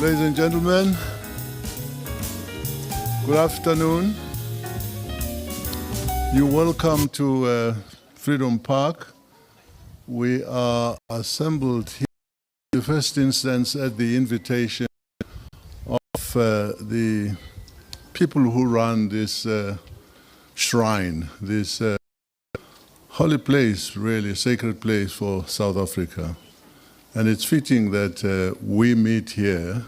Ladies and gentlemen, good afternoon. You're welcome to Freedom Park. We are assembled here in the first instance at the invitation of the people who run this shrine, this holy place, really a sacred place for South Africa. And it's fitting that we meet here.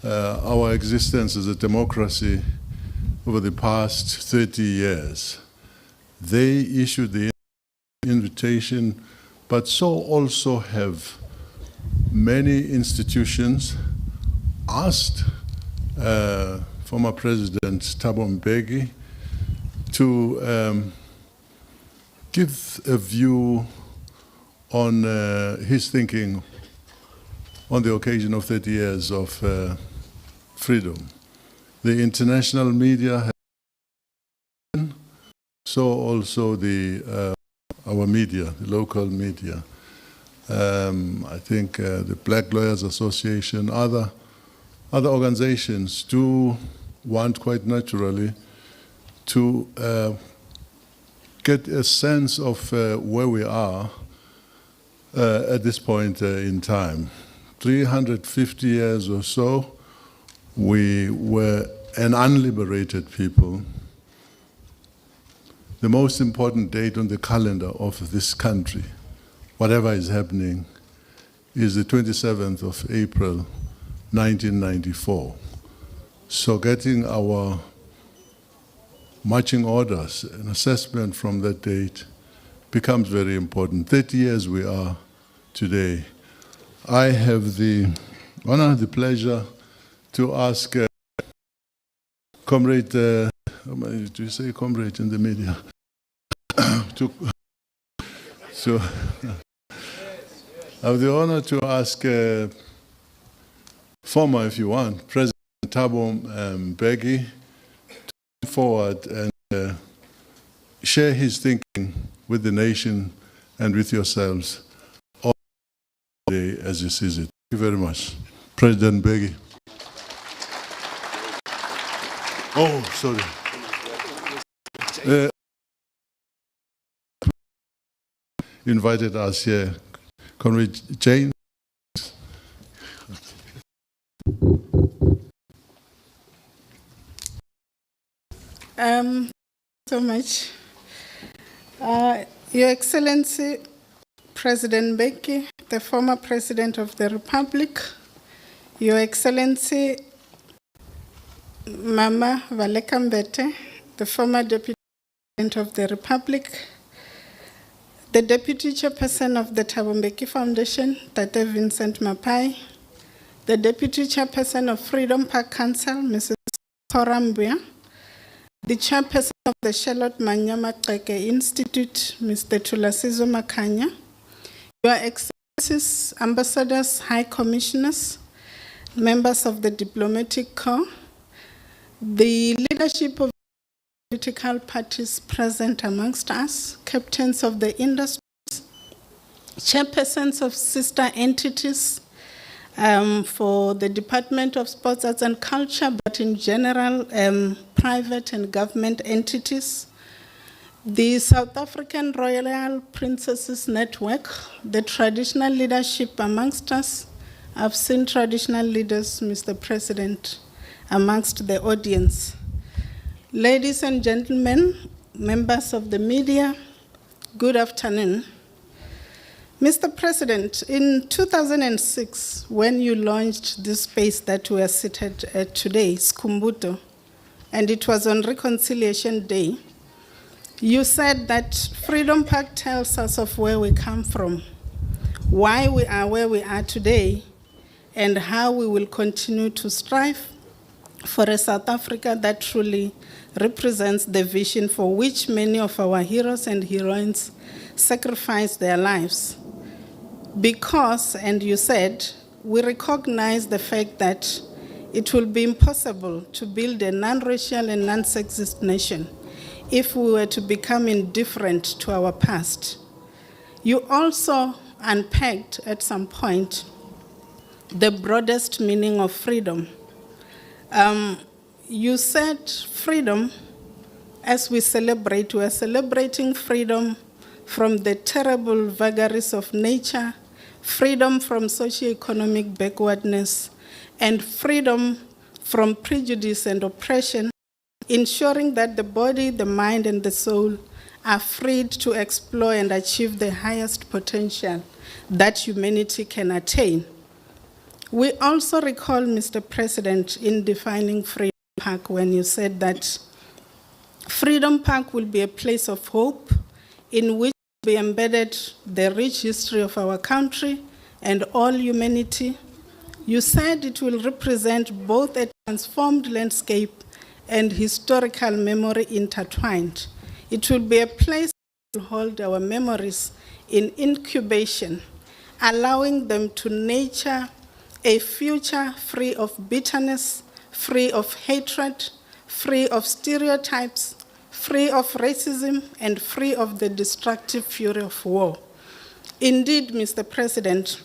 Our existence as a democracy over the past 30 years. They issued the invitation, but so also have many institutions asked former President Thabo Mbeki to give a view on his thinking on the occasion of 30 years of freedom. The international media have been, so also our media, the local media. I think the Black Lawyers Association, other organizations do want quite naturally to get a sense of where we are at this point in time. 350 years or so, we were an unliberated people. The most important date on the calendar of this country, whatever is happening, is the 27th of April, 1994. So getting our marching orders, an assessment from that date, becomes very important. 30 years we are today. I have the honor, the pleasure to ask Comrade, do you say comrade in the media? So I have the honor to ask former, if you want, President Thabo Mbeki to come forward and share his thinking with the nation and with yourselves all day as he sees it. Thank you very much. President Mbeki. Oh, sorry. Invited us here. Comrade Jane. So much. Your Excellency, President Mbeki, the former President of the Republic, Your Excellency, Mama Valeka Mbete, the former Deputy President of the Republic, the Deputy Chairperson of the Thabo Mbeki Foundation, Tate Vincent Mapai, the Deputy Chairperson of Freedom Park Council, Mrs. Korambia, the Chairperson of the Charlotte Maxeke Institute, Mr. Tulasizo Makanya, Your Excellencies, Ambassadors, High Commissioners, members of the Diplomatic Corps, the leadership of political parties present amongst us, captains of the industries, chairpersons of sister entities for the Department of Sports, Arts and Culture, but in general, private and government entities, the South African Royal Princesses Network, the traditional leadership amongst us. I've seen traditional leaders, Mr. President, amongst the audience. Ladies and gentlemen, members of the media, good afternoon. Mr. President, in 2006, when you launched this space that we are seated at today, Skumbuto, and it was on Reconciliation Day, you said that Freedom Park tells us of where we come from, why we are where we are today, and how we will continue to strive for a South Africa that truly represents the vision for which many of our heroes and heroines sacrificed their lives. Because, and you said, we recognize the fact that it will be impossible to build a non-racial and non-sexist nation if we were to become indifferent to our past. You also unpacked at some point the broadest meaning of freedom. You said freedom, as we are celebrating freedom from the terrible vagaries of nature, freedom from socioeconomic backwardness, and freedom from prejudice and oppression, ensuring that the body, the mind, and the soul are freed to explore and achieve the highest potential that humanity can attain. We also recall, Mr. President, in defining Freedom Park when you said that Freedom Park will be a place of hope in which will be embedded the rich history of our country and all humanity. You said it will represent both a transformed landscape and historical memory intertwined. It will be a place to hold our memories in incubation, allowing them to nurture a future free of bitterness, free of hatred, free of stereotypes, free of racism, and free of the destructive fury of war. Indeed, Mr. President,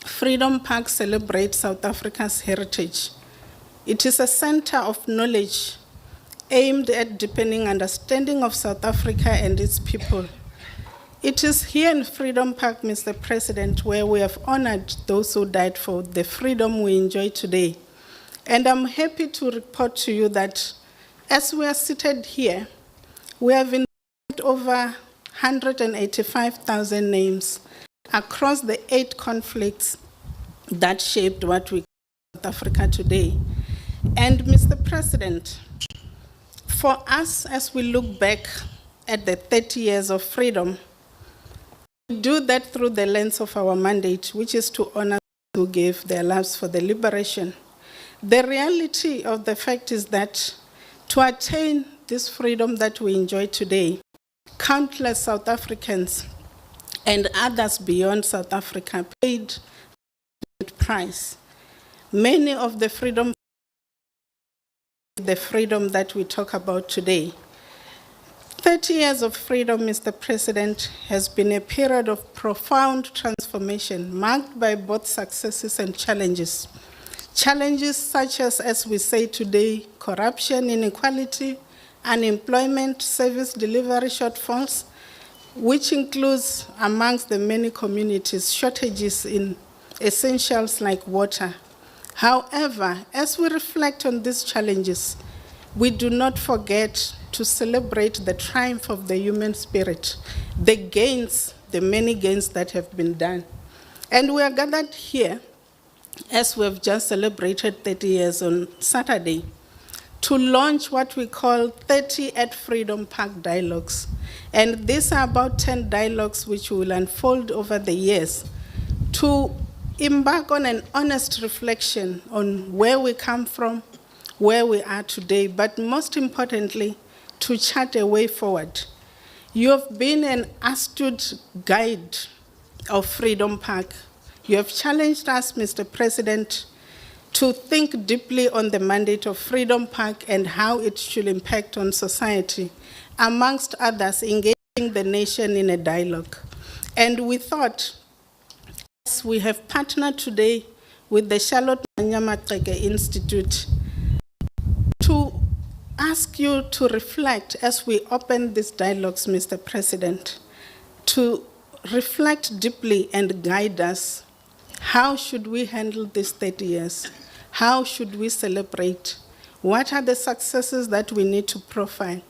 Freedom Park celebrates South Africa's heritage. It is a center of knowledge aimed at deepening understanding of South Africa and its people. It is here in Freedom Park, Mr. President, where we have honored those who died for the freedom we enjoy today. And I'm happy to report to you that as we are seated here, we have invited over 185,000 names across the 8 conflicts that shaped what we call South Africa today. And Mr. President, for us, as we look back at the 30 years of freedom, we do that through the lens of our mandate, which is to honor those who gave their lives for the liberation. The reality of the fact is that to attain this freedom that we enjoy today, countless South Africans and others beyond South Africa paid the price. Many of the freedom that we talk about today. 30 years of freedom, Mr. President, has been a period of profound transformation marked by both successes and challenges. Challenges such as we say today, corruption, inequality, unemployment, service delivery shortfalls, which includes, amongst the many communities, shortages in essentials like water. However, as we reflect on these challenges, we do not forget to celebrate the triumph of the human spirit, the gains, the many gains that have been done. And we are gathered here, as we have just celebrated 30 years on Saturday, to launch what we call 30 at Freedom Park Dialogues. And these are about 10 dialogues which will unfold over the years to embark on an honest reflection on where we come from, where we are today, but most importantly, to chart a way forward. You have been an astute guide of Freedom Park. You have challenged us, Mr. President, to think deeply on the mandate of Freedom Park and how it should impact on society, amongst others, engaging the nation in a dialogue. And we thought, as we have partnered today with the Charlotte Maxeke Institute, to ask you to reflect as we open these dialogues, Mr. President, to reflect deeply and guide us. How should we handle these 30 years? How should we celebrate? What are the successes that we need to profile?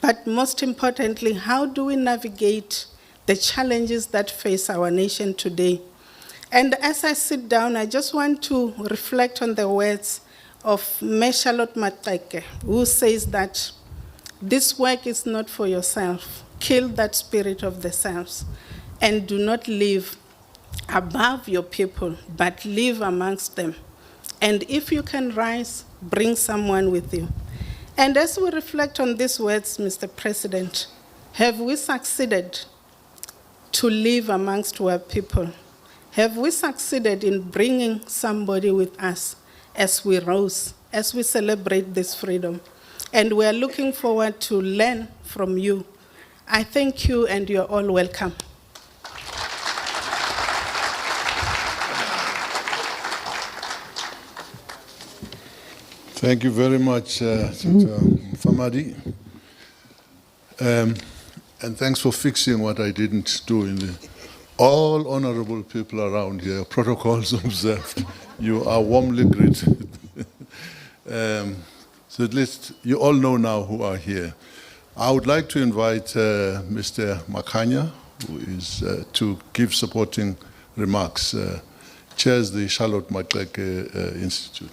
But most importantly, how do we navigate the challenges that face our nation today? And as I sit down, I just want to reflect on the words of Charlotte Maxeke, who says that this work is not for yourself. Kill that spirit of the selves and do not live above your people, but live amongst them. And if you can rise, bring someone with you. And as we reflect on these words, Mr. President, have we succeeded to live amongst our people? Have we succeeded in bringing somebody with us as we rose, as we celebrate this freedom? And we are looking forward to learn from you. I thank you, and you're all welcome. Thank you very much, Dr. Mfamadi. And thanks for fixing what I didn't do in the... All honorable people around here, protocols observed. You are warmly greeted. So at least you all know now who are here. I would like to invite Mr. Makanya, who is to give supporting remarks. Chairs the Charlotte Maxeke Institute.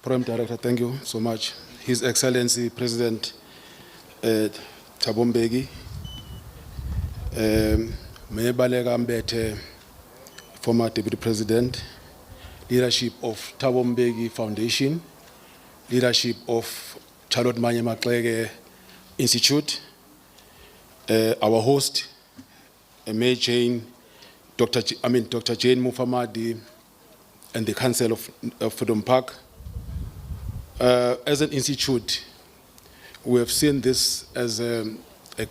Prime Director, thank you so much. His Excellency President Thabo Mbeki, Mayor Balega Mbete, former Deputy President, leadership of Thabo Mbeki Foundation, leadership of Charlotte Maxeke Institute, our host, Mayor Jane, Dr. Jane Mufamadi, and the Council of Freedom Park. As an institute, we have seen this as a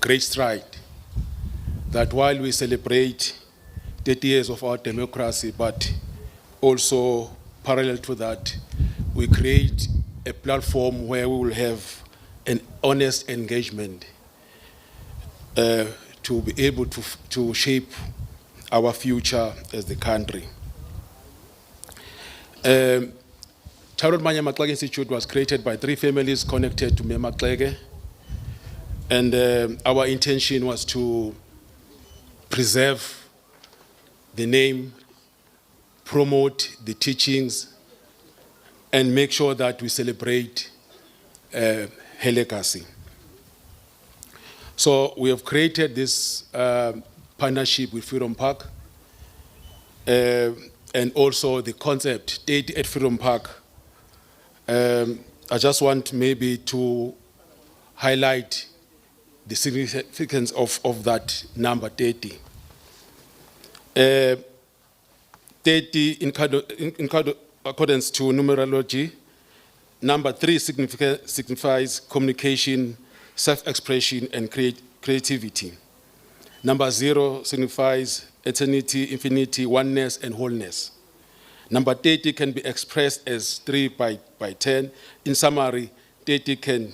great stride, that while we celebrate 30 years of our democracy, but also parallel to that, we create a platform where we will have an honest engagement to be able to shape our future as the country. Charlotte Maxeke Institute was created by 3 families connected to Maxeke, and our intention was to preserve the name, promote the teachings, and make sure that we celebrate her legacy. So we have created this partnership with Freedom Park, and also the concept, Date at Freedom Park. I just want maybe to highlight the significance of that number 30. 30, in accordance to numerology, number 3 signifies communication, self-expression, and creativity. Number 0 signifies eternity, infinity, oneness, and wholeness. Number 30 can be expressed as 3 by 10. In summary, 30 can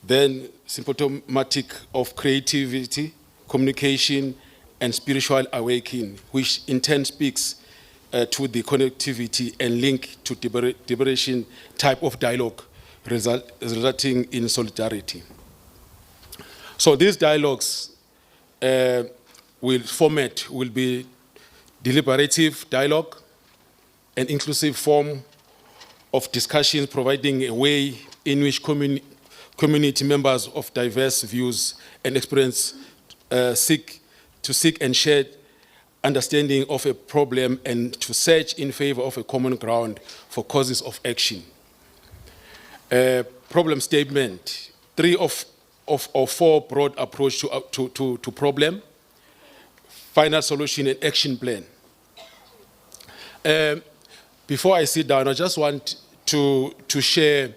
then symptomatic of creativity, communication, and spiritual awakening, which in turn speaks to the connectivity and link to deliberation type of dialogue resulting in solidarity. So these dialogues will be deliberative dialogue, an inclusive form of discussions, providing a way in which community members of diverse views and experience seek and share understanding of a problem and to search in favor of a common ground for causes of action. Problem statement, 3 of 4 broad approach to problem, final solution and action plan. Before I sit down, I just want to share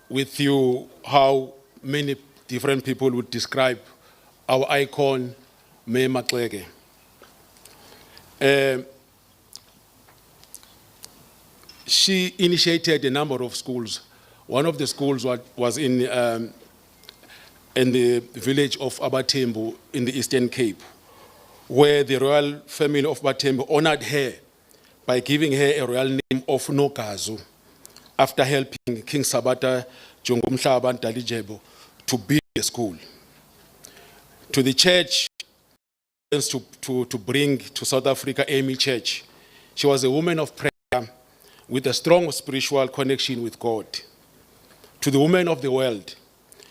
with you how many different people would describe our icon, Mayor Maxeke. She initiated a number of schools. One of the schools was in the village of Abatembu in the Eastern Cape, where the royal family of Abatembu honored her by giving her a royal name of Nokazu, after helping King Sabata Jongomhlaba Dalijebo to build a school. To the church, to bring to South Africa Amy Church. She was a woman of prayer with a strong spiritual connection with God. To the women of the world,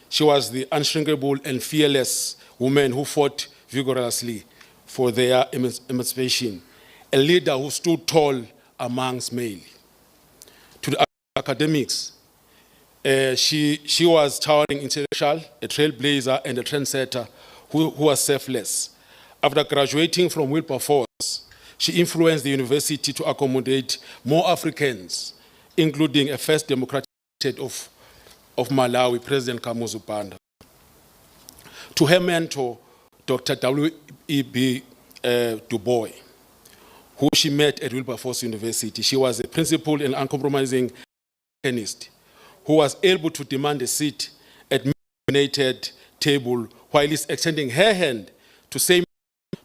she was the unshrinkable and fearless woman who fought vigorously for their emancipation, a leader who stood tall amongst male. To the academics, she was towering intellectual, a trailblazer, and a trendsetter who was selfless. After graduating from Wilberforce, she influenced the university to accommodate more Africans, including a first democratic state of Malawi, President Kamuzu Banda. To her mentor, Dr. W.E.B. Du Bois, who she met at Wilberforce University. She was a principled and uncompromising pianist who was able to demand a seat at nominated table while extending her hand to say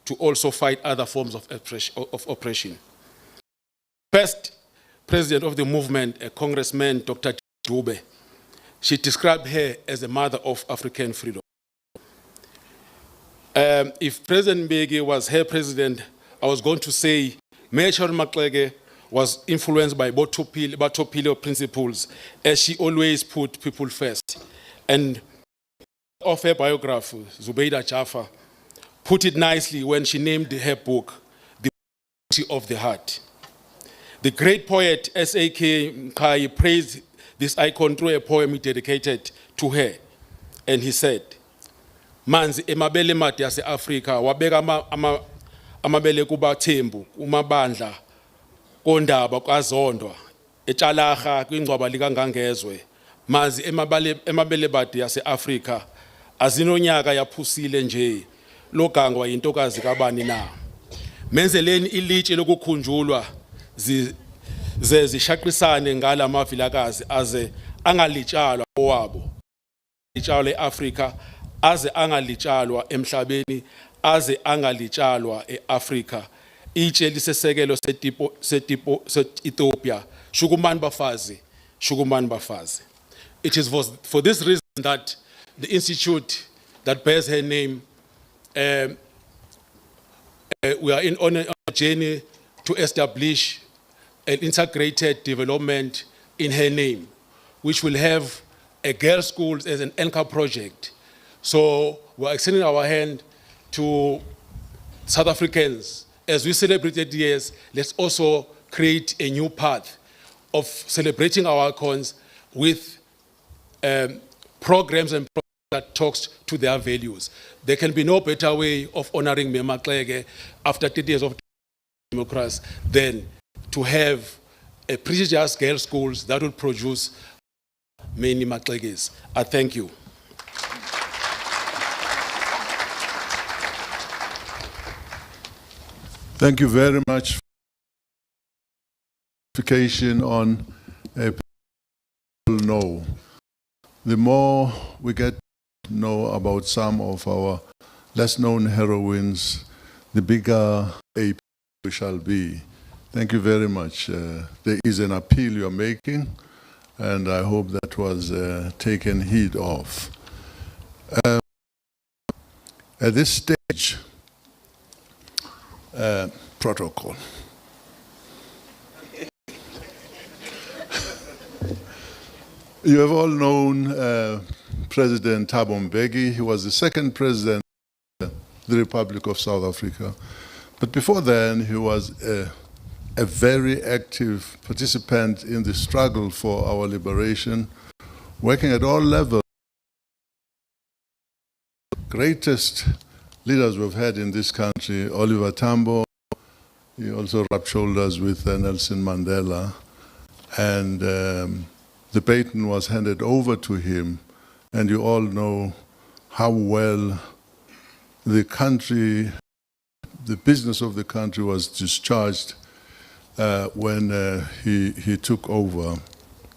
to also fight other forms of oppression. First president of the movement, a Congressman, Dr. Dube, she described her as a mother of African freedom. If President Mbeki was her president, I was going to say Major Maxeke was influenced by Botopilo principles, as she always put people first. And of her biography, Zubeida Jaffa, put it nicely when she named her book, The Beauty of the Heart. The great poet S.A.K. Mkai praised this icon through a poem he dedicated to her. And he said, Manzi emabele mati yase Afrika wabeka amabele kubathembu umabandla kondaba kwazondwa etshalaha kwingcwaba likangangezwe manzi emabele mati yase Afrika azinonyaka yaphusile nje logangwa yintokazi kabani na menzeleni ilitshe lokukhunjulwa zishaqisane ngala mavilakazi aze angalitshalwa owabo litshalwa eAfrika aze angalitshalwa emhlabeni aze angalitshalwa eAfrika itshe lisesekelo se-Ethiopia shukumani bafazi. It is for this reason that the institute that bears her name, we are on a journey to establish an integrated development in her name, which will have a girls' school as an anchor project. So we're extending our hand to South Africans. As we celebrated years, let's also create a new path of celebrating our icons with programs and that talks to their values. There can be no better way of honoring Maxeke after 30 years of democracy than to have a prestigious girls' schools that will produce many Maxekes. I thank you. Thank you very much for clarification on people know. The more we get to know about some of our less known heroines, the bigger a we shall be. Thank you very much. There is an appeal you're making, and I hope that was taken heed of. At this stage, protocol. You have all known President Thabo Mbeki. He was the second president of the Republic of South Africa. But before then, he was a very active participant in the struggle for our liberation, working at all levels. Greatest leaders we've had in this country, Oliver Tambo, he also rubbed shoulders with Nelson Mandela, and the baton was handed over to him, and you all know how well the country, the business of the country was discharged when he took over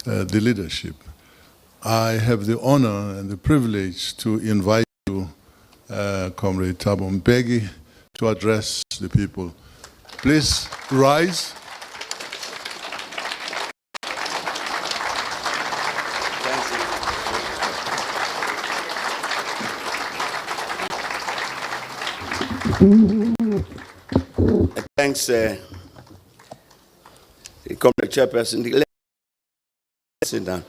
the leadership. I have the honor and the privilege to invite you, Comrade Thabo Mbeki, to address the people. Please rise. Thanks, Comrade Chairperson. Sit down.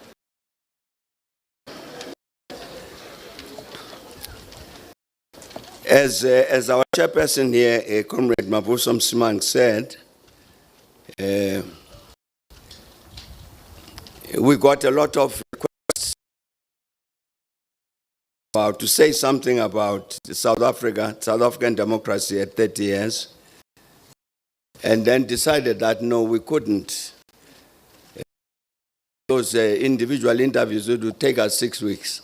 As our chairperson here, Comrade Mabuso Msimang, said, we got a lot of requests to say something about South African democracy at 30 years, and then decided that no, we couldn't. Those individual interviews would take us 6 weeks.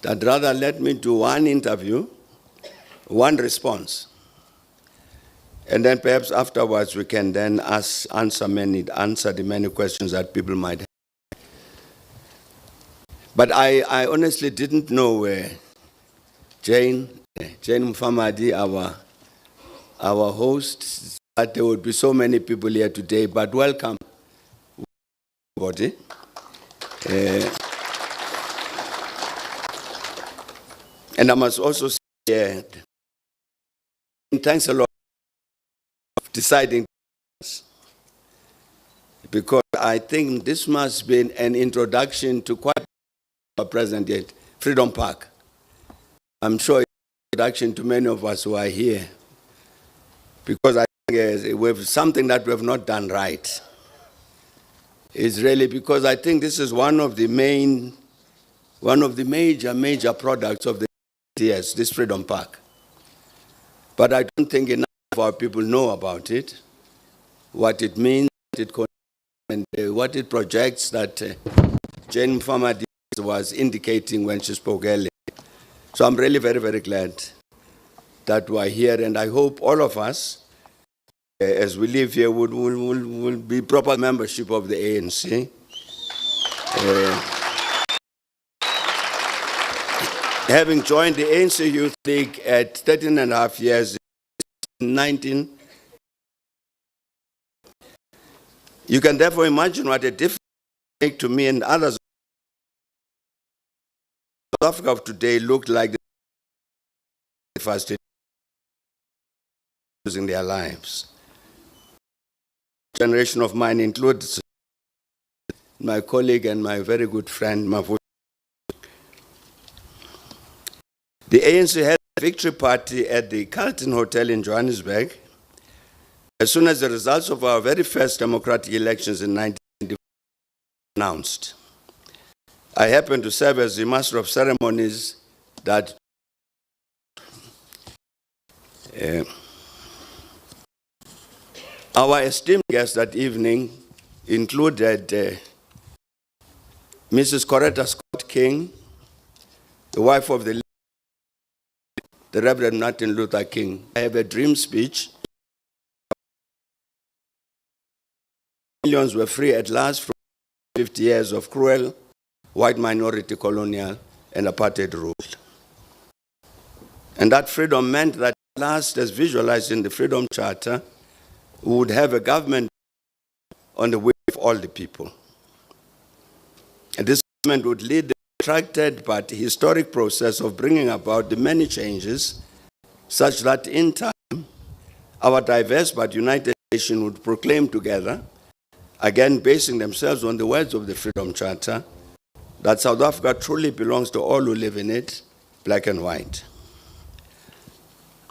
That rather let me do one interview one response. And then perhaps afterwards we can then answer the many questions that people might have. But I honestly didn't know Jane Mfamadi, our host, that there would be so many people here today, but welcome, everybody. And I must also say, thanks a lot for deciding, because I think this must be an introduction to quite a present yet, Freedom Park. I'm sure it's an introduction to many of us who are here, because I think we have something that we have not done right. It's really because I think this is one of the major products of the yes, this Freedom Park. But I don't think enough of our people know about it, what it means, and what it projects that Jane Mfamadi was indicating when she spoke earlier. So I'm really very, very glad that we are here, and I hope all of us, as we live here, will be proper membership of the ANC. Having joined the ANC Youth League at 13 and a half years, 19, you can therefore imagine what a difference it makes to me and others. South Africa of today looked like the first losing their lives. Generation of mine includes my colleague and my very good friend, Mavu. The ANC had a victory party at the Carlton Hotel in Johannesburg as soon as the results of our very first democratic elections in 1994 were announced. I happened to serve as the master of ceremonies that our esteemed guests that evening included Mrs. Coretta Scott King, the wife of the Reverend Martin Luther King. I have a dream speech. Millions were free at last from 50 years of cruel white minority colonial and apartheid rule. And that freedom meant that at last, as visualized in the Freedom Charter, we would have a government on the will of all the people. And this government would lead the protracted but historic process of bringing about the many changes such that in time, our diverse but united nation would proclaim together, again basing themselves on the words of the Freedom Charter, that South Africa truly belongs to all who live in it, black and white.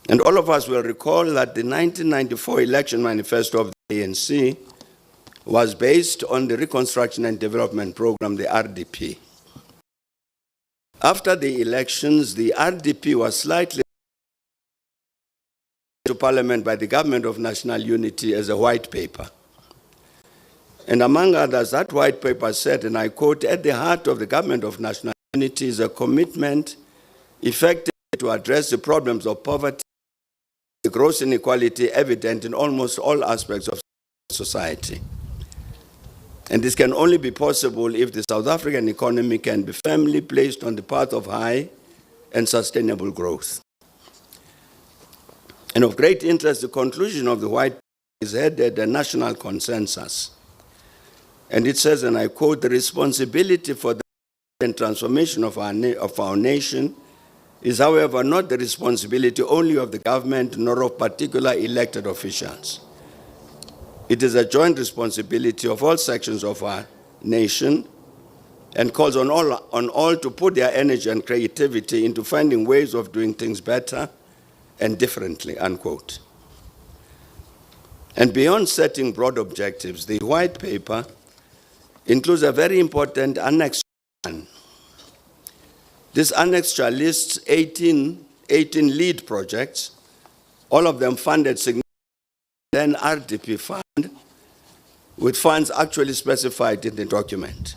And all of us will recall that the 1994 election manifesto of the ANC was based on the Reconstruction and Development Program, the RDP. After the elections, the RDP was slightly to Parliament by the Government of National Unity as a white paper. And among others, that white paper said, and I quote, "At the heart of the Government of National Unity is a commitment effectively to address the problems of poverty, the gross inequality evident in almost all aspects of society. And this can only be possible if the South African economy can be firmly placed on the path of high and sustainable growth." And of great interest, the conclusion of the white paper is headed a national consensus. And it says, and I quote, "The responsibility for the transformation of our nation is, however, not the responsibility only of the government nor of particular elected officials. It is a joint responsibility of all sections of our nation and calls on all to put their energy and creativity into finding ways of doing things better and differently," unquote. And beyond setting broad objectives, the white paper includes a very important annex. This annexure lists 18 lead projects, all of them funded significantly, then RDP fund, with funds actually specified in the document.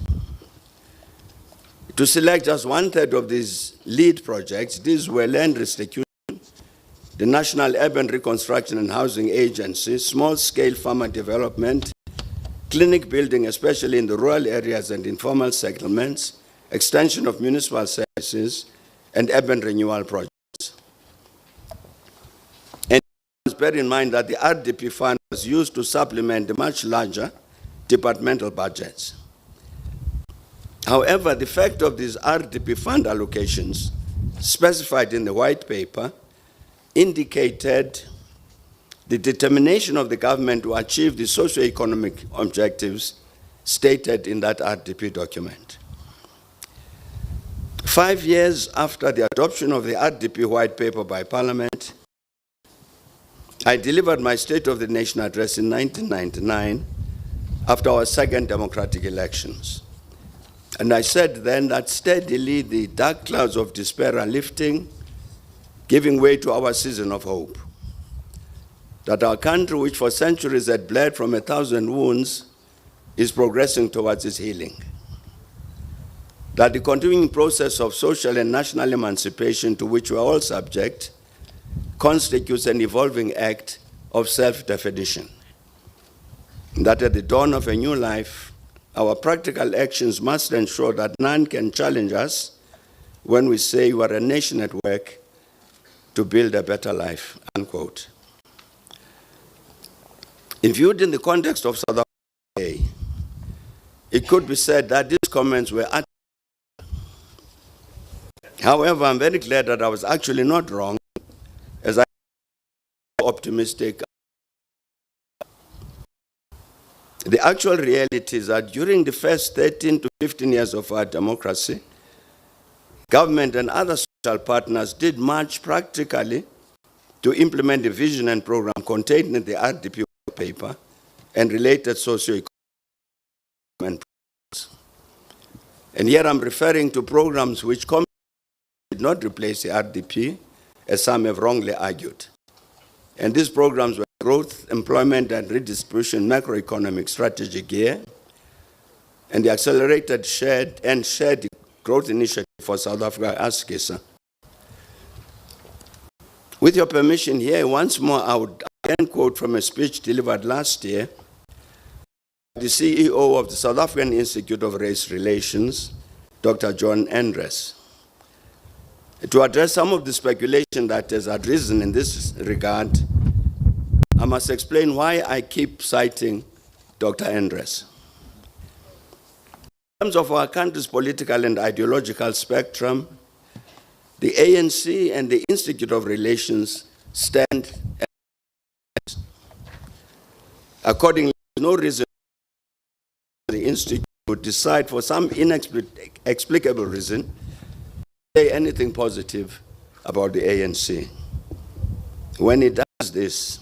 To select just 1/3 of these lead projects, these were land restitution, the National Urban Reconstruction and Housing Agency, small-scale farmer development, clinic building, especially in the rural areas and informal settlements, extension of municipal services, and urban renewal projects. And bear in mind that the RDP fund was used to supplement the much larger departmental budgets. However, the fact of these RDP fund allocations specified in the white paper indicated the determination of the government to achieve the socio-economic objectives stated in that RDP document. 5 years after the adoption of the RDP white paper by Parliament, I delivered my State of the Nation address in 1999 after our second democratic elections. And I said then that steadily the dark clouds of despair are lifting, giving way to our season of hope. That our country, which for centuries had bled from 1,000 wounds, is progressing towards its healing. That the continuing process of social and national emancipation to which we are all subject constitutes an evolving act of self-definition. That at the dawn of a new life, our practical actions must ensure that none can challenge us when we say we are a nation at work to build a better life, unquote. If viewed in the context of South Africa, it could be said that these comments were However, I'm very glad that I was actually not wrong, as I am optimistic. The actual reality is that during the first 13 to 15 years of our democracy, government and other social partners did much practically to implement the vision and program contained in the RDP paper and related socio-economic programs. And here I'm referring to programs which did not replace the RDP, as some have wrongly argued. And these programs were growth, employment, and redistribution macroeconomic strategy gear, and the accelerated shared growth initiative for South Africa, ASKISA. With your permission here, once more, I would again quote from a speech delivered last year by the CEO of the South African Institute of Race Relations, Dr. John Endres, to address some of the speculation that has arisen in this regard. I must explain why I keep citing Dr. Endres. In terms of our country's political and ideological spectrum, the ANC and the Institute of Relations stand. Accordingly, there is no reason the Institute would decide for some inexplicable reason to say anything positive about the ANC. When it does this,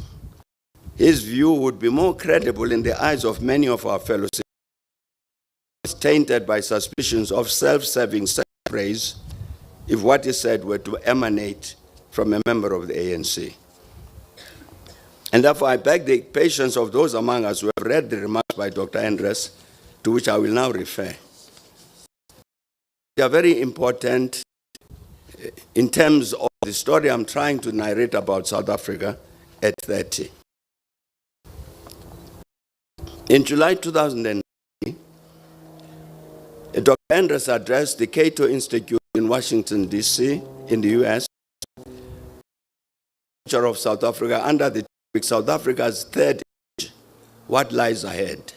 his view would be more credible in the eyes of many of our fellow citizens, tainted by suspicions of self-serving praise if what he said were to emanate from a member of the ANC. And therefore, I beg the patience of those among us who have read the remarks by Dr. Endres, to which I will now refer. They are very important in terms of the story I'm trying to narrate about South Africa at 30. In July 2009, Dr. Endres addressed the Cato Institute in Washington, D.C., in the U.S., of South Africa under the topic South Africa's third age, what lies ahead.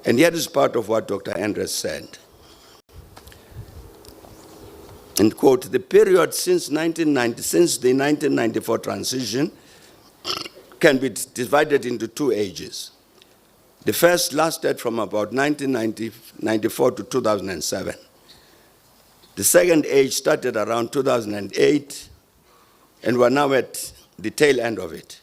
And here is part of what Dr. Endres said. And quote, the period since the 1994 transition can be divided into two ages. The first lasted from about 1994 to 2007. The second age started around 2008, and we're now at the tail end of it.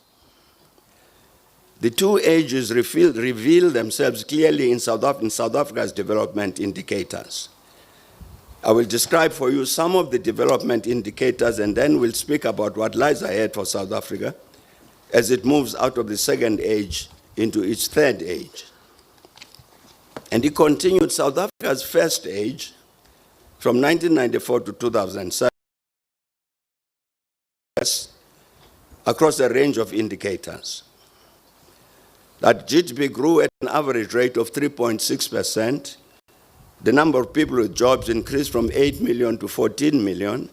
The two ages reveal themselves clearly in South Africa's development indicators. I will describe for you some of the development indicators, and then we'll speak about what lies ahead for South Africa as it moves out of the second age into its third age. And he continued South Africa's first age from 1994 to 2007 across a range of indicators. That GDP grew at an average rate of 3.6%. The number of people with jobs increased from 8 million to 14 million.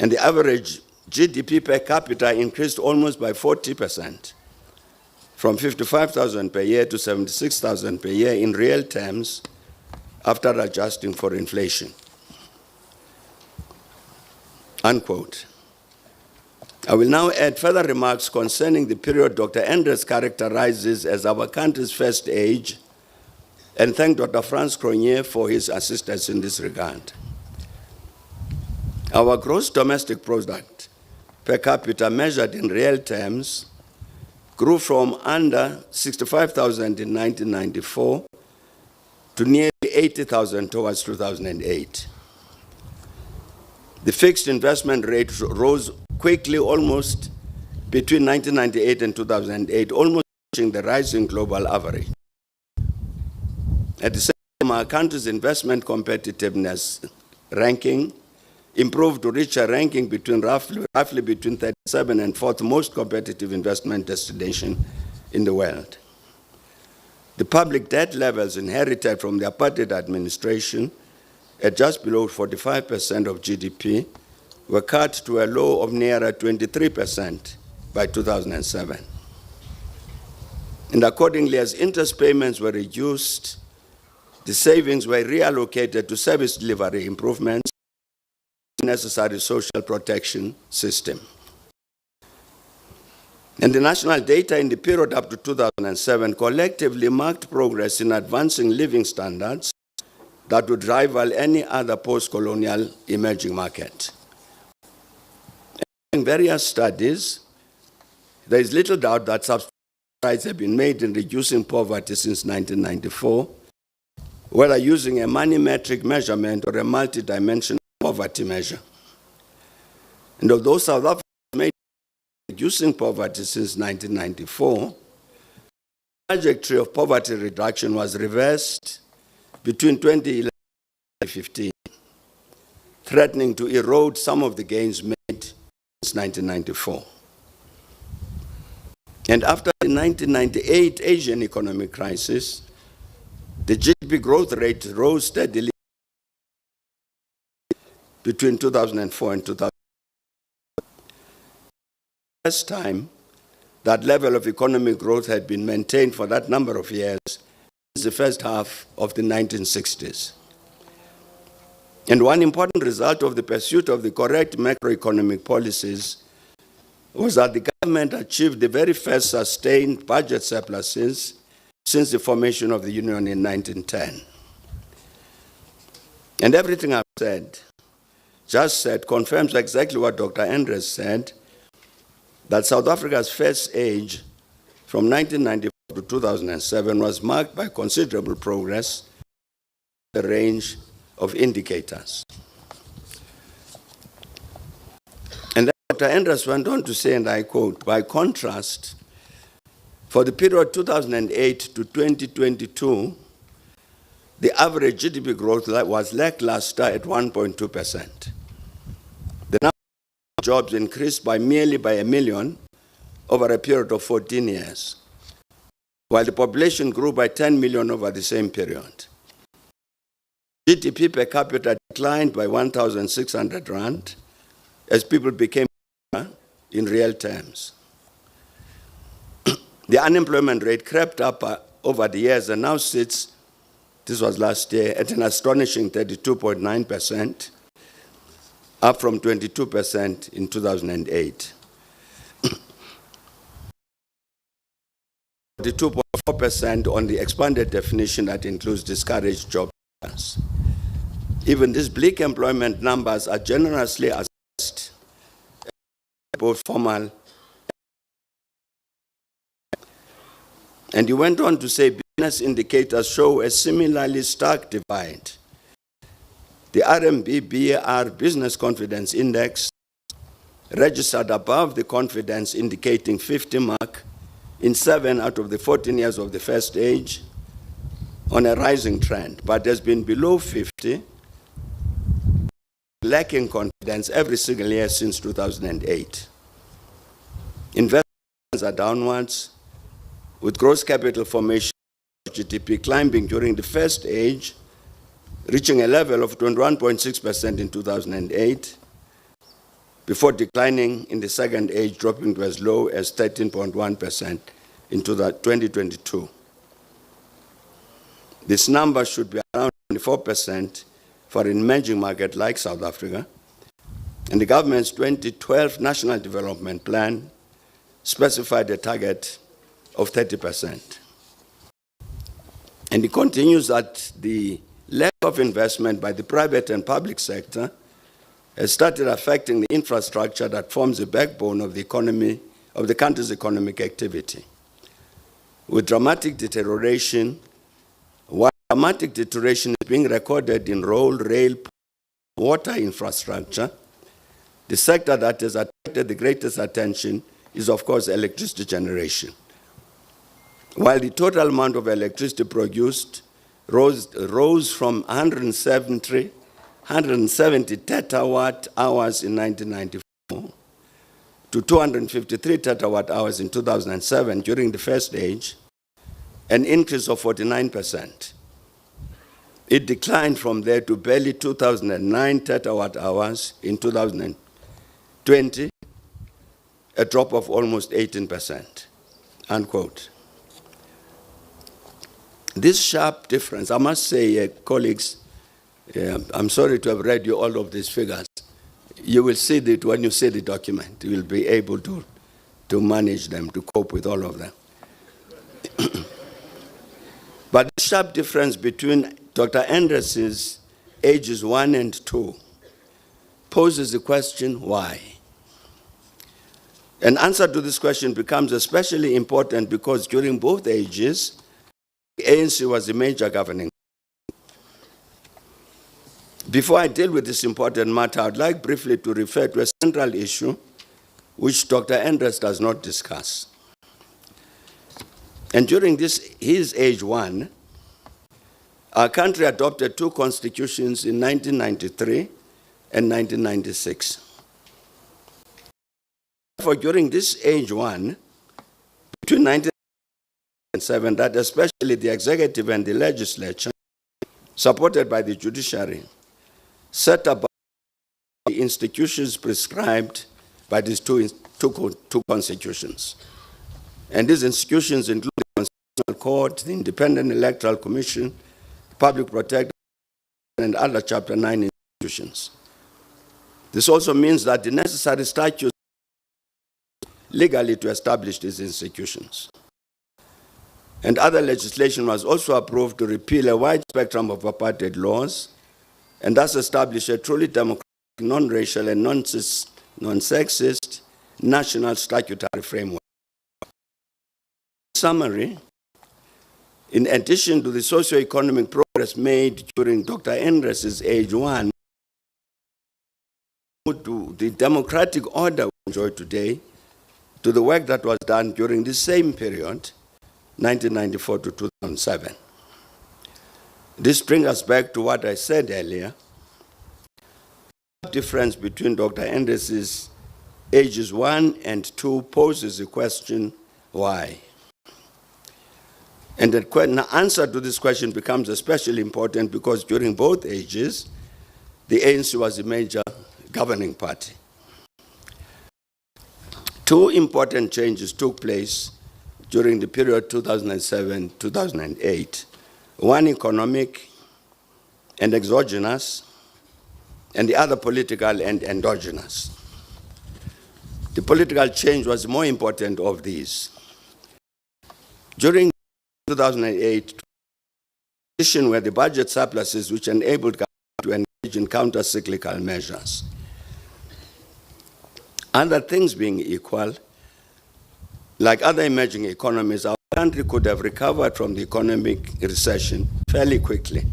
And the average GDP per capita increased almost by 40%, from 55,000 per year to 76,000 per year in real terms, after adjusting for inflation. Unquote. I will now add further remarks concerning the period Dr. Enders characterizes as our country's first age, and thank Dr. Franz Cronje for his assistance in this regard. Our gross domestic product per capita measured in real terms grew from under 65,000 in 1994 to nearly 80,000 towards 2008. The fixed investment rate rose quickly almost between 1998 and 2008, almost reaching the rising global average. At the same time, our country's investment competitiveness ranking improved to reach a ranking between roughly between 37 and 4th most competitive investment destination in the world. The public debt levels inherited from the apartheid administration at just below 45% of GDP were cut to a low of nearer 23% by 2007. And accordingly, as interest payments were reduced, the savings were reallocated to service delivery improvements, necessary social protection system. And the national data in the period up to 2007 collectively marked progress in advancing living standards that would rival any other post-colonial emerging market. In various studies, there is little doubt that substantial strides have been made in reducing poverty since 1994, whether using a money metric measurement or a multidimensional poverty measure. And although South Africa has made reducing poverty since 1994, the trajectory of poverty reduction was reversed between 2011 and 2015, threatening to erode some of the gains made since 1994. And after the 1998 Asian economic crisis, the GDP growth rate rose steadily between 2004 and 2000. First time that level of economic growth had been maintained for that number of years since the first half of the 1960s. And one important result of the pursuit of the correct macroeconomic policies was that the government achieved the very first sustained budget surpluses since the formation of the Union in 1910. And everything I've just said, confirms exactly what Dr. Enders said, that South Africa's first age from 1994 to 2007 was marked by considerable progress in a range of indicators. And then Dr. Enders went on to say, and I quote, by contrast, for the period 2008 to 2022, the average GDP growth was lackluster at 1.2%. The number of jobs increased by merely by 1 million over a period of 14 years, while the population grew by 10 million over the same period. GDP per capita declined by 1,600 rand as people became poorer in real terms. The unemployment rate crept up over the years and now sits, this was last year, at an astonishing 32.9%, up from 22% in 2008. 42.4% on the expanded definition that includes discouraged job seekers. Even these bleak employment numbers are generously assessed both formal. And he went on to say business indicators show a similarly stark divide. The RMB-BAR Business Confidence Index registered above the confidence indicating 50 mark in 7 out of the 14 years of the first age on a rising trend, but has been below 50, lacking confidence every single year since 2008. Investments are downwards, with gross capital formation GDP climbing during the first age, reaching a level of 21.6% in 2008, before declining in the second age, dropping to as low as 13.1% in 2022. This number should be around 24% for an emerging market like South Africa, and the government's 2012 National Development Plan specified a target of 30%. And it continues that the lack of investment by the private and public sector has started affecting the infrastructure that forms the backbone of the economy, of the country's economic activity. With dramatic deterioration, while dramatic deterioration is being recorded in road, rail, water infrastructure, the sector that has attracted the greatest attention is, of course, electricity generation. While the total amount of electricity produced rose from 170 terawatt hours in 1994 to 253 terawatt hours in 2007 during the first age, an increase of 49%. It declined from there to barely 2009 terawatt hours in 2020, a drop of almost 18%, unquote. This sharp difference, I must say, colleagues, I'm sorry to have read you all of these figures. You will see that when you see the document, you will be able to manage them, to cope with all of them. But the sharp difference between Dr. Andres's ages 1 and 2 poses the question, why? An answer to this question becomes especially important because during both ages, the ANC was the major governing. Before I deal with this important matter, I'd like briefly to refer to a central issue which Dr. Andres does not discuss. And during his age 1, our country adopted 2 constitutions in 1993 and 1996. Therefore, during this age 1, between 1997, that especially the executive and the legislature, supported by the judiciary, set about the institutions prescribed by these two constitutions. And these institutions include the Constitutional Court, the Independent Electoral Commission, Public Protector, and other Chapter 9 institutions. This also means that the necessary statutes legally to establish these institutions. And other legislation was also approved to repeal a wide spectrum of apartheid laws and thus establish a truly democratic, non-racial, and non-sexist national statutory framework. In summary, in addition to the socio-economic progress made during Dr. Andres's age 1, to the democratic order we enjoy today, to the work that was done during the same period, 1994 to 2007. This brings us back to what I said earlier. The difference between Dr. Andres's ages 1 and 2 poses the question, why? And the answer to this question becomes especially important because during both ages, the ANC was the major governing party. 2 important changes took place during the period 2007-2008. One economic and exogenous, and the other political and endogenous. The political change was the more important of these. During 2008, addition were the budget surpluses which enabled government to engage in counter-cyclical measures. Other things being equal, like other emerging economies, our country could have recovered from the economic recession fairly quickly.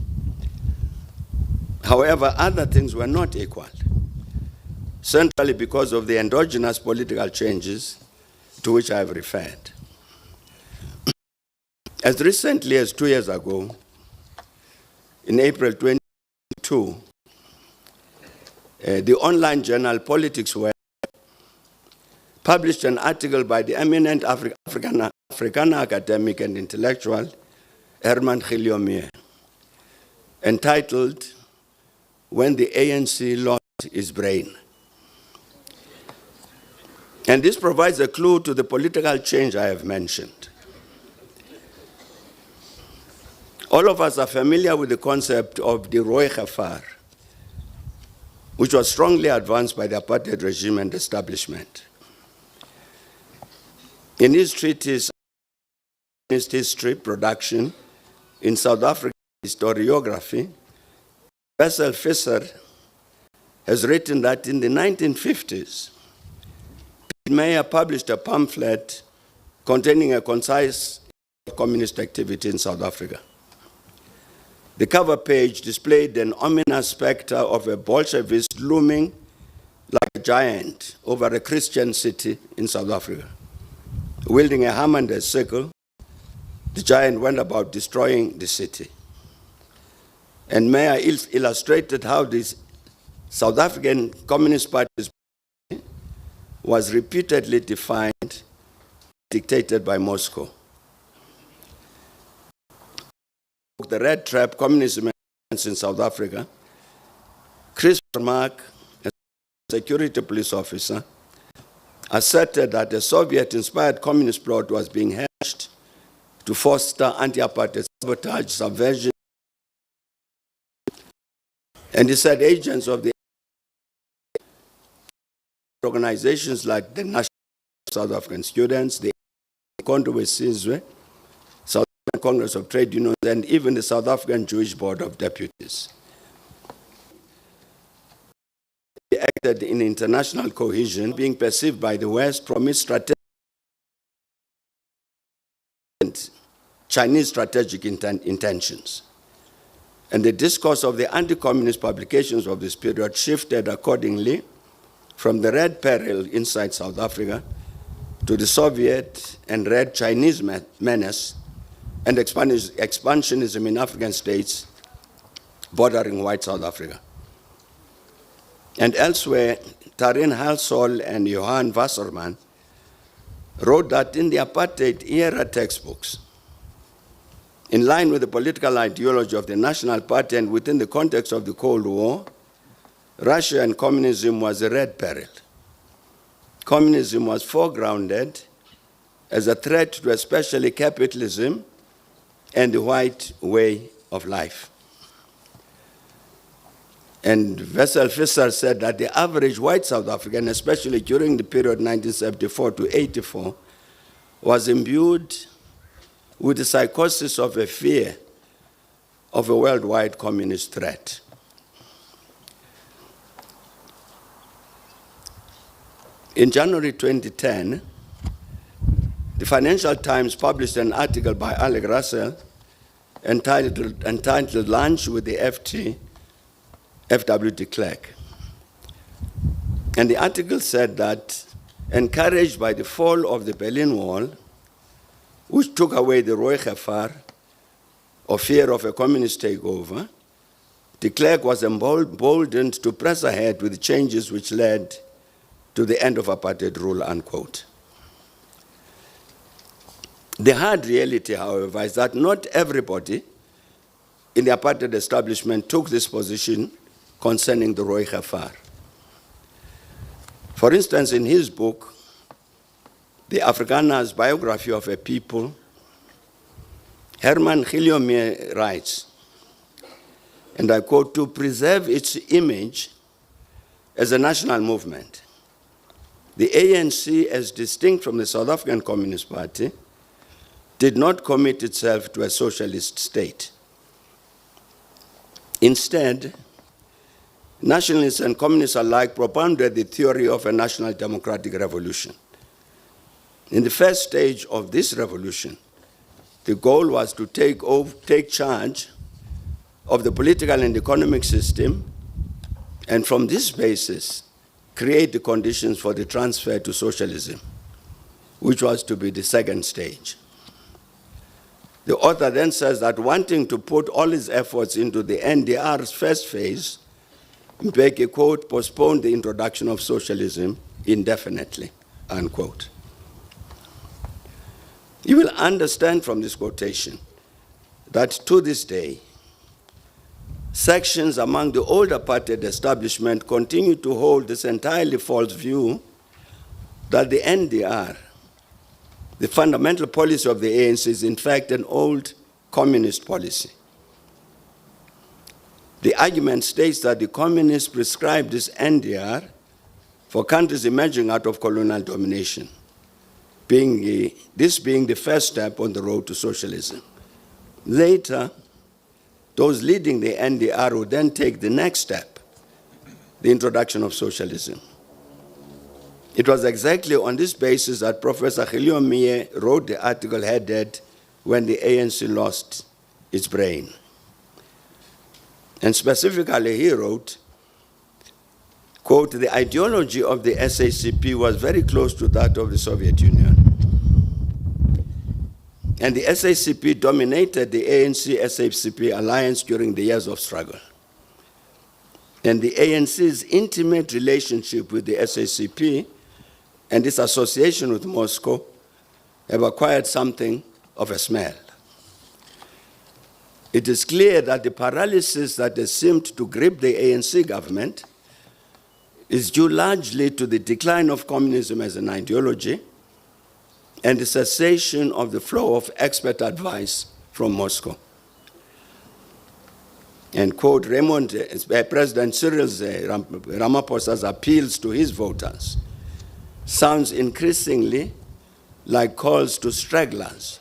However, other things were not equal, centrally because of the endogenous political changes to which I have referred. As recently as 2 years ago, in April 2022, the online journal Politics Web published an article by the eminent African academic and intellectual Herman Gilliomere entitled "When the ANC Lost Its Brain." And this provides a clue to the political change I have mentioned. All of us are familiar with the concept of the Rooi Gevaar, which was strongly advanced by the apartheid regime and establishment. In his treatise, History, Production, in South African Historiography, Wessel Visser has written that in the 1950s, Meyer published a pamphlet containing a concise communist activity in South Africa. The cover page displayed an ominous specter of a Bolshevist looming like a giant over a Christian city in South Africa. Wielding a hammer and a sickle, the giant went about destroying the city. And Meyer illustrated how this South African Communist Party's was repeatedly defined, dictated by Moscow. The Red Trap, Communism in South Africa, Chris Mark, a security police officer, asserted that a Soviet-inspired communist plot was being hatched to foster anti-apartheid sabotage, subversion, and he said agents of the organizations like the National South African Students, the Konto Sizwe, South African Congress of Trade Unions, and even the South African Jewish Board of Deputies. They acted in international cohesion, being perceived by the West from its Chinese strategic intentions. And the discourse of the anti-communist publications of this period shifted accordingly from the Red Peril inside South Africa to the Soviet and Red Chinese menace and expansionism in African states bordering white South Africa. And elsewhere, Taryn Halsall and Johan Wasserman wrote that in the apartheid era textbooks, in line with the political ideology of the National Party and within the context of the Cold War, Russia and communism was a red peril. Communism was foregrounded as a threat to especially capitalism and the white way of life. And Wessel Visser said that the average white South African, especially during the period 1974 to 84, was imbued with the psychosis of a fear of a worldwide communist threat. In January 2010, the Financial Times published an article by Alec Russell entitled Lunch with the F.W. de Klerk. And the article said that, encouraged by the fall of the Berlin Wall, which took away the Rooi Gevaar, or fear of a communist takeover, de Klerk was emboldened to press ahead with changes which led to the end of apartheid rule, unquote. The hard reality, however, is that not everybody in the apartheid establishment took this position concerning the Rooi Gevaar. For instance, in his book, The Afrikaner's Biography of a People, Herman Gilliomere writes, and I quote, "To preserve its image as a national movement, the ANC, as distinct from the South African Communist Party, did not commit itself to a socialist state. Instead, nationalists and communists alike propounded the theory of a national democratic revolution. In the first stage of this revolution, the goal was to take charge of the political and economic system, and from this basis, create the conditions for the transfer to socialism, which was to be the second stage." The author then says that wanting to put all his efforts into the NDR's first phase, Mbeki, quote, "postponed the introduction of socialism indefinitely." unquote. You will understand from this quotation that to this day, sections among the old apartheid establishment continue to hold this entirely false view that the NDR, the fundamental policy of the ANC, is in fact an old communist policy. The argument states that the communists prescribed this NDR for countries emerging out of colonial domination, this being the first step on the road to socialism. Later, those leading the NDR would then take the next step, the introduction of socialism. It was exactly on this basis that Professor Khilio Mie wrote the article headed "When the ANC Lost Its Brain." And specifically, he wrote, quote, "The ideology of the SACP was very close to that of the Soviet Union. And the SACP dominated the ANC-SACP alliance during the years of struggle. And the ANC's intimate relationship with the SACP and its association with Moscow have acquired something of a smell. It is clear that the paralysis that has seemed to grip the ANC government is due largely to the decline of communism as an ideology and the cessation of the flow of expert advice from Moscow." And quote, President Cyril Ramaphosa's appeals to his voters sounds increasingly like calls to stragglers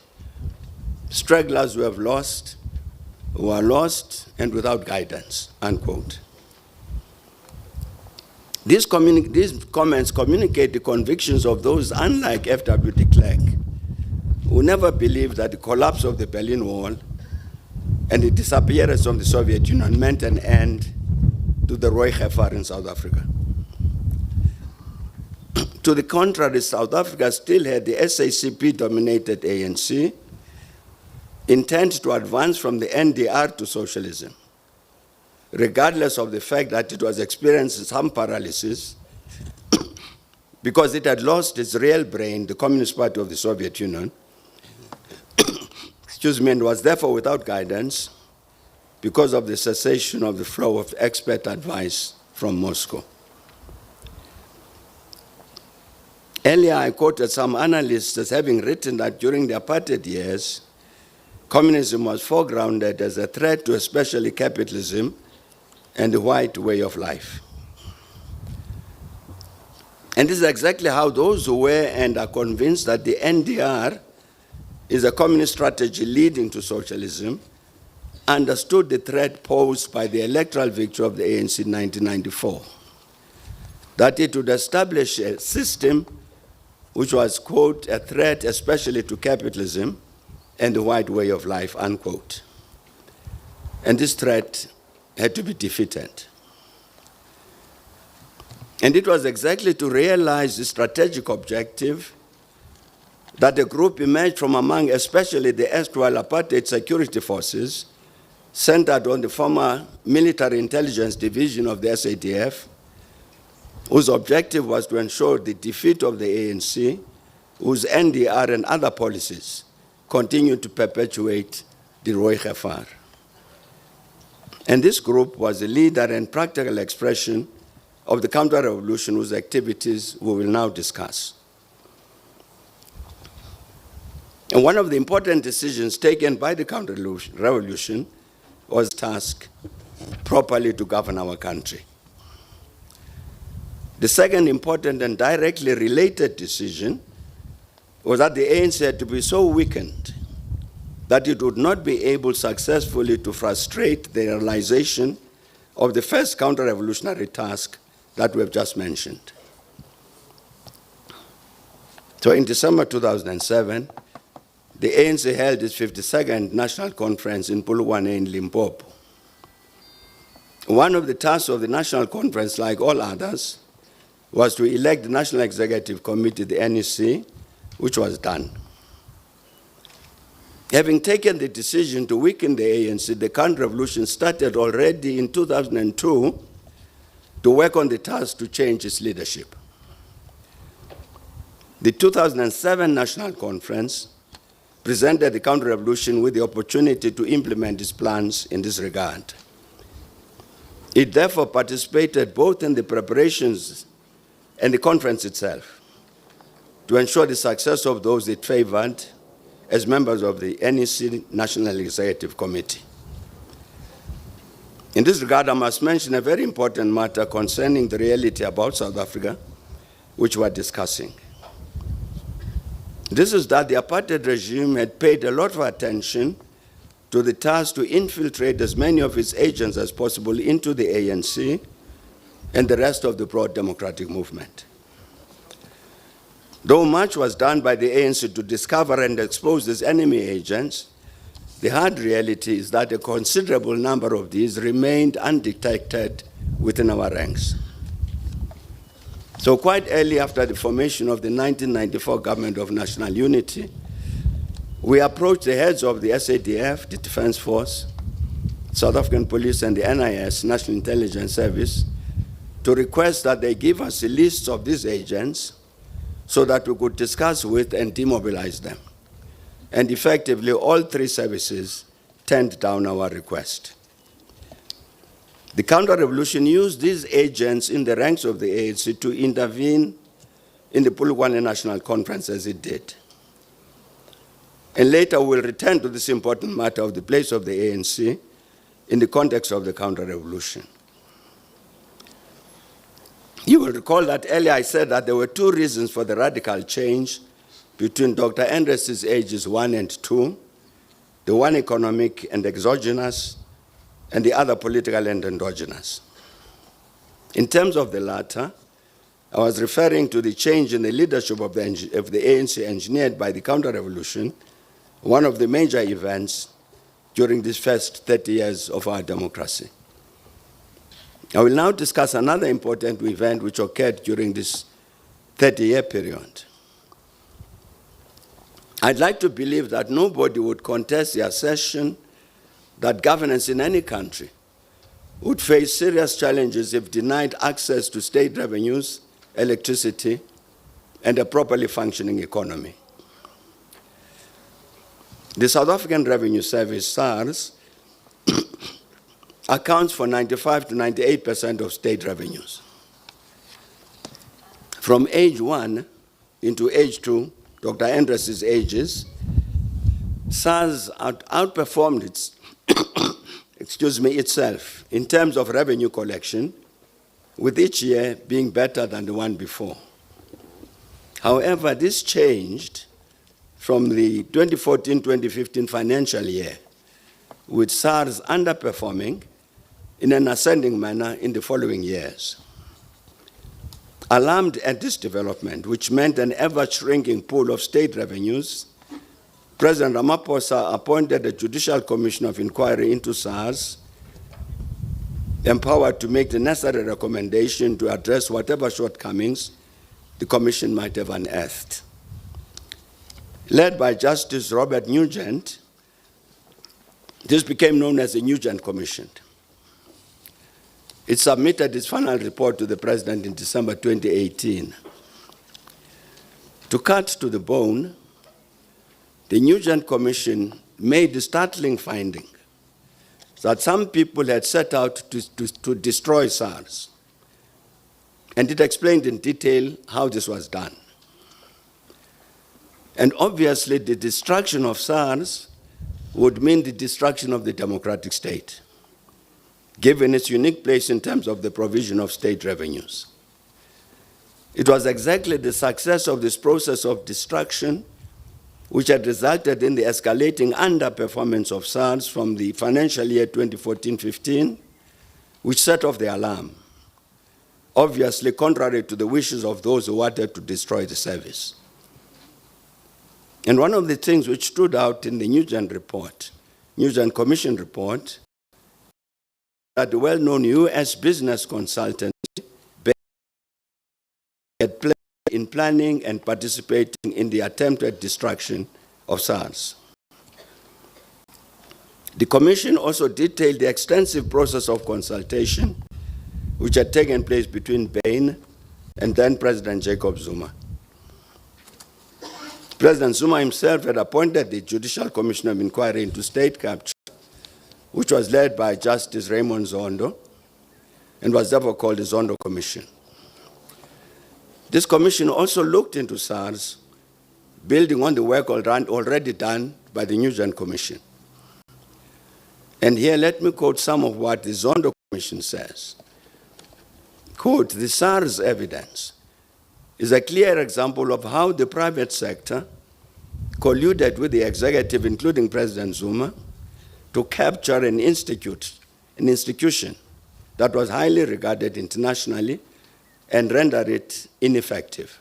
who have lost, who are lost and without guidance, unquote. These comments communicate the convictions of those unlike F.W. de Klerk, who never believed that the collapse of the Berlin Wall and the disappearance of the Soviet Union meant an end to the Roy Gefar in South Africa. To the contrary, South Africa still had the SACP-dominated ANC, intent to advance from the NDR to socialism, regardless of the fact that it was experiencing some paralysis because it had lost its real brain, the Communist Party of the Soviet Union, and was therefore without guidance because of the cessation of the flow of expert advice from Moscow. Earlier, I quoted some analysts as having written that during the apartheid years, communism was foregrounded as a threat to especially capitalism and the white way of life. And this is exactly how those who were and are convinced that the NDR is a communist strategy leading to socialism understood the threat posed by the electoral victory of the ANC in 1994, that it would establish a system which was, quote, a threat especially to capitalism and the white way of life, unquote. And this threat had to be defeated. And it was exactly to realize the strategic objective that the group emerged from among especially the erstwhile apartheid security forces centered on the former military intelligence division of the SADF, whose objective was to ensure the defeat of the ANC, whose NDR and other policies continued to perpetuate the Roy Gefar. And this group was the leader and practical expression of the counter-revolution whose activities we will now discuss. And one of the important decisions taken by the counter-revolution was the task properly to govern our country. The second important and directly related decision was that the ANC had to be so weakened that it would not be able successfully to frustrate the realization of the first counter-revolutionary task that we have just mentioned. So in December 2007, the ANC held its 52nd National Conference in Polokwane in Limpopo. One of the tasks of the National Conference, like all others, was to elect the National Executive Committee, the NEC, which was done. Having taken the decision to weaken the ANC, the counter-revolution started already in 2002 to work on the task to change its leadership. The 2007 National Conference presented the counter-revolution with the opportunity to implement its plans in this regard. It therefore participated both in the preparations and the conference itself to ensure the success of those it favored as members of the NEC National Executive Committee. In this regard, I must mention a very important matter concerning the reality about South Africa, which we're discussing. This is that the apartheid regime had paid a lot of attention to the task to infiltrate as many of its agents as possible into the ANC and the rest of the broad democratic movement. Though much was done by the ANC to discover and expose these enemy agents, the hard reality is that a considerable number of these remained undetected within our ranks. So quite early after the formation of the 1994 Government of National Unity, we approached the heads of the SADF, the Defense Force, South African Police, and the NIS, National Intelligence Service, to request that they give us a list of these agents so that we could discuss with and demobilize them. And effectively, all three services turned down our request. The counter-revolution used these agents in the ranks of the ANC to intervene in the Polokwane National Conference as it did. And later we'll return to this important matter of the place of the ANC in the context of the counter-revolution. You will recall that earlier I said that there were two reasons for the radical change between Dr. Andres's ages 1 and 2, the one economic and exogenous, and the other political and endogenous. In terms of the latter, I was referring to the change in the leadership of the ANC engineered by the counter-revolution, one of the major events during these first 30 years of our democracy. I will now discuss another important event which occurred during this 30-year period. I'd like to believe that nobody would contest the assertion that governance in any country would face serious challenges if denied access to state revenues, electricity, and a properly functioning economy. The South African Revenue Service, SARS, accounts for 95 to 98% of state revenues. From age 1 into age 2, Dr. Andres's ages, SARS outperformed itself in terms of revenue collection, with each year being better than the one before. However, this changed from the 2014-2015 financial year, with SARS underperforming in an ascending manner in the following years. Alarmed at this development, which meant an ever-shrinking pool of state revenues, President Ramaphosa appointed a Judicial Commission of Inquiry into SARS, empowered to make the necessary recommendation to address whatever shortcomings the Commission might have unearthed. Led by Justice Robert Nugent, this became known as the Nugent Commission. It submitted its final report to the President in December 2018. To cut to the bone, the Nugent Commission made the startling finding that some people had set out to destroy SARS, and it explained in detail how this was done. And obviously, the destruction of SARS would mean the destruction of the democratic state, given its unique place in terms of the provision of state revenues. It was exactly the success of this process of destruction which had resulted in the escalating underperformance of SARS from the financial year 2014-15, which set off the alarm, obviously contrary to the wishes of those who wanted to destroy the service. And one of the things which stood out in the Nugent Commission report, that the well-known US business consultant had played in planning and participating in the attempted destruction of SARS. The Commission also detailed the extensive process of consultation which had taken place between Bain and then President Jacob Zuma. President Zuma himself had appointed the Judicial Commission of Inquiry into State Capture, which was led by Justice Raymond Zondo, and was therefore called the Zondo Commission. This commission also looked into SARS, building on the work already done by the Nugent Commission. And here let me quote some of what the Zondo Commission says. Quote, "The SARS evidence is a clear example of how the private sector colluded with the executive, including President Zuma, to capture an institution that was highly regarded internationally and render it ineffective.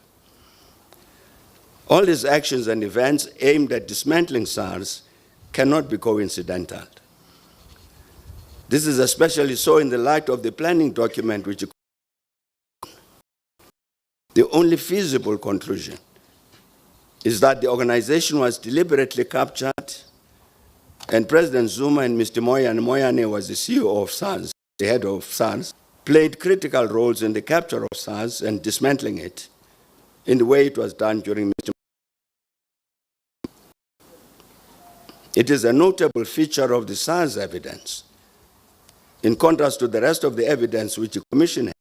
All these actions and events aimed at dismantling SARS cannot be coincidental. This is especially so in the light of the planning document, which the only feasible conclusion is that the organization was deliberately captured, and President Zuma and Mr. Moyane was the CEO of SARS, the head of SARS, played critical roles in the capture of SARS and dismantling it in the way it was done during Mr. It is a notable feature of the SARS evidence, in contrast to the rest of the evidence which the Commission had,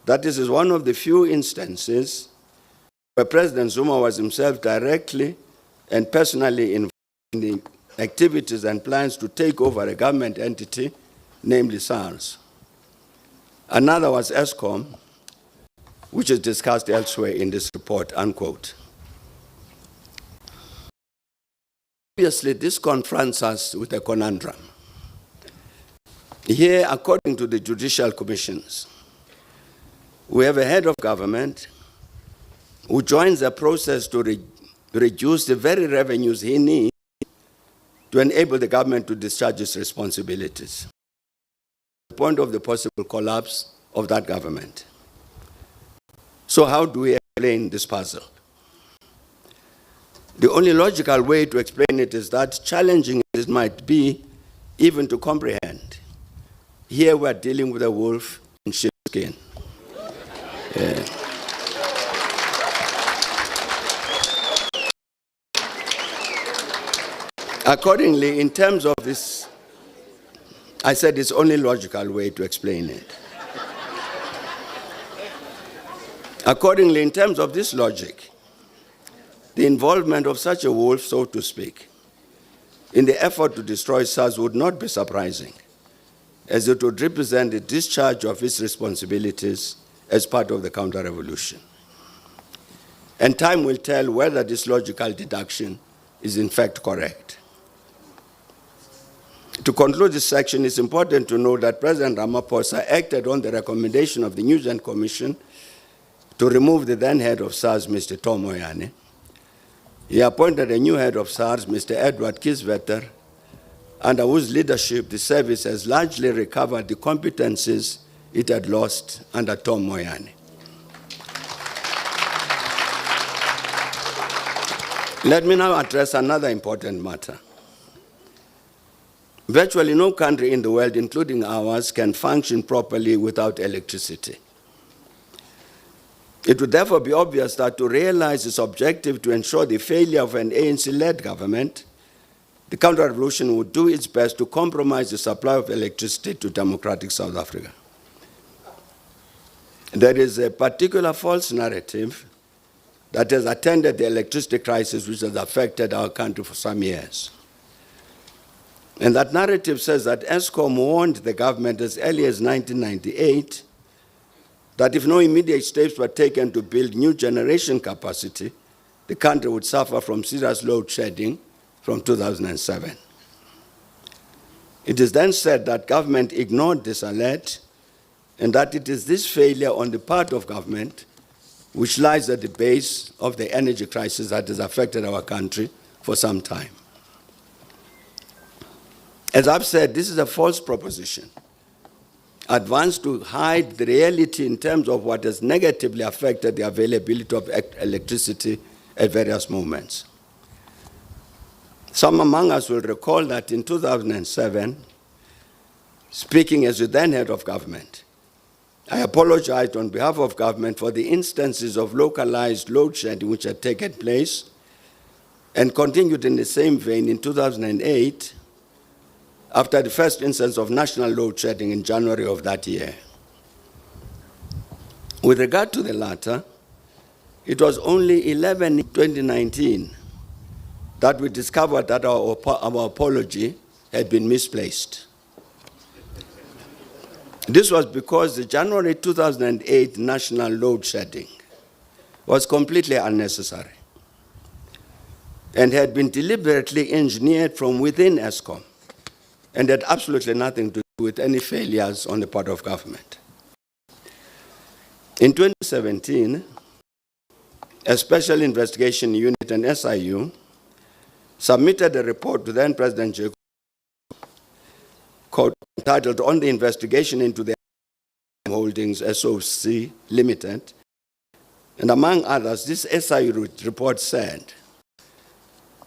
that this is one of the few instances where President Zuma was himself directly and personally involved in the activities and plans to take over a government entity, namely SARS. Another was ESCOM, which is discussed elsewhere in this report," unquote. Obviously, this confronts us with a conundrum. Here, according to the judicial commissions, we have a head of government who joins a process to reduce the very revenues he needs to enable the government to discharge its responsibilities. The point of the possible collapse of that government. So how do we explain this puzzle? The only logical way to explain it is that, challenging as it might be, even to comprehend, here we're dealing with a wolf in sheepskin. Accordingly, in terms of this, I said it's only logical way to explain it. Accordingly, in terms of this logic, the involvement of such a wolf, so to speak, in the effort to destroy SARS would not be surprising, as it would represent the discharge of its responsibilities as part of the counter-revolution. And time will tell whether this logical deduction is in fact correct. To conclude this section, it's important to note that President Ramaphosa acted on the recommendation of the Nugent Commission to remove the then head of SARS, Mr. Tom Moyane. He appointed a new head of SARS, Mr. Edward Kisvetter, under whose leadership the service has largely recovered the competencies it had lost under Tom Moyane. Let me now address another important matter. Virtually no country in the world, including ours, can function properly without electricity. It would therefore be obvious that to realize its objective to ensure the failure of an ANC-led government, the counter-revolution would do its best to compromise the supply of electricity to democratic South Africa. There is a particular false narrative that has attended the electricity crisis which has affected our country for some years. And that narrative says that ESCOM warned the government as early as 1998 that if no immediate steps were taken to build new generation capacity, the country would suffer from serious load shedding from 2007. It is then said that government ignored this alert and that it is this failure on the part of government which lies at the base of the energy crisis that has affected our country for some time. As I've said, this is a false proposition, advanced to hide the reality in terms of what has negatively affected the availability of electricity at various moments. Some among us will recall that in 2007, speaking as the then head of government, I apologized on behalf of government for the instances of localized load shedding which had taken place and continued in the same vein in 2008 after the first instance of national load shedding in January of that year. With regard to the latter, it was only 11 in 2019 that we discovered that our apology had been misplaced. This was because the January 2008 national load shedding was completely unnecessary and had been deliberately engineered from within Eskom and had absolutely nothing to do with any failures on the part of government. In 2017, a special investigation unit and SIU submitted a report to then President Jacob entitled On the Investigation into the Holdings SOC Limited. And among others, this SIU report said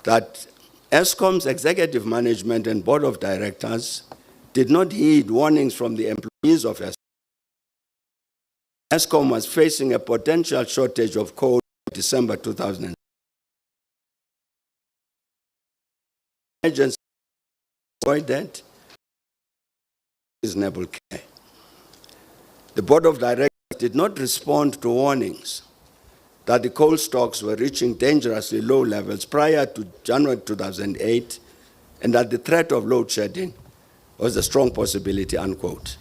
that Eskom's executive management and board of directors did not heed warnings from the employees of Eskom. Eskom was facing a potential shortage of coal in December 2000. Agency avoided reasonable care. The board of directors did not respond to warnings that the coal stocks were reaching dangerously low levels prior to January 2008 and that the threat of load shedding was a strong possibility, unquote.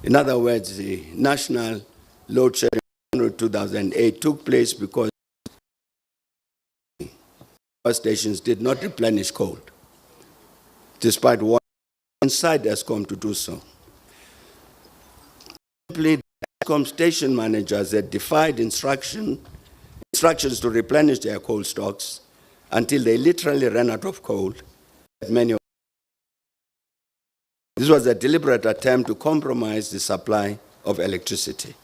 In other words, the national load shedding in 2008 took place because power stations did not replenish coal, despite warning inside Eskom to do so. Simply, Eskom station managers had defied instructions to replenish their coal stocks until they literally ran out of coal at many of This was a deliberate attempt to compromise the supply of electricity.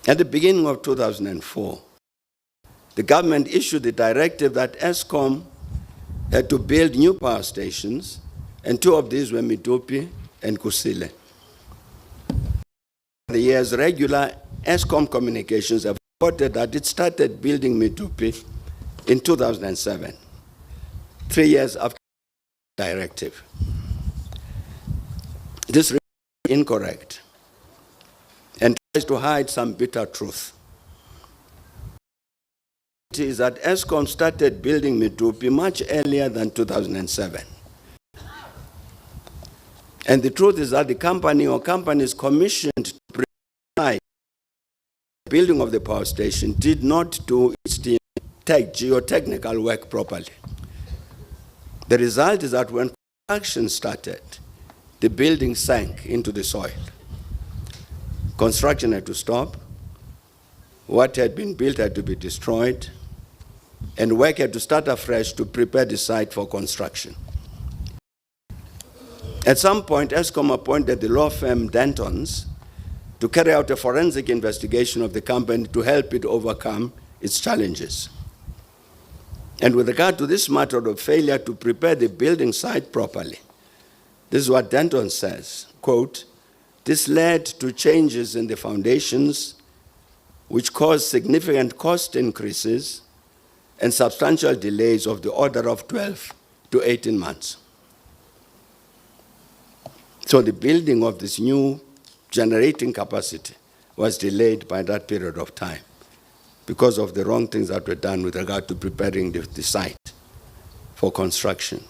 At the beginning of 2004, the government issued the directive that Eskom had to build new power stations, and two of these were Medupi and Kusile. For the years, regular Eskom communications have reported that it started building Medupi in 2007, 3 years after the directive. This is incorrect and tries to hide some bitter truth. It is that Eskom started building Medupi much earlier than 2007. And the truth is that the company or companies commissioned to provide the building of the power station did not do its geotechnical work properly. The result is that when construction started, the building sank into the soil. Construction had to stop. What had been built had to be destroyed, and work had to start afresh to prepare the site for construction. At some point, Eskom appointed the law firm Dentons to carry out a forensic investigation of the company to help it overcome its challenges. And with regard to this matter of failure to prepare the building site properly, this is what Denton says, quote, "This led to changes in the foundations which caused significant cost increases and substantial delays of the order of 12 to 18 months. So the building of this new generating capacity was delayed by that period of time because of the wrong things that were done with regard to preparing the site for construction.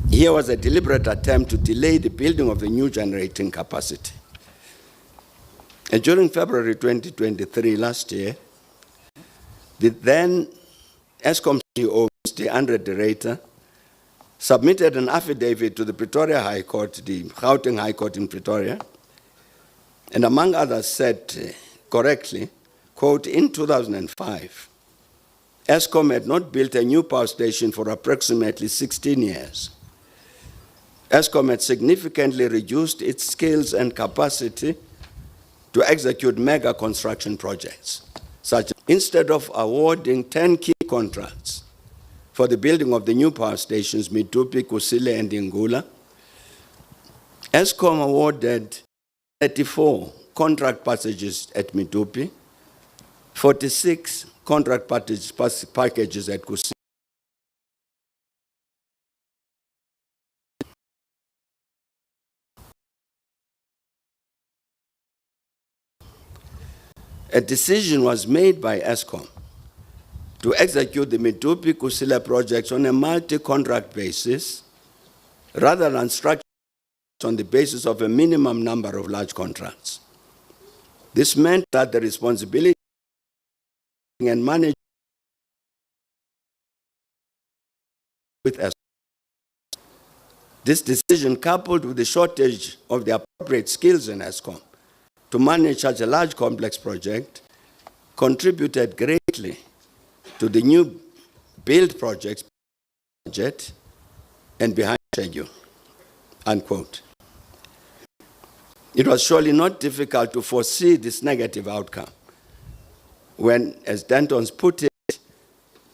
Here was a deliberate attempt to delay the building of the new generating capacity. And during February 2023, last year, the then Eskom CEO, Mr. Andre de Ruyter, submitted an affidavit to the Pretoria High Court, the Gauteng High Court in Pretoria, and among others said correctly, quote, "In 2005, Eskom had not built a new power station for approximately 16 years. Eskom had significantly reduced its skills and capacity to execute mega construction projects, such as instead of awarding 10 key contracts for the building of the new power stations, Medupi, Kusile, and Ingula, Eskom awarded 34 contract passages at Medupi, 46 contract packages at Kusile. A decision was made by Eskom to execute the Medupi-Kusile projects on a multi-contract basis rather than structure on the basis of a minimum number of large contracts. This meant that the responsibility and management with Eskom. This decision, coupled with the shortage of the appropriate skills in Eskom to manage such a large complex project, contributed greatly to the new build project's budget and behind schedule, unquote. It was surely not difficult to foresee this negative outcome when, as Dantons put it,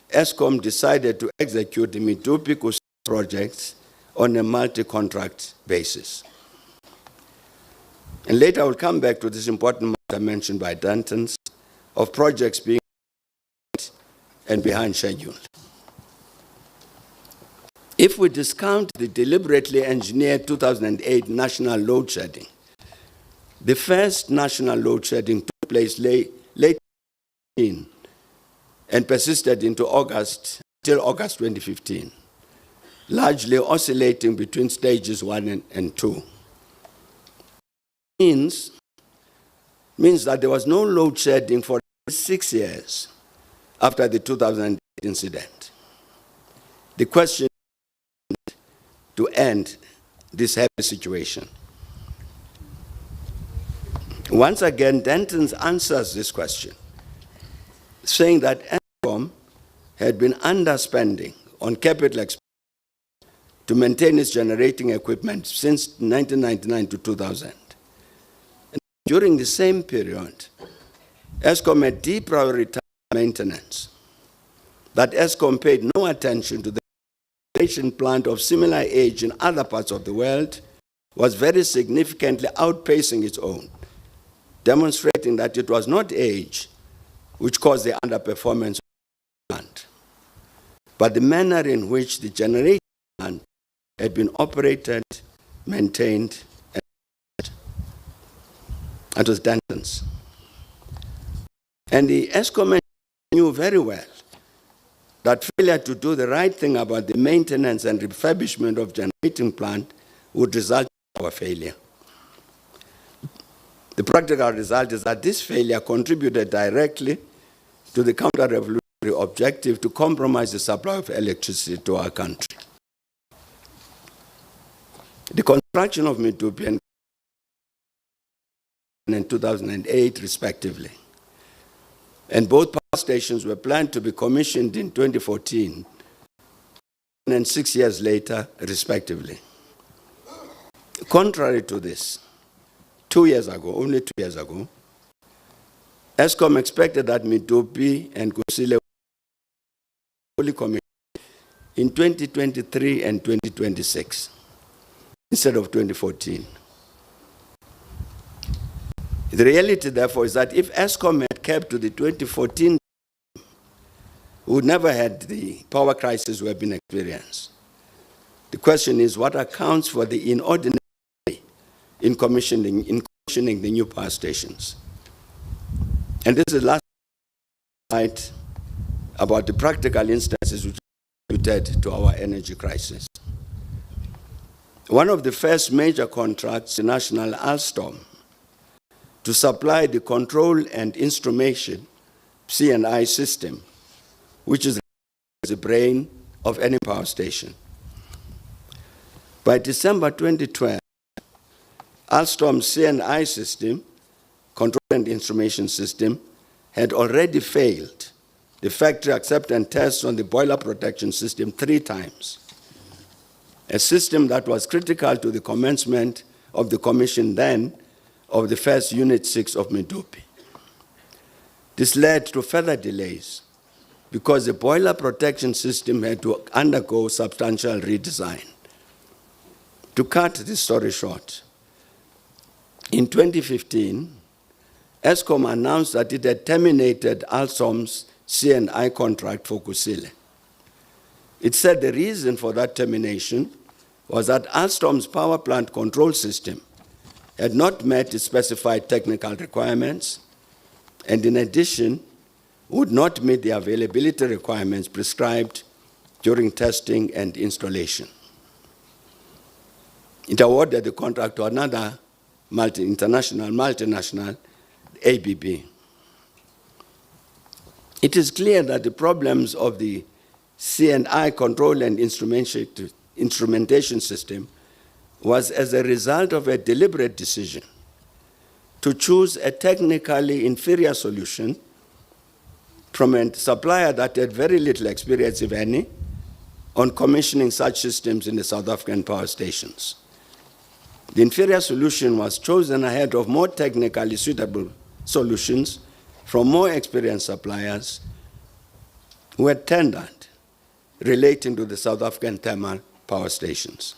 Eskom decided to execute the Medupi-Kusile projects on a multi-contract basis. And later I will come back to this important matter mentioned by Dantons of projects being and behind schedule. If we discount the deliberately engineered 2008 national load shedding, the first national load shedding took place late in and persisted into August, till August 2015, largely oscillating between stages 1 and 2. Means that there was no load shedding for 6 years after the 2008 incident. The question is to end this heavy situation. Once again, Dantons answers this question, saying that Eskom had been underspending on capital expenditure to maintain its generating equipment since 1999 to 2000. And during the same period, Eskom had deprioritized maintenance, that Eskom paid no attention to the generation plant of similar age in other parts of the world was very significantly outpacing its own, demonstrating that it was not age which caused the underperformance of the plant, but the manner in which the generation plant had been operated, maintained, and it was Dantons. And the Eskom knew very well that failure to do the right thing about the maintenance and refurbishment of generating plant would result in our failure. The practical result is that this failure contributed directly to the counter-revolutionary objective to compromise the supply of electricity to our country. The construction of Medupi in 2008, respectively, and both power stations were planned to be commissioned in 2014 and 6 years later, respectively. Contrary to this, 2 years ago, only 2 years ago, Eskom expected that Medupi and Kusile would be fully commissioned in 2023 and 2026 instead of 2014. The reality, therefore, is that if Eskom had kept to the 2014, we would never had the power crisis we have been experiencing. The question is, what accounts for the inordinate in commissioning the new power stations? And this is the last slide about the practical instances which contributed to our energy crisis. One of the first major contracts, the National Alstom, to supply the control and instrumentation C&I system, which is the brain of any power station. By December 2012, Alstom's C&I system, control and instrumentation system, had already failed the factory acceptance tests on the boiler protection system 3 times, a system that was critical to the commencement of the commission then of the first Unit 6 of Medupi. This led to further delays because the boiler protection system had to undergo substantial redesign. To cut this story short, in 2015, Eskom announced that it had terminated Alstom's C&I contract for Kusile. It said the reason for that termination was that Alstom's power plant control system had not met its specified technical requirements, and in addition, would not meet the availability requirements prescribed during testing and installation. It awarded the contract to another multinational, ABB. It is clear that the problems of the C&I control and instrumentation system was as a result of a deliberate decision to choose a technically inferior solution from a supplier that had very little experience, if any, on commissioning such systems in the South African power stations. The inferior solution was chosen ahead of more technically suitable solutions from more experienced suppliers who had tendered relating to the South African thermal power stations.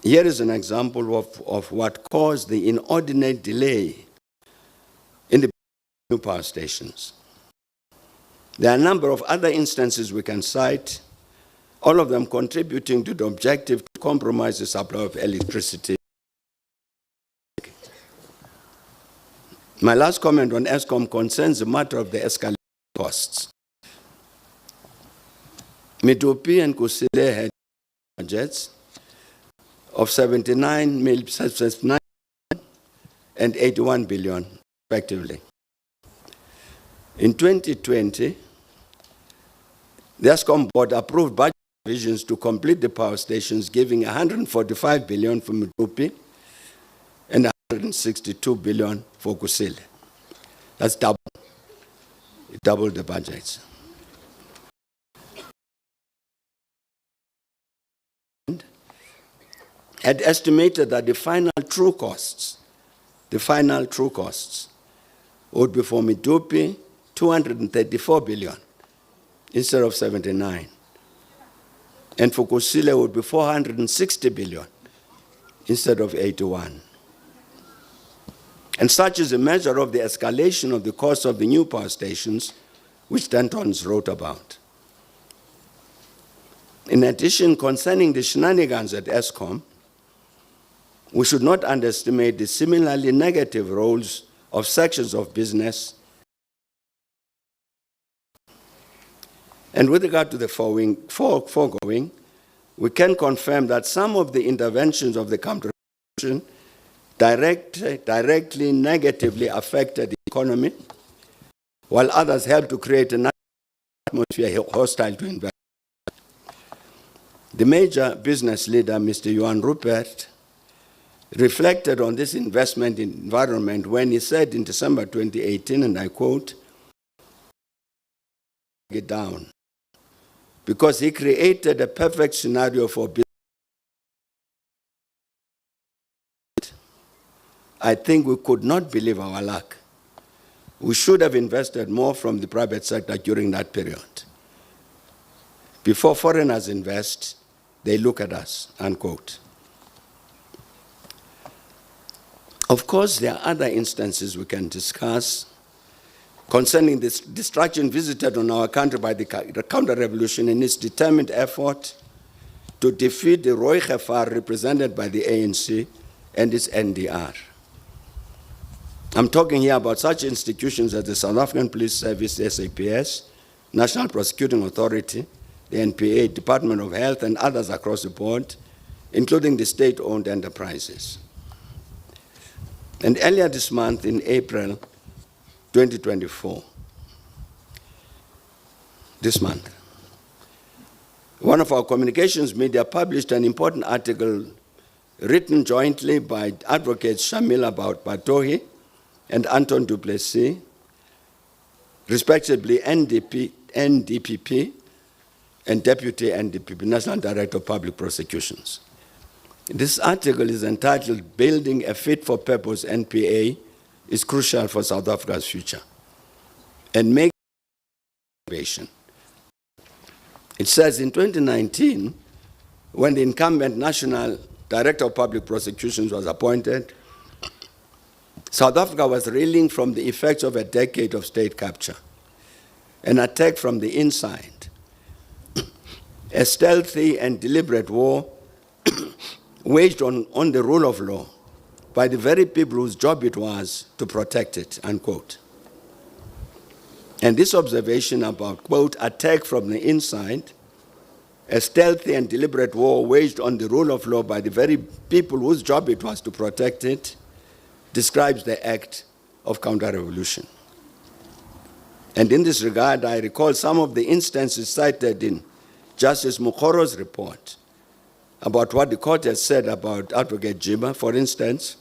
Here is an example of what caused the inordinate delay in the new power stations. There are a number of other instances we can cite, all of them contributing to the objective to compromise the supply of electricity. My last comment on Eskom concerns the matter of the escalating costs. Medupi and Kusile had budgets of 79 and 81 billion, respectively. In 2020, the Eskom board approved budget provisions to complete the power stations, giving 145 billion for Medupi and 162 billion for Kusile. That's double. It doubled the budgets. Had estimated that the final true costs would be for Medupi 234 billion instead of 79. And for Kusile would be 460 billion instead of 81. And such is a measure of the escalation of the cost of the new power stations, which Dentons wrote about. In addition, concerning the shenanigans at Eskom, we should not underestimate the similarly negative roles of sections of business. And with regard to the foregoing, we can confirm that some of the interventions of the counter-revolution directly negatively affected the economy, while others helped to create an atmosphere hostile to investment. The major business leader, Mr. Johan Rupert, reflected on this investment environment when he said in December 2018, and I quote, "Get down," because he created a perfect scenario for business. I think we could not believe our luck. We should have invested more from the private sector during that period. Before foreigners invest, they look at us, unquote. Of course, there are other instances we can discuss concerning this destruction visited on our country by the counter-revolution in its determined effort to defeat the Roy Gefar represented by the ANC and its NDR. I'm talking here about such institutions as the South African Police Service, SAPS, National Prosecuting Authority, the NPA, Department of Health, and others across the board, including the state-owned enterprises. And earlier this month, in April 2024, this month, one of our communications media published an important article written jointly by advocates Shamila Batohi and Anton du Plessis, respectively NDPP and Deputy NDPP, National Director of Public Prosecutions. This article is entitled, "Building a Fit-for-Purpose NPA is Crucial for South Africa's Future," and make innovation. It says in 2019, when the incumbent National Director of Public Prosecutions was appointed, South Africa was reeling from the effects of a decade of state capture, an attack from the inside, a stealthy and deliberate war waged on the rule of law by the very people whose job it was to protect it, unquote. And this observation about, quote, attack from the inside, a stealthy and deliberate war waged on the rule of law by the very people whose job it was to protect it, describes the act of counter-revolution. And in this regard, I recall some of the instances cited in Justice Mukoro's report about what the court has said about Advocate Jiba, for instance,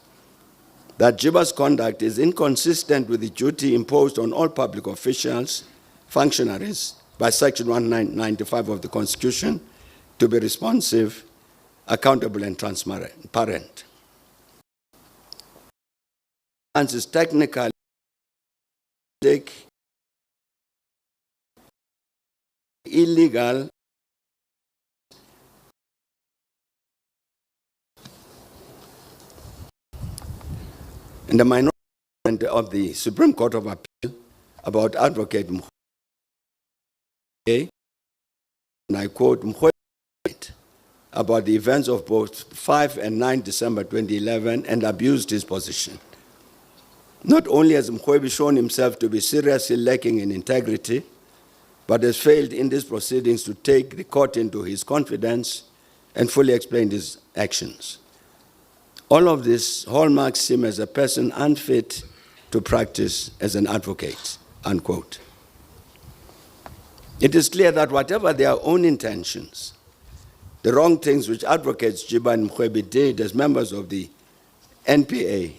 that Jiba's conduct is inconsistent with the duty imposed on all public officials, functionaries, by Section 195 of the Constitution, to be responsive, accountable, and transparent. And is technically illegal in the minority of the Supreme Court of Appeal about Advocate Mkhwe, and I quote, Mkhwe about the events of both 5 and 9 December 2011 and abused his position. Not only has Mkhwe shown himself to be seriously lacking in integrity, but has failed in these proceedings to take the court into his confidence and fully explain his actions. All of this hallmarks him as a person unfit to practice as an advocate, unquote. It is clear that whatever their own intentions, the wrong things which advocates Jiba and Mkhwe did as members of the NPA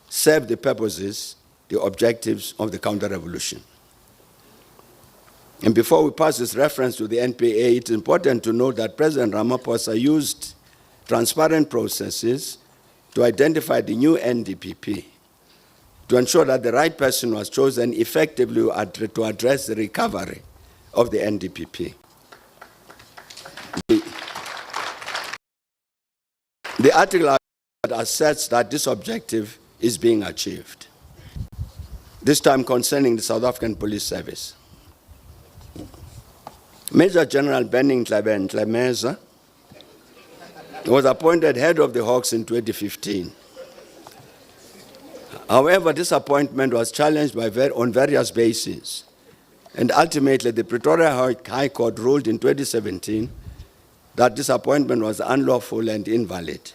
served the purposes, the objectives of the counter-revolution. And before we pass this reference to the NPA, it's important to note that President Ramaphosa used transparent processes to identify the new NDPP, to ensure that the right person was chosen effectively to address the recovery of the NDPP. The article asserts that this objective is being achieved, this time concerning the South African Police Service. Major General Benning Tlemeza was appointed head of the Hawks in 2015. However, this appointment was challenged on various bases, and ultimately the Pretoria High Court ruled in 2017 that this appointment was unlawful and invalid.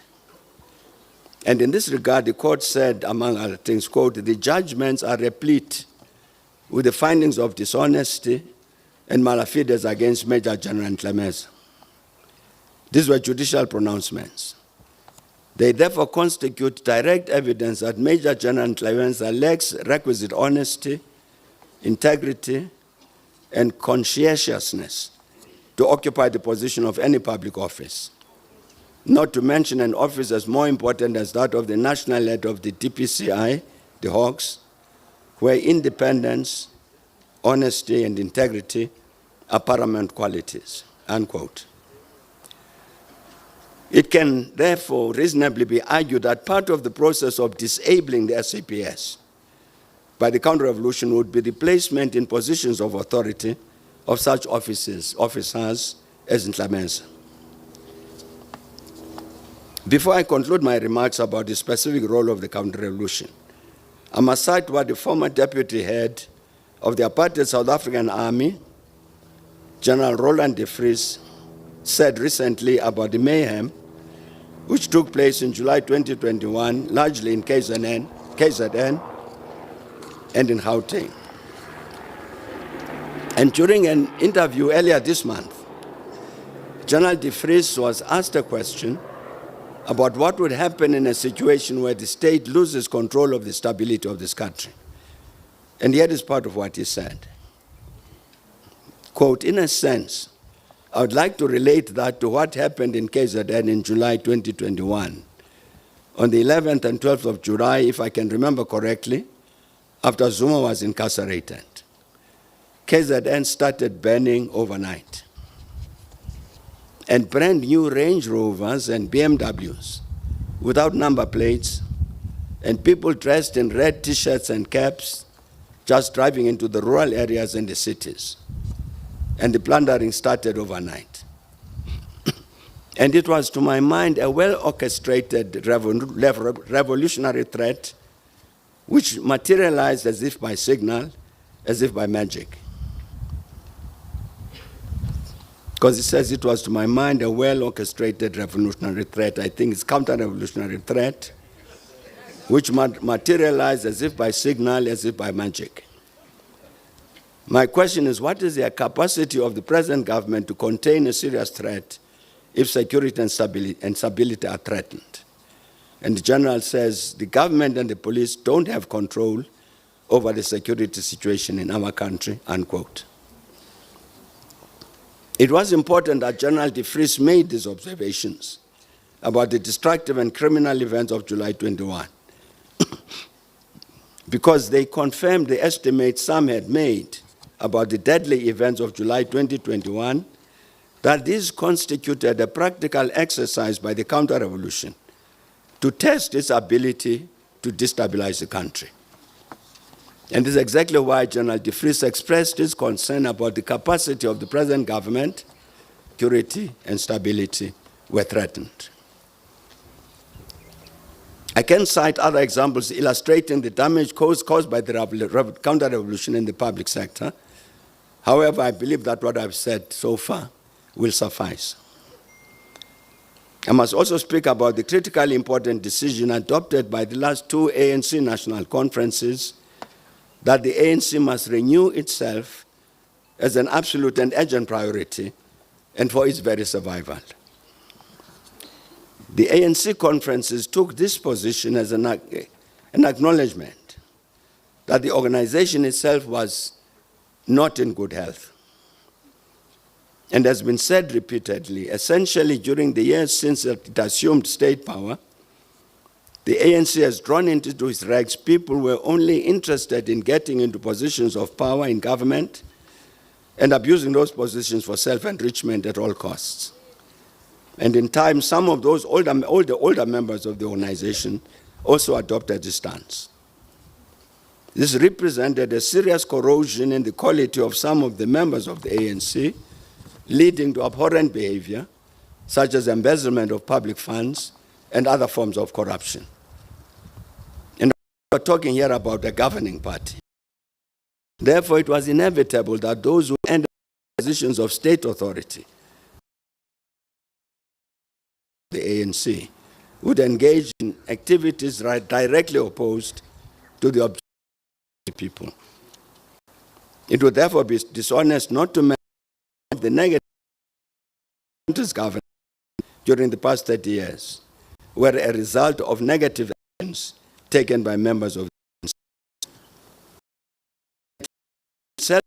And in this regard, the court said, among other things, quote, the judgments are replete with the findings of dishonesty and malafidez against Major General Tlemeza. These were judicial pronouncements. They therefore constitute direct evidence that Major General Tlemeza lacks requisite honesty, integrity, and conscientiousness to occupy the position of any public office, not to mention an office as more important as that of the national head of the DPCI, the Hawks, where independence, honesty, and integrity are paramount qualities, unquote. It can therefore reasonably be argued that part of the process of disabling the SAPS by the counter-revolution would be the placement in positions of authority of such officers as Tlemeza. Before I conclude my remarks about the specific role of the counter-revolution, I must cite what the former deputy head of the apartheid South African Army, General Roland de Vries, said recently about the mayhem which took place in July 2021, largely in KZN and in Gauteng. And during an interview earlier this month, General de Vries was asked a question about what would happen in a situation where the state loses control of the stability of this country. And here is part of what he said. Quote, in a sense, I would like to relate that to what happened in KZN in July 2021. On the 11th and 12th of July, if I can remember correctly, after Zuma was incarcerated, KZN started burning overnight. And brand new Range Rovers and BMWs without number plates and people dressed in red T-shirts and caps just driving into the rural areas and the cities. And the plundering started overnight. And it was, to my mind, a well-orchestrated revolutionary threat which materialized as if by signal, as if by magic. Because it says it was, to my mind, a well-orchestrated revolutionary threat. I think it's counter-revolutionary threat, which materialized as if by signal, as if by magic. My question is, what is the capacity of the present government to contain a serious threat if security and stability are threatened? And the general says the government and the police don't have control over the security situation in our country, unquote. It was important that General de Vries made these observations about the destructive and criminal events of July 21, because they confirmed the estimates some had made about the deadly events of July 2021, that these constituted a practical exercise by the counter-revolution to test its ability to destabilize the country. And this is exactly why General de Vries expressed his concern about the capacity of the present government. Security and stability were threatened. I can cite other examples illustrating the damage caused by the counter-revolution in the public sector. However, I believe that what I've said so far will suffice. I must also speak about the critically important decision adopted by the last two ANC national conferences that the ANC must renew itself as an absolute and urgent priority and for its very survival. The ANC conferences took this position as an acknowledgement that the organization itself was not in good health. And has been said repeatedly, essentially during the years since it assumed state power, the ANC has drawn into its ranks people who were only interested in getting into positions of power in government and abusing those positions for self-enrichment at all costs. And in time, some of those older members of the organization also adopted this stance. This represented a serious corrosion in the quality of some of the members of the ANC, leading to abhorrent behavior, such as embezzlement of public funds and other forms of corruption. And we're talking here about a governing party. Therefore, it was inevitable that those who ended positions of state authority, the ANC, would engage in activities directly opposed to the objectives of the people. It would therefore be dishonest not to mention the negative government during the past 30 years were a result of negative actions taken by members of the ANC.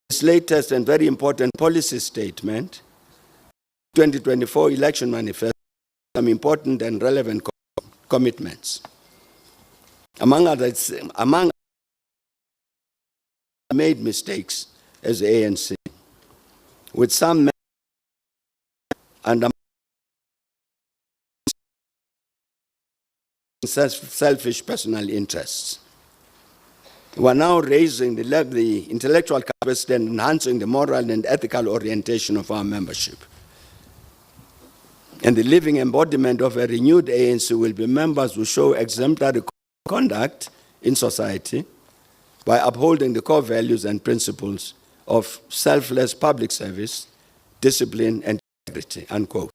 This latest and very important policy statement, 2024 election manifesto, some important and relevant commitments. Among others, made mistakes as the ANC, with some and selfish personal interests. We are now raising the intellectual capacity and enhancing the moral and ethical orientation of our membership. And the living embodiment of a renewed ANC will be members who show exemplary conduct in society by upholding the core values and principles of selfless public service, discipline, and integrity, unquote.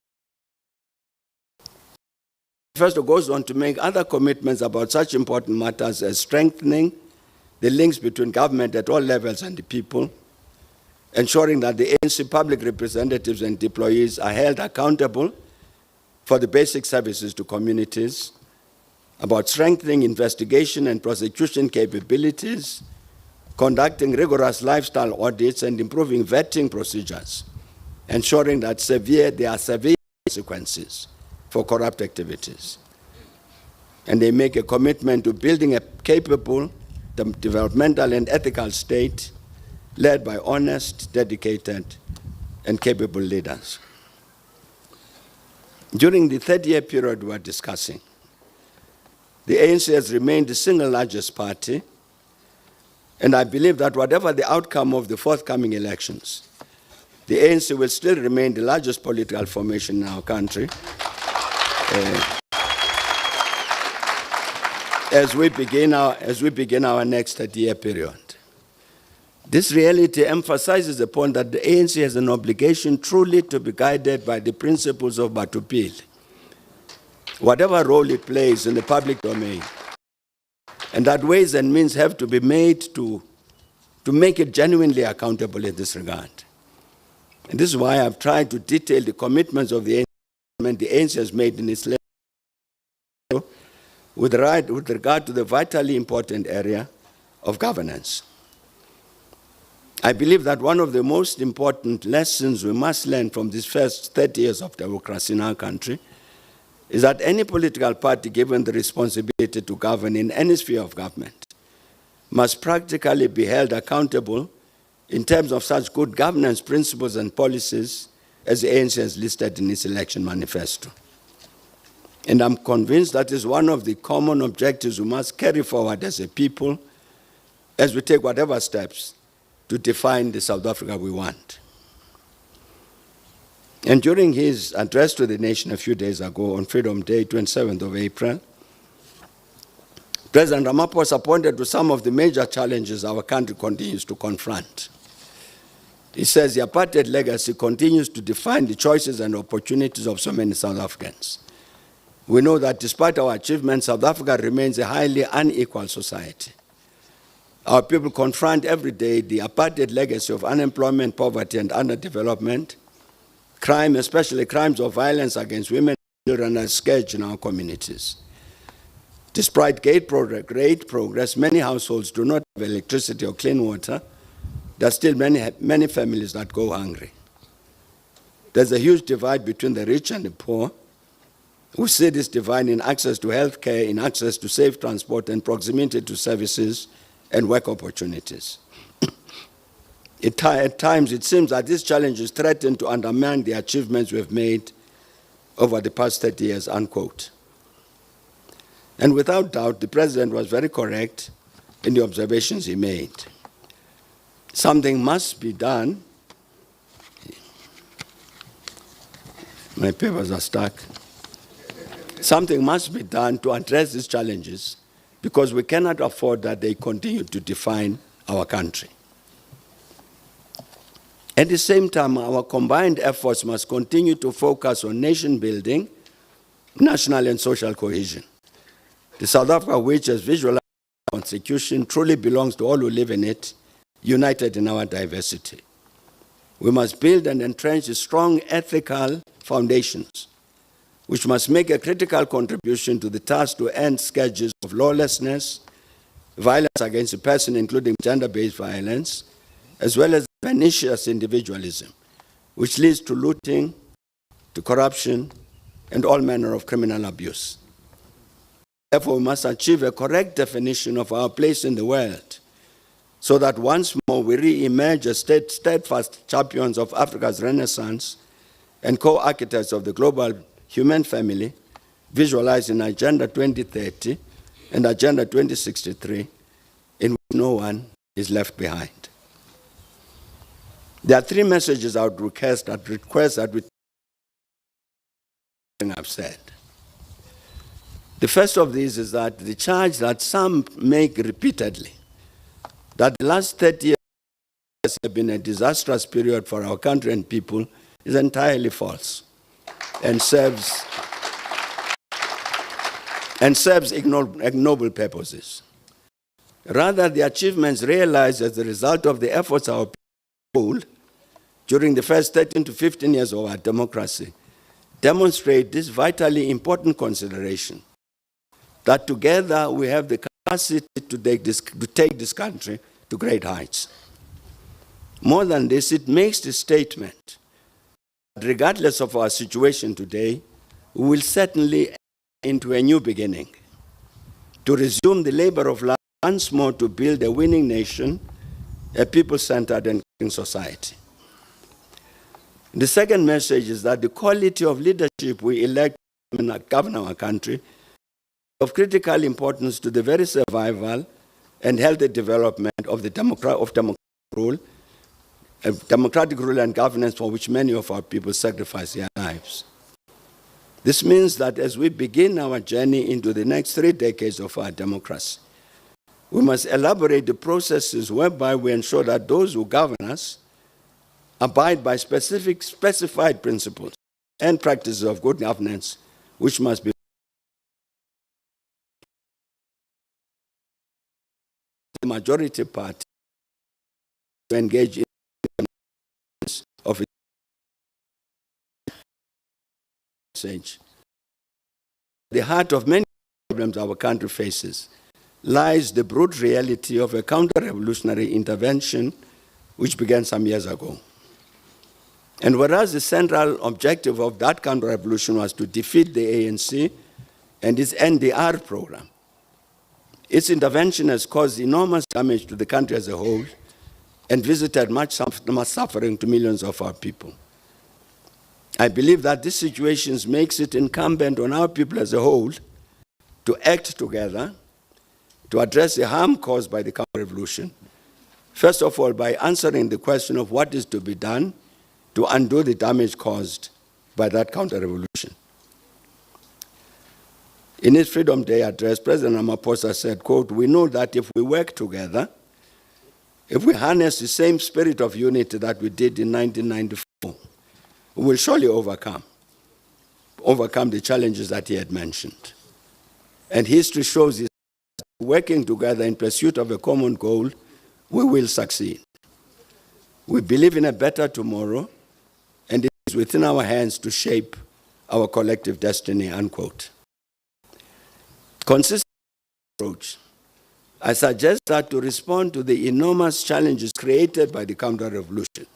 First, it goes on to make other commitments about such important matters as strengthening the links between government at all levels and the people, ensuring that the ANC public representatives and employees are held accountable for the basic services to communities, about strengthening investigation and prosecution capabilities, conducting rigorous lifestyle audits and improving vetting procedures, ensuring that there are severe consequences for corrupt activities. And they make a commitment to building a capable, developmental and ethical state led by honest, dedicated, and capable leaders. During the 30-year period we are discussing, the ANC has remained the single largest party, and I believe that whatever the outcome of the forthcoming elections, the ANC will still remain the largest political formation in our country as we begin our next 30-year period. This reality emphasizes the point that the ANC has an obligation truly to be guided by the principles of Batupile, whatever role it plays in the public domain, and that ways and means have to be made to make it genuinely accountable in this regard. And this is why I've tried to detail the commitments of the ANC has made in its letter with regard to the vitally important area of governance. I believe that one of the most important lessons we must learn from these first 30 years of democracy in our country is that any political party given the responsibility to govern in any sphere of government must practically be held accountable in terms of such good governance principles and policies as the ANC has listed in its election manifesto. And I'm convinced that is one of the common objectives we must carry forward as a people as we take whatever steps to define the South Africa we want. And during his address to the nation a few days ago on Freedom Day, 27th of April, President Ramaphosa pointed to some of the major challenges our country continues to confront. He says the apartheid legacy continues to define the choices and opportunities of so many South Africans. We know that despite our achievements, South Africa remains a highly unequal society. Our people confront every day the apartheid legacy of unemployment, poverty, and underdevelopment. Crime, especially crimes of violence against women and children, are scourge in our communities. Despite great progress, many households do not have electricity or clean water. There are still many families that go hungry. There's a huge divide between the rich and the poor. We see this divide in access to health care, in access to safe transport, and proximity to services and work opportunities. At times, it seems that these challenges threaten to undermine the achievements we've made over the past 30 years, unquote. And without doubt, the President was very correct in the observations he made. Something must be done. My papers are stuck. Something must be done to address these challenges because we cannot afford that they continue to define our country. At the same time, our combined efforts must continue to focus on nation building, national and social cohesion. The South Africa which has visualized the Constitution truly belongs to all who live in it, united in our diversity. We must build and entrench strong ethical foundations, which must make a critical contribution to the task to end scourges of lawlessness, violence against the person, including gender-based violence, as well as pernicious individualism, which leads to looting, to corruption, and all manner of criminal abuse. Therefore, we must achieve a correct definition of our place in the world so that once more we re-emerge as steadfast champions of Africa's renaissance and co-architects of the global human family visualized in Agenda 2030 and Agenda 2063, in which no one is left behind. There are three messages I would request that we I've said. The first of these is that the charge that some make repeatedly, that the last 30 years have been a disastrous period for our country and people, is entirely false and serves ignoble purposes. Rather, the achievements realized as a result of the efforts our people during the first 13 to 15 years of our democracy demonstrate this vitally important consideration, that together we have the capacity to take this country to great heights. More than this, it makes the statement that regardless of our situation today, we will certainly enter into a new beginning, to resume the labor of love once more to build a winning nation, a people-centered and caring society. The second message is that the quality of leadership we elect to govern our country is of critical importance to the very survival and healthy development of the democratic rule and governance for which many of our people sacrifice their lives. This means that as we begin our journey into the next 3 decades of our democracy, we must elaborate the processes whereby we ensure that those who govern us abide by specified principles and practices of good governance, which must be the majority party to engage in of its message. The heart of many problems our country faces lies the brute reality of a counter-revolutionary intervention which began some years ago. And whereas the central objective of that counter-revolution was to defeat the ANC and its NDR program, its intervention has caused enormous damage to the country as a whole and visited much suffering to millions of our people. I believe that this situation makes it incumbent on our people as a whole to act together to address the harm caused by the counter-revolution, first of all by answering the question of what is to be done to undo the damage caused by that counter-revolution. In his Freedom Day address, President Ramaphosa said, quote, "We know that if we work together, if we harness the same spirit of unity that we did in 1994, we will surely overcome the challenges that he had mentioned. And history shows us that working together in pursuit of a common goal, we will succeed. We believe in a better tomorrow, and it is within our hands to shape our collective destiny," unquote. Consistent approach, I suggest that to respond to the enormous challenges created by the counter-revolution,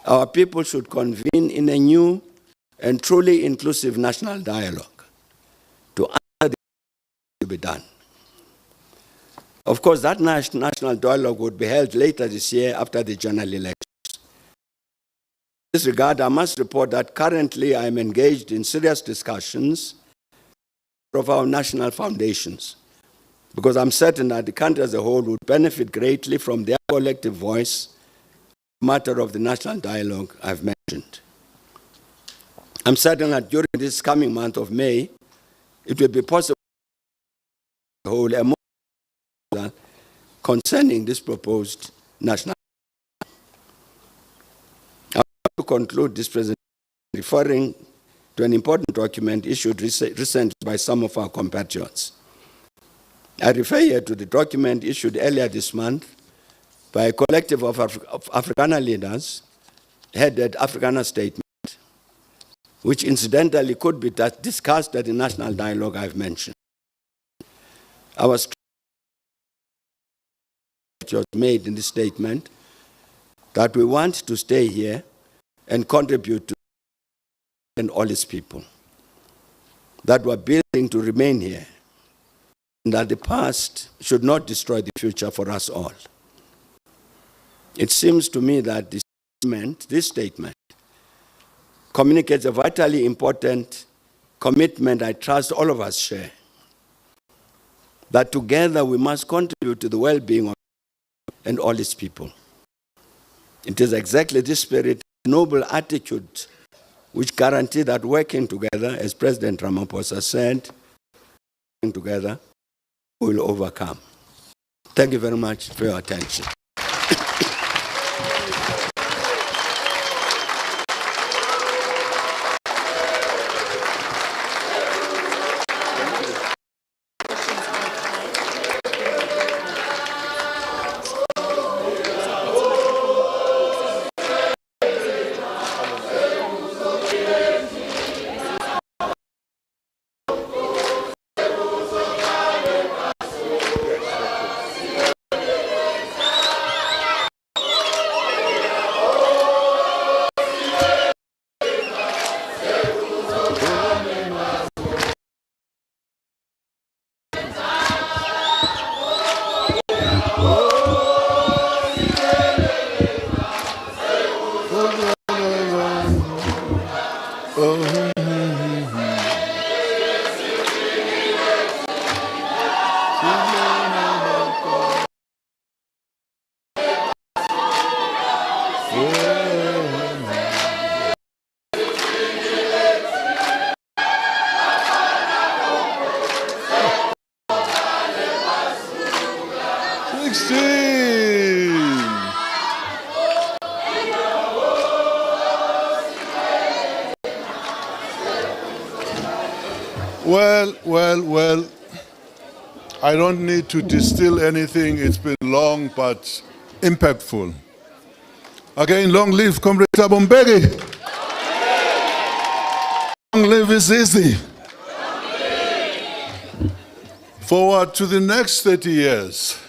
our people should convene in a new and truly inclusive national dialogue to answer the to be done. Of course, that national dialogue would be held later this year after the general elections. In this regard, I must report that currently I am engaged in serious discussions of our national foundations, because I'm certain that the country as a whole would benefit greatly from their collective voice, matter of the national dialogue I've mentioned. I'm certain that during this coming month of May, it will be possible to hold a more concerning this proposed national. I want to conclude this presentation referring to an important document issued recently by some of our compatriots. I refer here to the document issued earlier this month by a collective of Afrikaner leaders headed Afrikaner Statement, which incidentally could be discussed at the national dialogue I've mentioned. Our was made in this statement that we want to stay here and contribute to and all its people, that we're building to remain here, and that the past should not destroy the future for us all. It seems to me that this statement communicates a vitally important commitment I trust all of us share, that together we must contribute to the well-being of and all its people. It is exactly this spirit, noble attitude, which guarantee that working together, as President Ramaphosa said, working together, we will overcome. Thank you very much for your attention. 16. Well, I don't need to distill anything. It's been long but impactful. Again, long live Comrade Thabo Mbeki. Long live is easy. Forward to the next 30 years.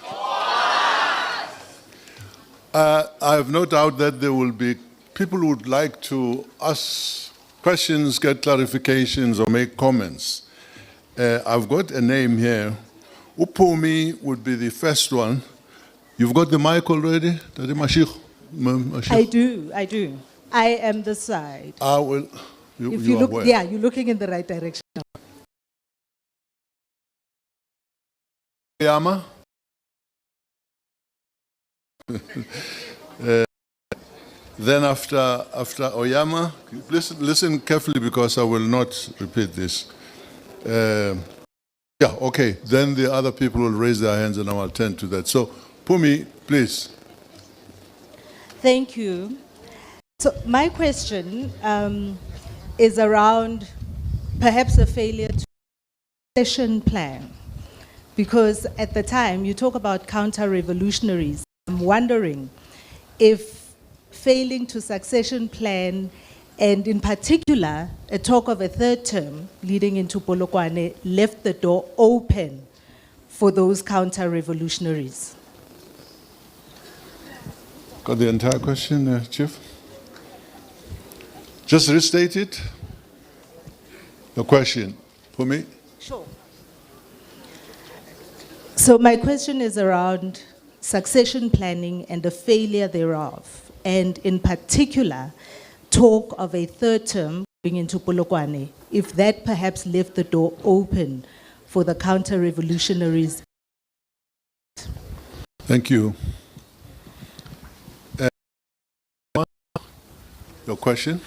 I have no doubt that there will be people who would like to ask questions, get clarifications, or make comments. I've got a name here. Upumi would be the first one. You've got the mic already? I do. I am the side. Well, If you you are look, where? yeah, you're looking in the right direction. Yama? Then after Oyama, listen carefully because I will not repeat this. Yeah, okay. Then the other people will raise their hands and I will attend to that. So, Pumi, please. Thank you. So my question is around perhaps a failure to succession plan. Because at the time, you talk about counter-revolutionaries. I'm wondering if failing to succession plan, and in particular, a talk of a third term leading into Polokwane left the door open for those counter-revolutionaries. Got the entire question, Chief? Just restate it. The question. Pumi? Sure. So my question is around succession planning and the failure thereof, and in particular, talk of a third term going into Polokwane, if that perhaps left the door open for the counter-revolutionaries. Thank you. Your question?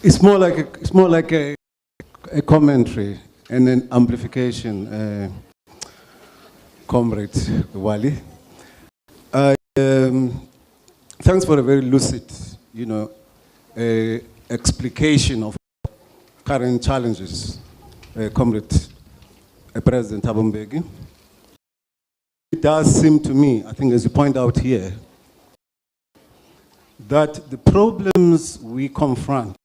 It's more like a commentary and an amplification, Comrade Wali. Thanks for a very lucid, explication of current challenges, Comrade President Thabo Mbeki. It does seem to me, I think as you point out here, that the problems we confront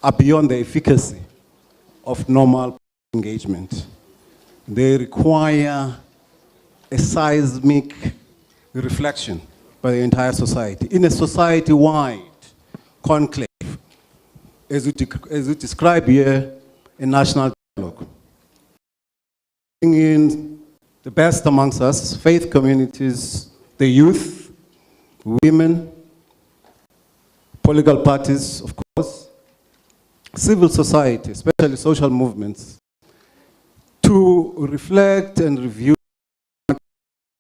are beyond the efficacy of normal engagement. They require a seismic reflection by the entire society, in a society-wide conclave, as we describe here, a national dialogue. Bring in the best amongst us, faith communities, the youth, women, political parties, of course, civil society, especially social movements, to reflect and review,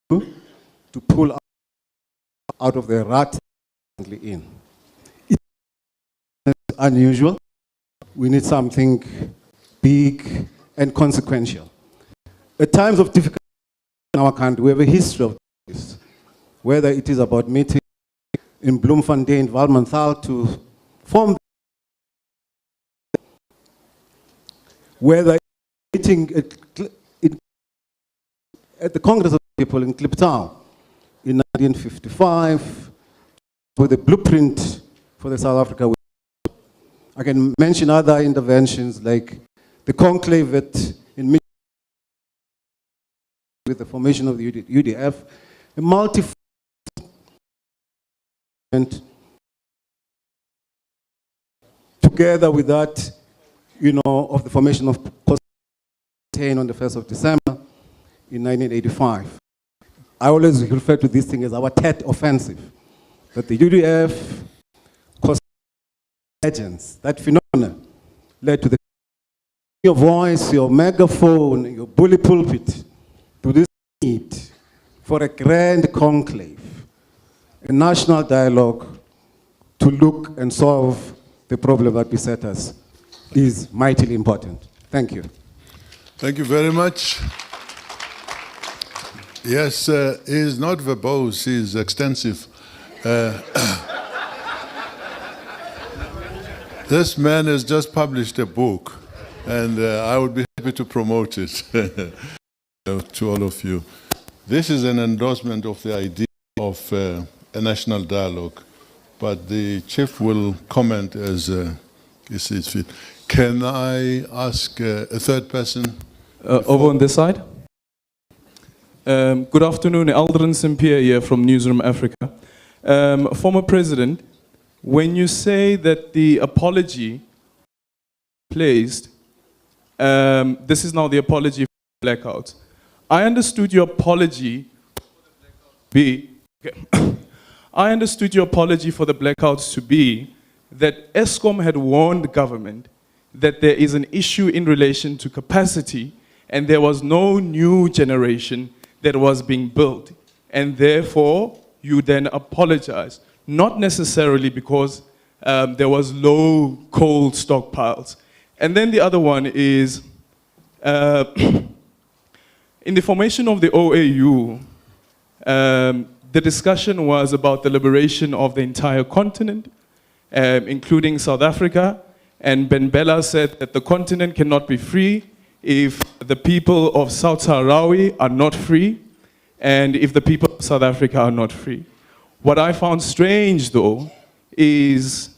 to pull out of the rut in. It's unusual. We need something big and consequential. At times of difficulty in our country, we have a history of this, whether it is about meeting in Bloemfontein, Valmanthal to form, whether meeting at the Congress of People in Kliptown in 1955 with a blueprint for the South Africa. I can mention other interventions like the conclave in with the formation of the UDF, a multi together with that, of the formation of on the 1st of December in 1985. I always refer to this thing as our Tet offensive, that the UDF agents, that phenomenon led to your voice, your megaphone, your bully pulpit, to this need for a grand conclave, a national dialogue to look and solve the problem that beset us is mightily important. Thank you. Thank you very much. Yes, he's not verbose, he's extensive. This man has just published a book, and I would be happy to promote it to all of you. This is an endorsement of the idea of a national dialogue, but the chief will comment as he sees fit. Can I ask a third person? Over on this side. Good afternoon, Aldrin Simpier here from Newsroom Africa. Former President, when you say that the apology placed, this is now the apology for blackouts. I understood your apology I understood your apology for the blackouts to be that ESCOM had warned the government that there is an issue in relation to capacity and there was no new generation that was being built. And therefore, you then apologize. Not necessarily because there was low coal stockpiles. And then the other one is, in the formation of the OAU, the discussion was about the liberation of the entire continent, including South Africa. And Ben Bella said that the continent cannot be free if the people of South Sahrawi are not free, and if the people of South Africa are not free. What I found strange, though, is,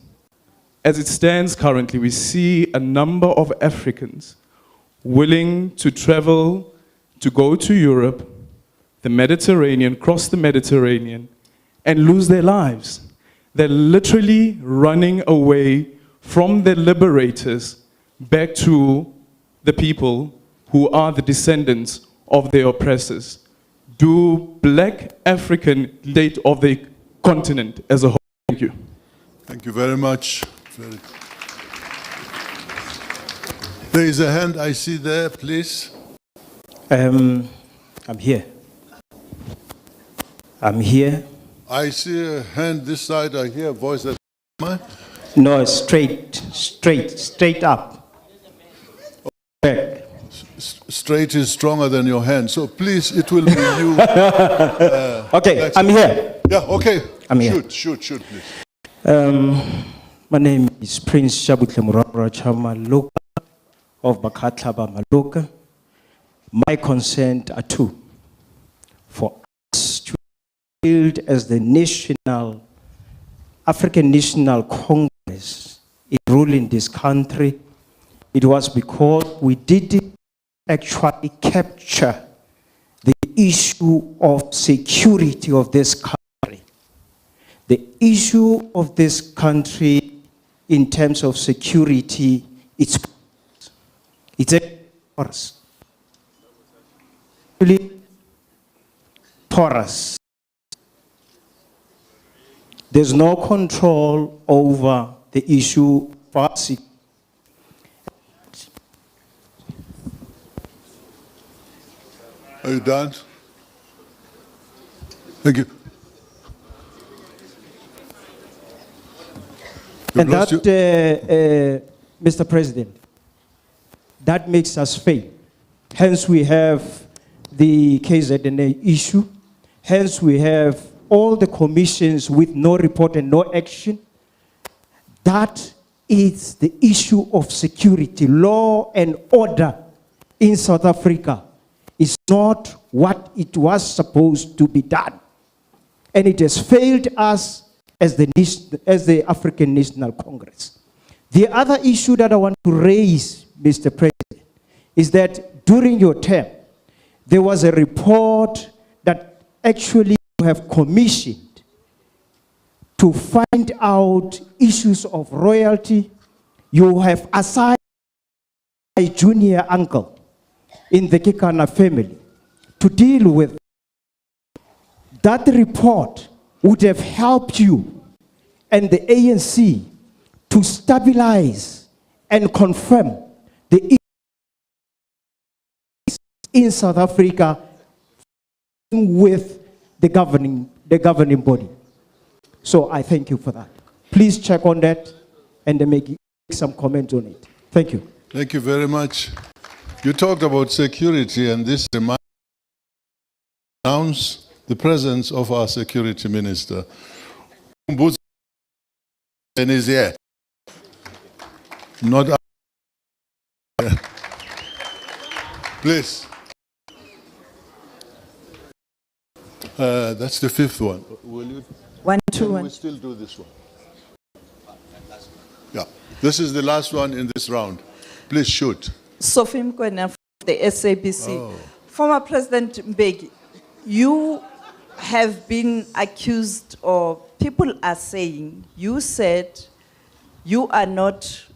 as it stands currently, we see a number of Africans willing to travel, to go to Europe, the Mediterranean, cross the Mediterranean, and lose their lives. They're literally running away from their liberators back to the people who are the descendants of their oppressors. Do black African state of the continent as a whole? Thank you. Thank you very much. There is a hand I see there, please. I'm here. I'm here. I see a hand this side, I hear a voice that... No, straight up. Back. Straight is stronger than your hand, so please, it will be you. Okay, I'm here. Yeah, okay. I'm here. Shoot, please. My name is Prince Shabutle Murabra Maloka of Bakatlaba Maloka. My consent are two. For us to build as the African National Congress in ruling this country, it was because we didn't actually capture the issue of security of this country. The issue of this country in terms of security, it's porous. Really porous. There's no control over the issue for us. Are you done? Thank you. And that, Mr. President, that makes us fail. Hence we have the KZN issue. Hence we have all the commissions with no report and no action. That is the issue of security. Law and order in South Africa is not what it was supposed to be done. And it has failed us as the African National Congress. The other issue that I want to raise, Mr. President, is that during your term, there was a report that actually you have commissioned to find out issues of royalty. You have assigned a junior uncle in the Kekana family to deal with. That report would have helped you and the ANC to stabilize and confirm the issues in South Africa with the governing body. So I thank you for that. Please check on that and make some comment on it. Thank you. Thank you very much. You talked about security, and this reminds announce the presence of our security minister, and is here. Not please. That's the fifth one. Will you? 1, 2, We 1. still do this one. Yeah, this is the last one in this round. Please shoot. Sophie Mkwena from the SABC. Former President Mbeki, you have been accused, or people are saying, you said you are not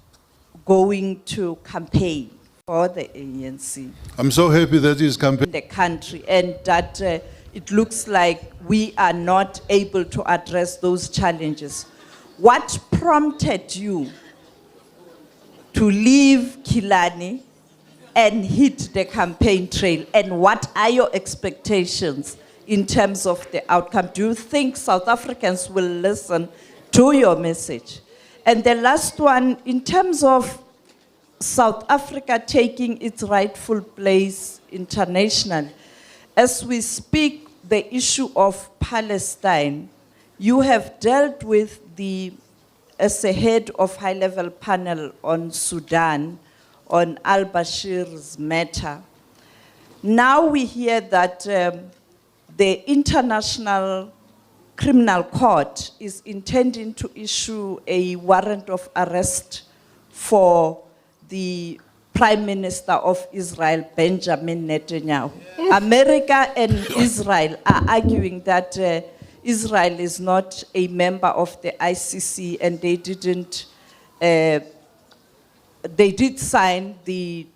going to campaign for the ANC I'm so happy that he's in campaigning. the country, and that it looks like we are not able to address those challenges. What prompted you to leave Kilani and hit the campaign trail? And what are your expectations in terms of the outcome? Do you think South Africans will listen to your message? And the last one, in terms of South Africa taking its rightful place internationally, as we speak, the issue of Palestine, you have dealt with as a head of high-level panel on Sudan, on al-Bashir's matter. Now we hear that the International Criminal Court is intending to issue a warrant of arrest for the Prime Minister of Israel, Benjamin Netanyahu. America and Israel are arguing that Israel is not a member of the ICC, and they did sign the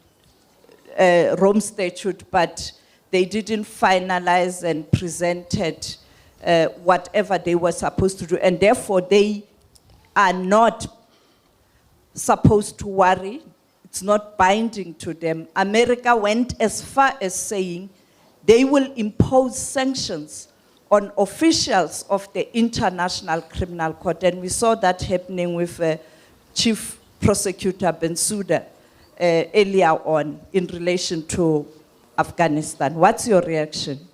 Rome Statute, but they didn't finalize and presented whatever they were supposed to do, and therefore they are not supposed to worry. It's not binding to them. America went as far as saying they will impose sanctions on officials of the International Criminal Court, and we saw that happening with Chief Prosecutor Bensouda earlier on in relation to Afghanistan. What's your reaction?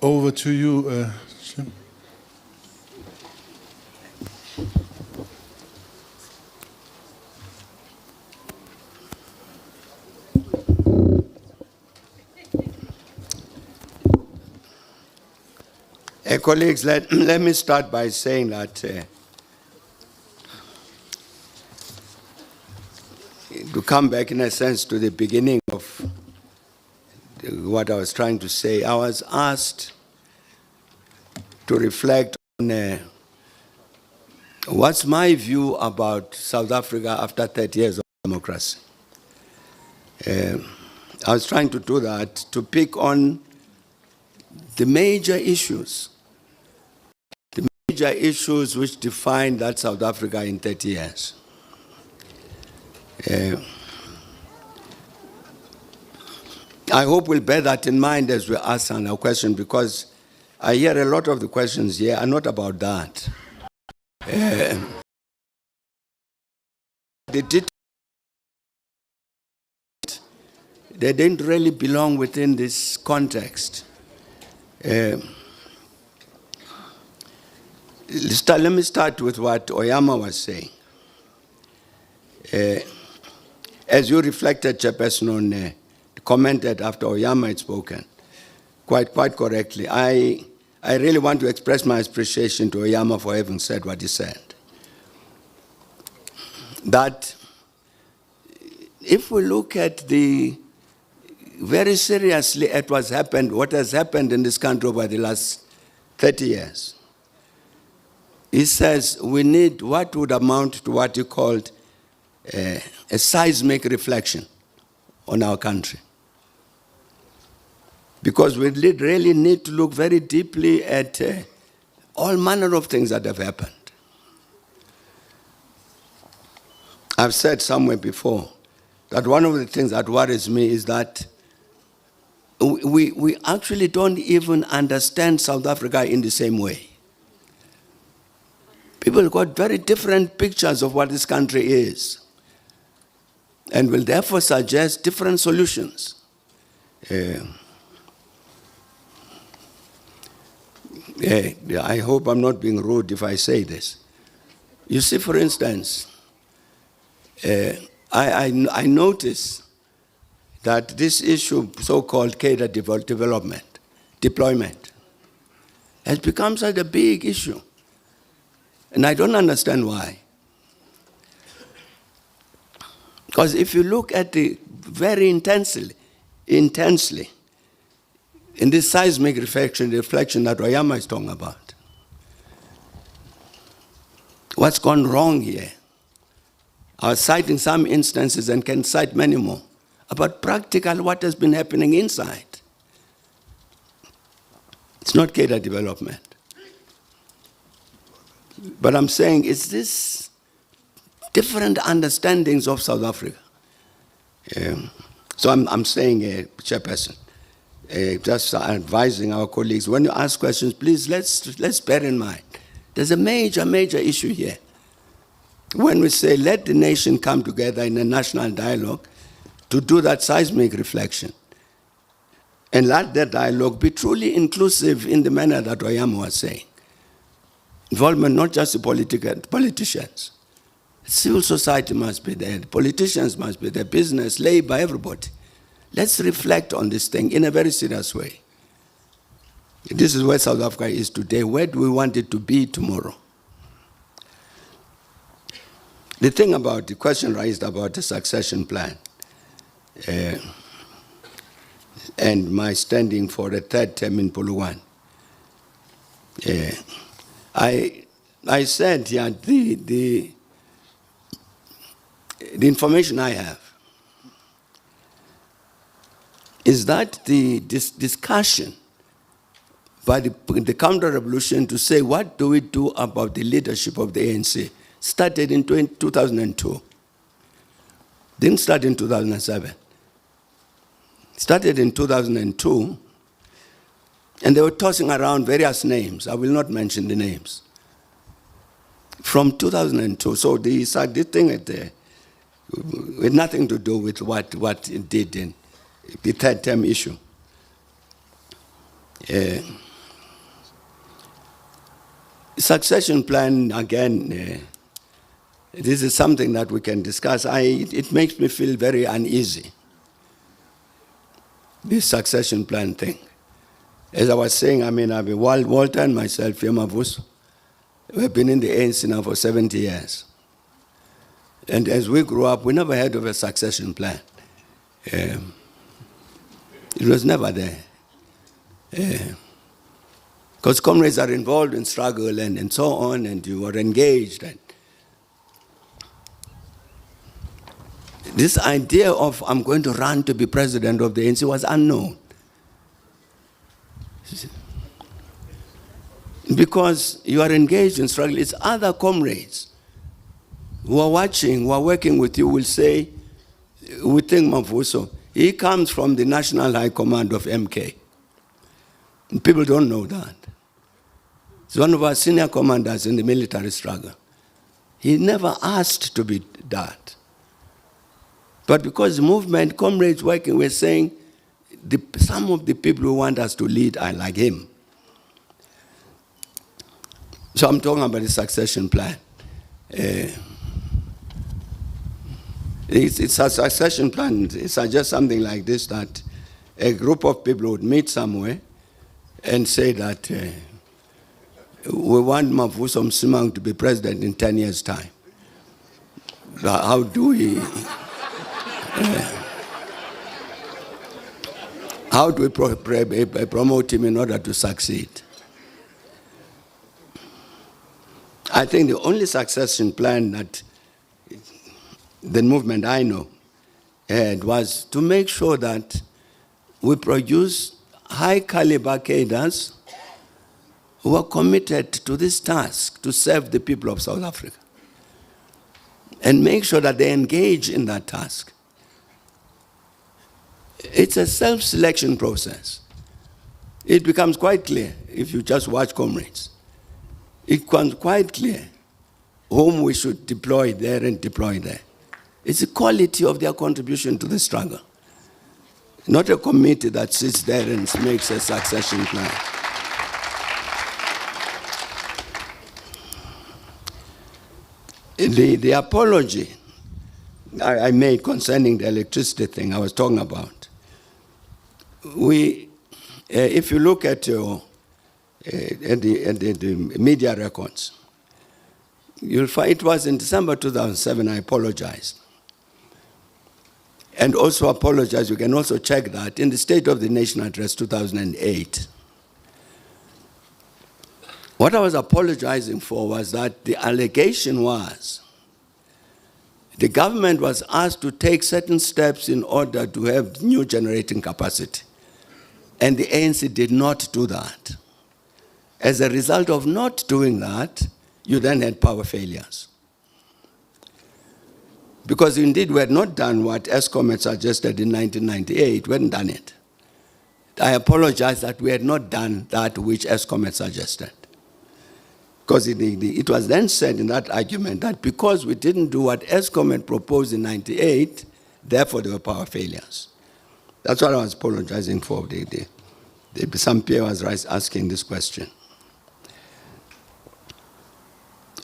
Over to you, Jim. Colleagues, let me start by saying that to come back in a sense to the beginning of what I was trying to say, I was asked to reflect on what's my view about South Africa after 30 years of democracy. I was trying to do that, to pick on the major issues which define that South Africa in 30 years. I hope we'll bear that in mind as we ask our question, because I hear a lot of the questions here are not about that. They didn't really belong within this context. Let me start with what Oyama was saying. As you reflected, Chairperson, on commented after Oyama had spoken, quite correctly, I really want to express my appreciation to Oyama for having said what he said. That if we look at very seriously at what has happened in this country over the last 30 years, he says we need what would amount to what he called a seismic reflection on our country. Because we really need to look very deeply at all manner of things that have happened. I've said somewhere before that one of the things that worries me is that we actually don't even understand South Africa in the same way. People got very different pictures of what this country is, and will therefore suggest different solutions. I hope I'm not being rude if I say this. You see, for instance, I notice that this issue, so-called cadre deployment, has become such a big issue. And I don't understand why. Because if you look at it very intensely, in this seismic reflection that Oyama is talking about, what's gone wrong here? I was citing some instances and can cite many more about practical what has been happening inside. It's not cadre development. But I'm saying it's this different understandings of South Africa. So I'm saying, Chairperson, just advising our colleagues, when you ask questions, please let's bear in mind, there's a major issue here. When we say let the nation come together in a national dialogue to do that seismic reflection, and let that dialogue be truly inclusive in the manner that Oyama was saying. Involvement not just the politicians. Civil society must be there, the politicians must be there, business, labor, everybody. Let's reflect on this thing in a very serious way. This is where South Africa is today. Where do we want it to be tomorrow? The thing about the question raised about the succession plan and my standing for a third term in Puluwan, I said, the information I have is that the discussion by the counter-revolution to say, what do we do about the leadership of the ANC, started in 2002. Didn't start in 2007. Started in 2002, and they were tossing around various names. I will not mention the names. From 2002, so the thing with nothing to do with what it did in the third term issue. Succession plan, again, this is something that we can discuss. It makes me feel very uneasy, this succession plan thing. As I was saying, I mean, I've been Walter and myself, Yemavus, we've been in the ANC now for 70 years. And as we grew up, we never heard of a succession plan. It was never there. Because comrades are involved in struggle and so on, and you are engaged. And this idea of I'm going to run to be president of the ANC was unknown. Because you are engaged in struggle, it's other comrades who are watching, who are working with you, will say, we think Mavuso, he comes from the National High Command of MK. And people don't know that. He's one of our senior commanders in the military struggle. He never asked to be that. But because the movement, comrades working, were saying, some of the people who want us to lead are like him. So I'm talking about the succession plan. It's a succession plan. It suggests something like this, that a group of people would meet somewhere and say that we want Mavuso Msimang to be president in 10 years' time. How do we... how do we promote him in order to succeed? I think the only succession plan that the movement I know had was to make sure that we produce high-caliber cadres who are committed to this task to serve the people of South Africa and make sure that they engage in that task. It's a self-selection process. It becomes quite clear if you just watch comrades. It becomes quite clear whom we should deploy there and deploy there. It's the quality of their contribution to the struggle, not a committee that sits there and makes a succession plan. The apology I made concerning the electricity thing I was talking about, if you look at the media records, you'll find it was in December 2007 I apologized. And also apologize, you can also check that, in the State of the Nation Address 2008. What I was apologizing for was that the allegation was the government was asked to take certain steps in order to have new generating capacity. And the ANC did not do that. As a result of not doing that, you then had power failures. Because indeed we had not done what ESCOM had suggested in 1998, we hadn't done it. I apologize that we had not done that which ESCOM had suggested. Because it was then said in that argument that because we didn't do what ESCOM had proposed in 98, therefore there were power failures. That's what I was apologizing for. Some peer was asking this question.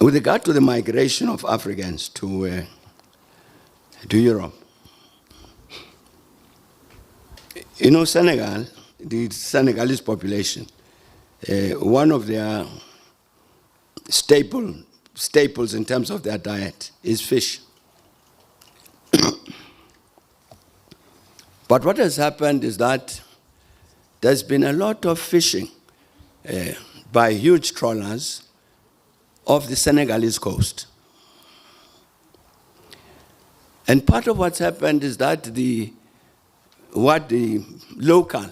With regard to the migration of Africans to Europe, you know, Senegal, the Senegalese population, one of their staples in terms of their diet is fish. But what has happened is that there's been a lot of fishing by huge trawlers off the Senegalese coast. And part of what's happened is that what the local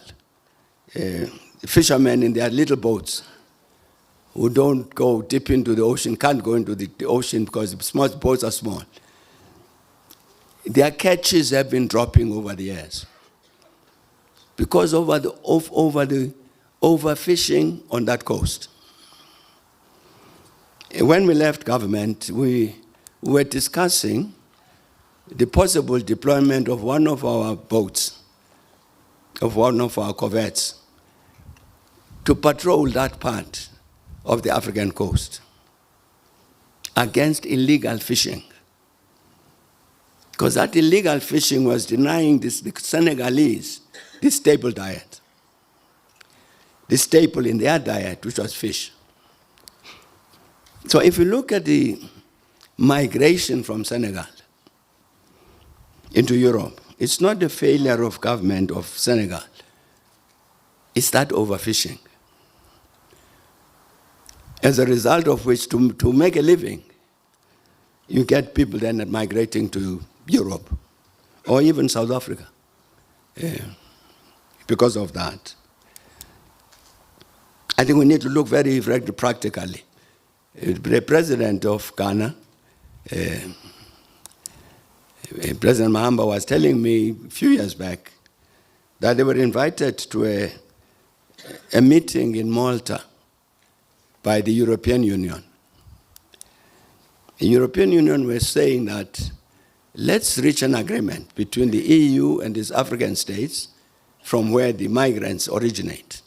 fishermen in their little boats who don't go deep into the ocean, can't go into the ocean because the small boats are small, their catches have been dropping over the years because over the overfishing on that coast. When we left government, we were discussing the possible deployment of one of our boats, of one of our corvettes, to patrol that part of the African coast against illegal fishing. Because that illegal fishing was denying the Senegalese the staple diet, the staple in their diet, which was fish. So if you look at the migration from Senegal into Europe, it's not the failure of government of Senegal, it's that overfishing. As a result of which, to make a living, you get people then migrating to Europe or even South Africa because of that. I think we need to look very, very practically. The president of Ghana, President Mahamba, was telling me a few years back that they were invited to a meeting in Malta by the European Union. The European Union was saying that let's reach an agreement between the EU and these African states from where the migrants originate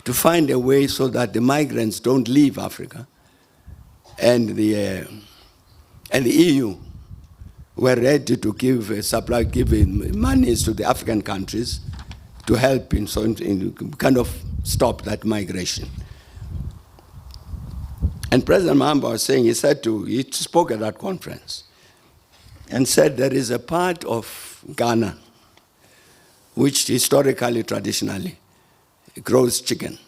to find a way so that the migrants don't leave Africa, and the EU were ready to give monies to the African countries to help in kind of stop that migration. And President Mahamba was saying, he spoke at that conference and said there is a part of Ghana which historically, traditionally, grows chicken.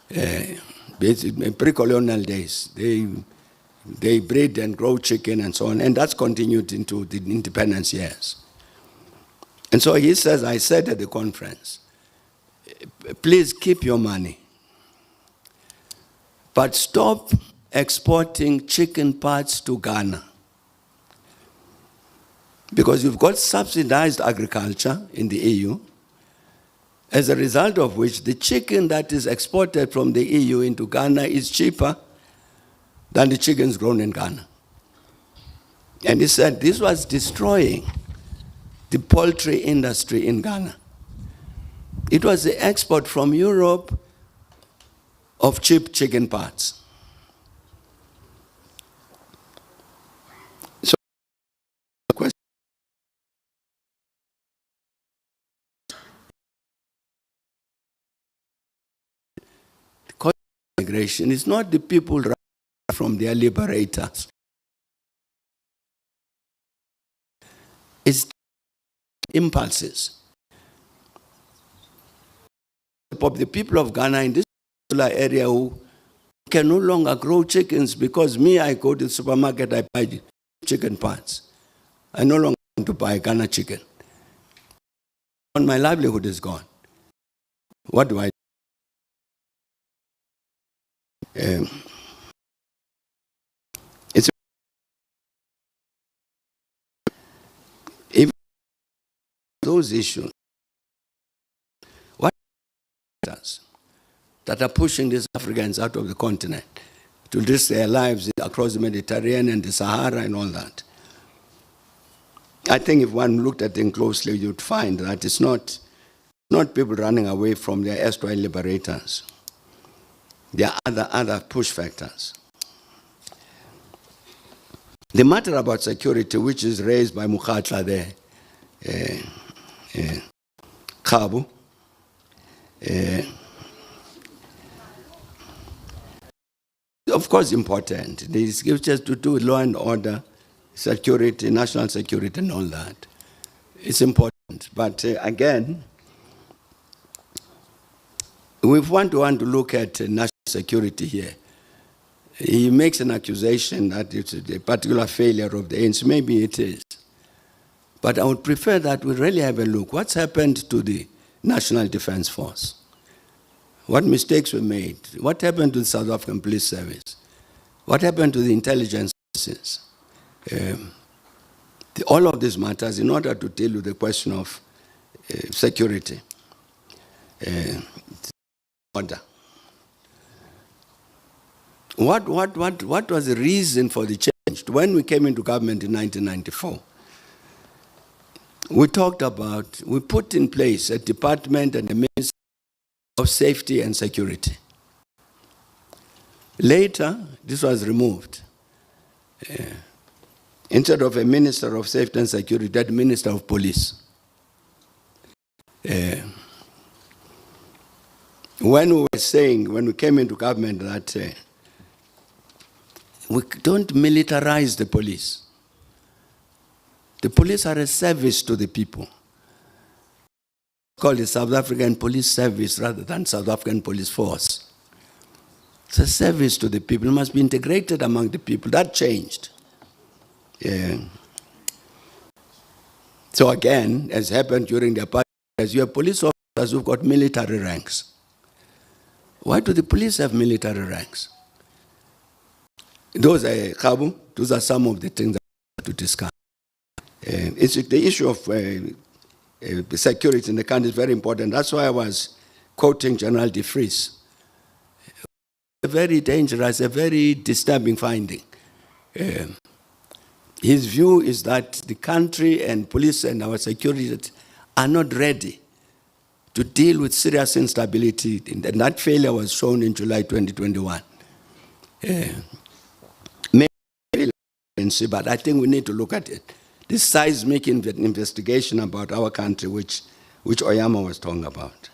In pre-colonial days, they breed and grow chicken and so on, and that's continued into the independence years. And so he says, I said at the conference, please keep your money, but stop exporting chicken parts to Ghana. Because you've got subsidized agriculture in the EU, as a result of which the chicken that is exported from the EU into Ghana is cheaper than the chickens grown in Ghana. And he said this was destroying the poultry industry in Ghana. It was the export from Europe of cheap chicken parts. migration is not the people running from their liberators. It's impulses. The people of Ghana in this particular area who can no longer grow chickens because I go to the supermarket, I buy chicken parts. I no longer want to buy Ghana chicken. And my livelihood is gone. What do I do? It's even those issues. What that are pushing these Africans out of the continent to risk their lives across the Mediterranean, the Sahara, and all that. I think if one looked at them closely, you'd find that it's not people running away from their erstwhile liberators. There are other push factors. The matter about security, which is raised by Mukhatla there, Thabo, of course important. This gives us to do with law and order, security, national security, and all that. It's important. But again, we want to look at national security here. He makes an accusation that it's a particular failure of the ANC. Maybe it is. But I would prefer that we really have a look. What's happened to the National Defense Force? What mistakes were made? What happened to the South African Police Service? What happened to the intelligence services? All of these matters in order to deal with the question of security, order. What was the reason for the change? When we came into government in 1994, we put in place a department and a Ministry of Safety and Security. Later, this was removed. Instead of a Minister of Safety and Security, that Minister of Police. When we came into government, that we don't militarize the police. The police are a service to the people. It's called the South African Police Service rather than South African Police Force. It's a service to the people. It must be integrated among the people. That changed. So again, as happened during the apartheid, as you have police officers who've got military ranks. Why do the police have military ranks? Those are some of the things that we have to discuss. It's the issue of security in the country is very important. That's why I was quoting General de Vries. A very dangerous, a very disturbing finding. His view is that the country and police and our security are not ready to deal with serious instability. And that failure was shown in July 2021. But I think we need to look at it. This seismic investigation about our country, which Oyama was talking about.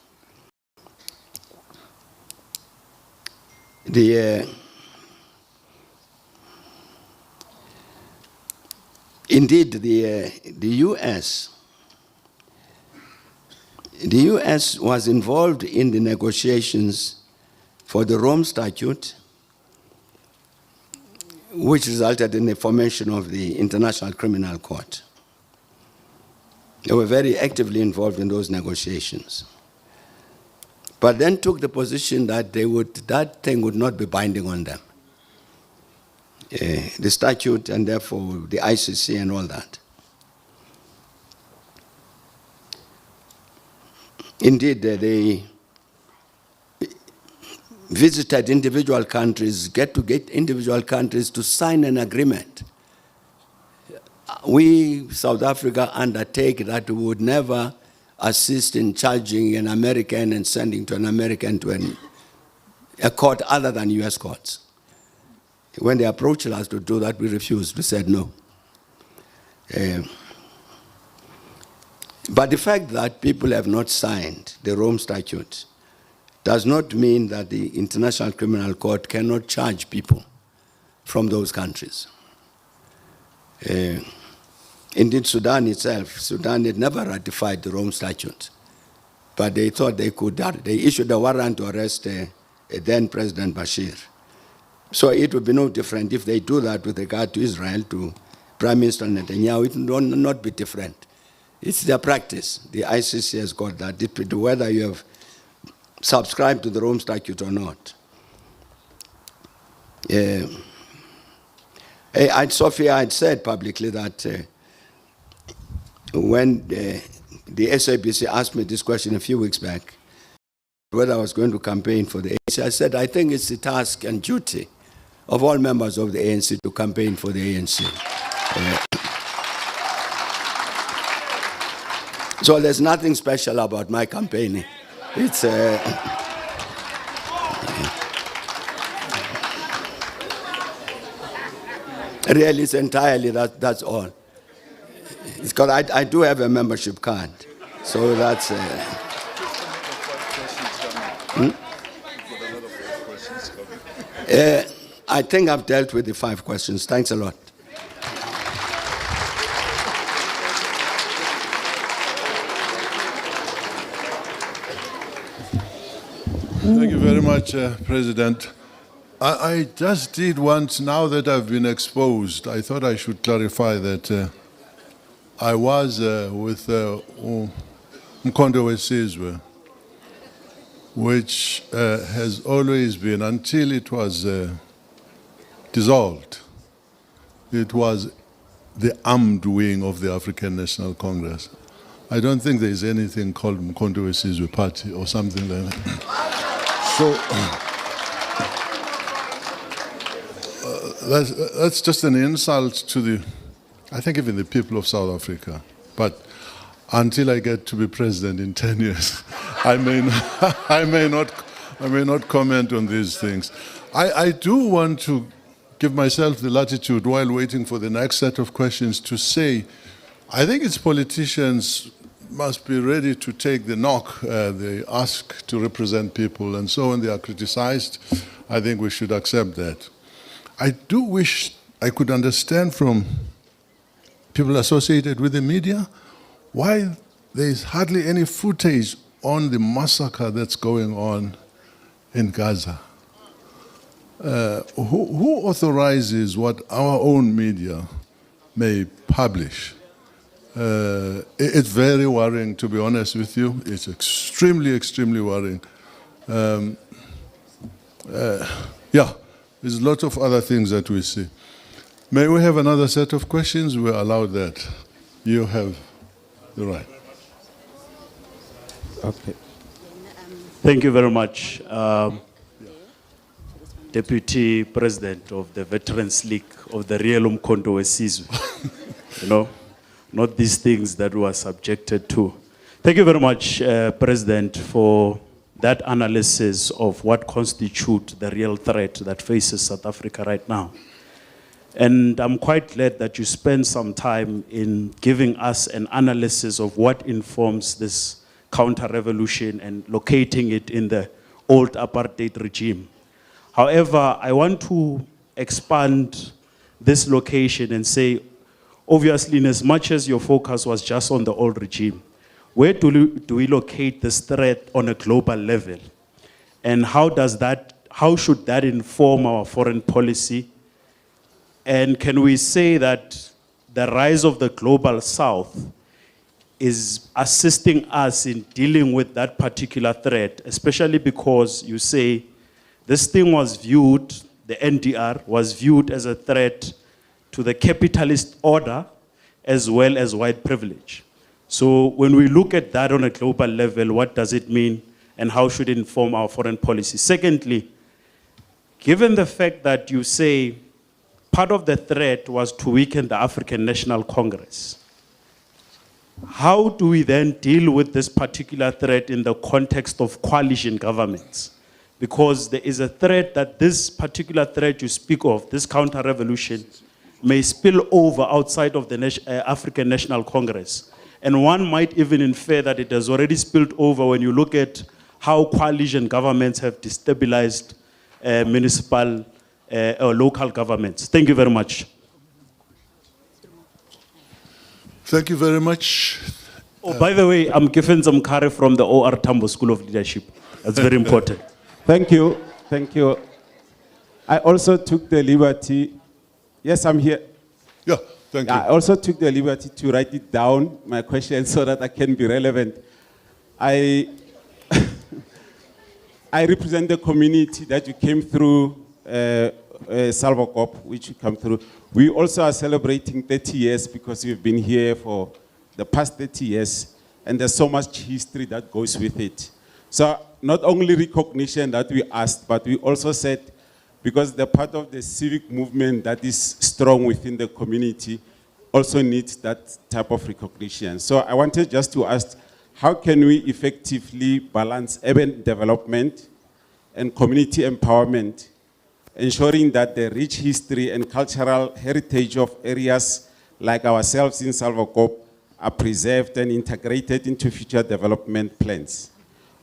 Indeed, the US was involved in the negotiations for the Rome Statute, which resulted in the formation of the International Criminal Court. They were very actively involved in those negotiations, but then took the position that that thing would not be binding on them. The statute and therefore the ICC and all that. Indeed, they visited individual countries, get individual countries to sign an agreement. We, South Africa, undertake that we would never assist in charging an American and sending to an American to a court other than US courts. When they approached us to do that, we refused. We said no. But the fact that people have not signed the Rome Statute does not mean that the International Criminal Court cannot charge people from those countries. Indeed, Sudan itself, Sudan had never ratified the Rome Statute, but they thought they could. They issued a warrant to arrest then President Bashir. So it would be no different if they do that with regard to Israel, to Prime Minister Netanyahu. It will not be different. It's their practice. The ICC has got that, whether you have subscribed to the Rome Statute or not. Sophia had said publicly that when the SABC asked me this question a few weeks back, whether I was going to campaign for the ANC, I said, I think it's the task and duty of all members of the ANC to campaign for the ANC. So there's nothing special about my campaigning. It's really, it's entirely that's all. It's because I do have a membership card, so that's. I think I've dealt with the 5 questions. Thanks a lot. Thank you very much, President. I just did want, now that I've been exposed, I thought I should clarify that I was with Mkhonto Wesizwe, which has always been, until it was dissolved, it was the armed wing of the African National Congress. I don't think there's anything called Mkhonto Wesizwe Party or something like that. So that's just an insult to the, I think, even the people of South Africa. But until I get to be president in 10 years, I may not comment on these things. I do want to give myself the latitude while waiting for the next set of questions to say, I think it's politicians must be ready to take the knock. They ask to represent people, and so when they are criticized, I think we should accept that. I do wish I could understand from people associated with the media why there is hardly any footage on the massacre that's going on in Gaza. Who authorizes what our own media may publish? It's very worrying, to be honest with you. It's extremely, extremely worrying. Yeah, there's a lot of other things that we see. May we have another set of questions? We're allowed that. You have the right. Okay. Thank you very much. Deputy President of the Veterans League of the real Mkhonto Wesizwe. You know, not these things that we are subjected to. Thank you very much, President, for that analysis of what constitutes the real threat that faces South Africa right now. And I'm quite glad that you spent some time in giving us an analysis of what informs this counter-revolution and locating it in the old apartheid regime. However, I want to expand this location and say, obviously, in as much as your focus was just on the old regime, where do we locate this threat on a global level? And how should that inform our foreign policy? And can we say that the rise of the global south is assisting us in dealing with that particular threat, especially because you say this thing was viewed, the NDR was viewed as a threat to the capitalist order as well as white privilege. So when we look at that on a global level, what does it mean and how should it inform our foreign policy? Secondly, given the fact that you say part of the threat was to weaken the African National Congress, how do we then deal with this particular threat in the context of coalition governments? Because there is a threat that this particular threat you speak of, this counter-revolution, may spill over outside of the African National Congress. And one might even infer that it has already spilled over when you look at how coalition governments have destabilized municipal or local governments. Thank you very much. Thank you very much. Oh, by the way, I'm giving some carry from the OR Thabo School of Leadership. That's very important. Thank you. Thank you. I also took the liberty. Yes, I'm here. Yeah, thank you. I also took the liberty to write it down, my question, so that I can be relevant. I represent the community that you came through, Salvacop, which you come through. We also are celebrating 30 years because we've been here for the past 30 years, and there's so much history that goes with it. So not only recognition that we asked, but we also said, because the part of the civic movement that is strong within the community also needs that type of recognition. So I wanted just to ask, how can we effectively balance urban development and community empowerment, ensuring that the rich history and cultural heritage of areas like ourselves in Salvacop are preserved and integrated into future development plans,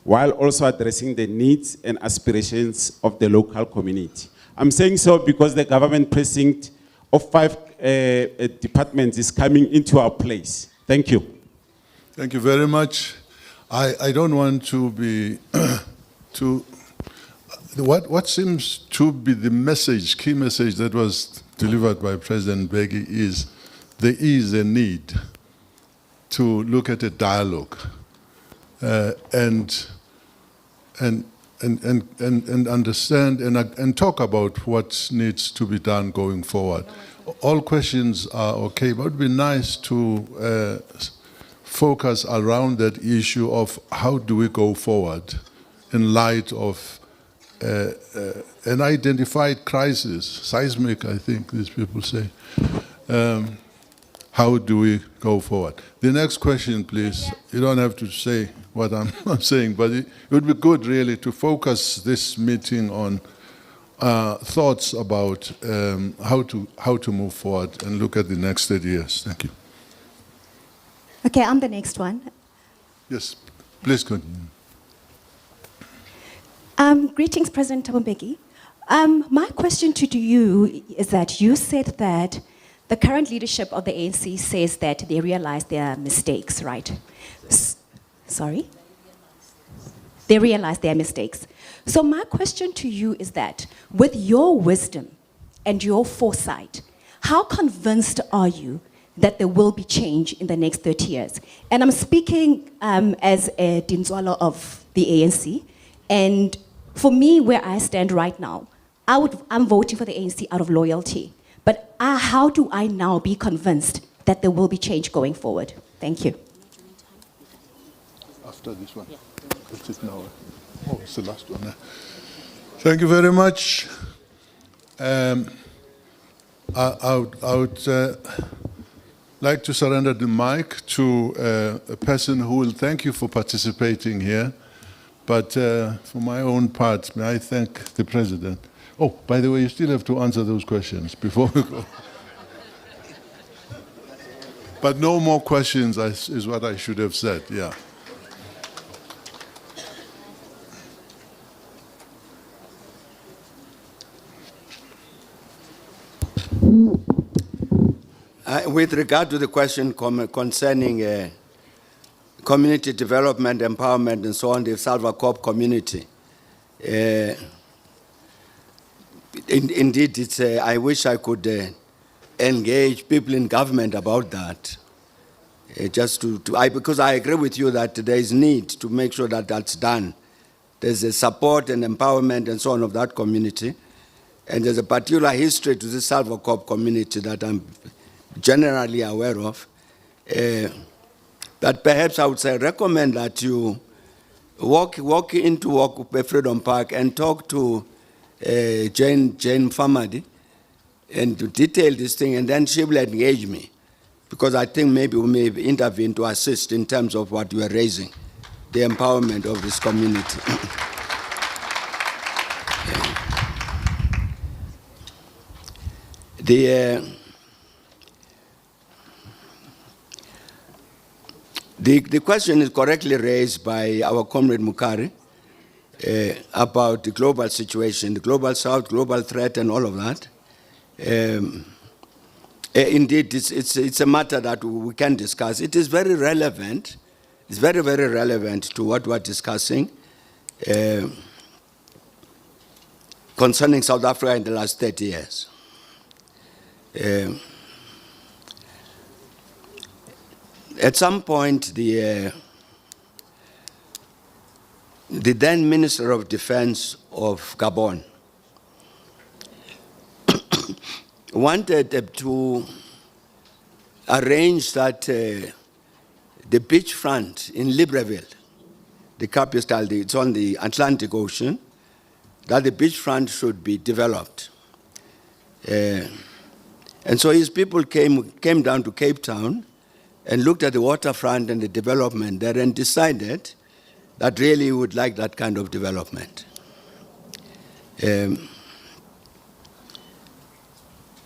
while also addressing the needs and aspirations of the local community? I'm saying so because the government precinct of 5 departments is coming into our place. Thank you. Thank you very much. I don't want to be what seems to be the message, key message that was delivered by President Mbeki is there is a need to look at a dialogue and understand and talk about what needs to be done going forward. All questions are okay, but it would be nice to focus around that issue of how do we go forward in light of an identified crisis, seismic, I think these people say. How do we go forward? The next question, please. You don't have to say what I'm saying, but it would be good, really, to focus this meeting on thoughts about how to move forward and look at the next 30 years. Thank you. Okay, I'm the next one. Yes, please continue. Greetings, President Thabo Mbeki. My question to you is that you said that the current leadership of the ANC says that they realize their mistakes, right? Sorry? They realize their mistakes. So my question to you is that, with your wisdom and your foresight, how convinced are you that there will be change in the next 30 years? And I'm speaking as a Dinzwala of the ANC, and for me, where I stand right now, I'm voting for the ANC out of loyalty. But how do I now be convinced that there will be change going forward? Thank you. After this one. What's it now? Oh, it's the last one. Thank you very much. I would like to surrender the mic to a person who will thank you for participating here. But for my own part, may I thank the President. Oh, by the way, you still have to answer those questions before we go. But no more questions is what I should have said, yeah. With regard to the question concerning community development, empowerment, and so on, the Salvacop community, indeed, it's, I wish I could engage people in government about that. Because I agree with you that there is need to make sure that that's done. There's a support and empowerment and so on of that community. And there's a particular history to the Salvacop community that I'm generally aware of. That perhaps I would say recommend that you walk into Freedom Park and talk to Jane Famadi and to detail this thing, and then she will engage me, because I think maybe we may intervene to assist in terms of what you are raising, the empowerment of this community. The question is correctly raised by our comrade Mukari, about the global situation, the global south, global threat, and all of that. Indeed, it's a matter that we can discuss. It is very relevant. It's very, very relevant to what we're discussing concerning South Africa in the last 30 years. At some point, the then Minister of Defense of Gabon wanted to arrange that the beachfront in Libreville, the capital, it's on the Atlantic Ocean, that the beachfront should be developed. And so his people came down to Cape Town and looked at the waterfront and the development there and decided that really would like that kind of development.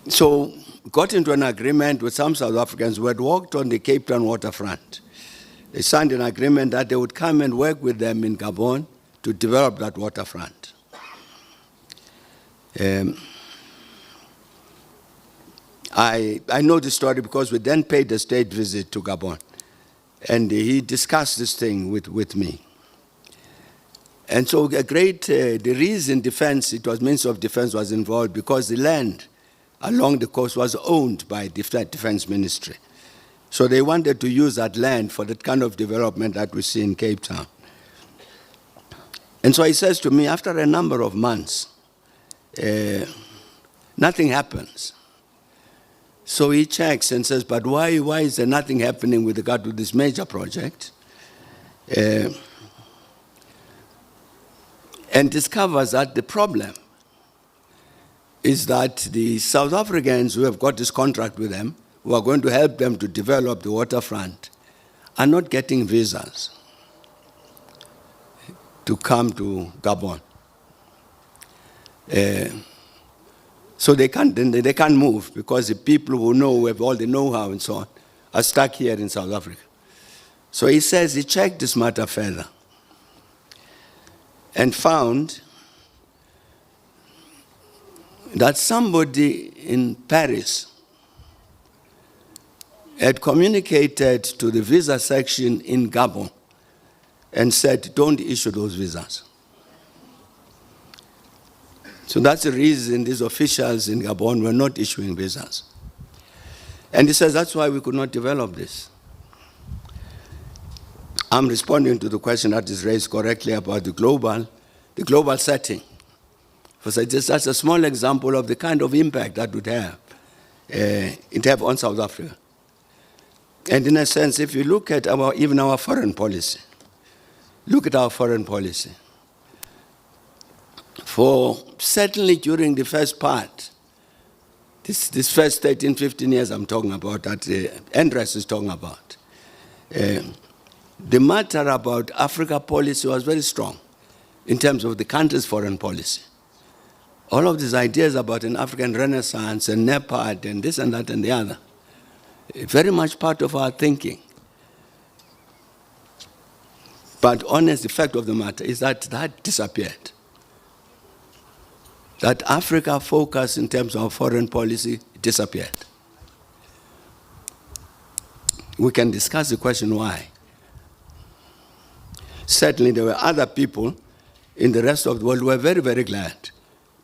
So got into an agreement with some South Africans who had worked on the Cape Town waterfront. They signed an agreement that they would come and work with them in Gabon to develop that waterfront. I know the story because we then paid a state visit to Gabon, and he discussed this thing with me. And so the reason defense, it was Minister of Defense was involved because the land along the coast was owned by the Defense Ministry. So they wanted to use that land for that kind of development that we see in Cape Town. And so he says to me, after a number of months, nothing happens. So he checks and says, but why is there nothing happening with regard to this major project? And discovers that the problem is that the South Africans who have got this contract with them, who are going to help them to develop the waterfront, are not getting visas to come to Gabon. So they can't move because the people who have all the know-how and so on, are stuck here in South Africa. So he says he checked this matter further and found that somebody in Paris had communicated to the visa section in Gabon and said, don't issue those visas. So that's the reason these officials in Gabon were not issuing visas. And he says, that's why we could not develop this. I'm responding to the question that is raised correctly about the global setting. Because that's a small example of the kind of impact that would have on South Africa. And in a sense, if you look at even our foreign policy, look at our foreign policy. For certainly during the first part, this first 13, 15 years I'm talking about, that Andres is talking about, the matter about Africa policy was very strong in terms of the country's foreign policy. All of these ideas about an African Renaissance and NEPAD and this and that and the other, very much part of our thinking. But honest, the fact of the matter is that that disappeared. That Africa focus in terms of foreign policy disappeared. We can discuss the question why. Certainly there were other people in the rest of the world who were very, very glad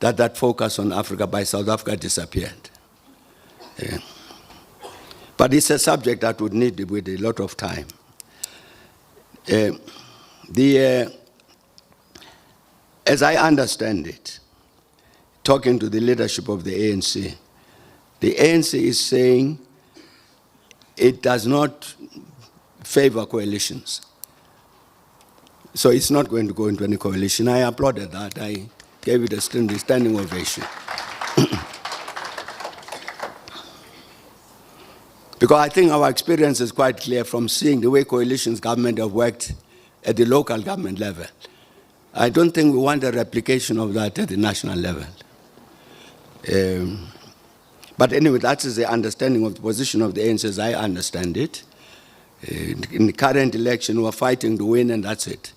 that that focus on Africa by South Africa disappeared. Yeah. But it's a subject that would need with a lot of time. As I understand it, talking to the leadership of the ANC is saying it does not favor coalitions. So it's not going to go into any coalition. I applauded that. I gave it a standing ovation. Because I think our experience is quite clear from seeing the way coalitions government have worked at the local government level. I don't think we want a replication of that at the national level. But anyway, that is the understanding of the position of the ANC as I understand it. In the current election, we're fighting to win, and that's it.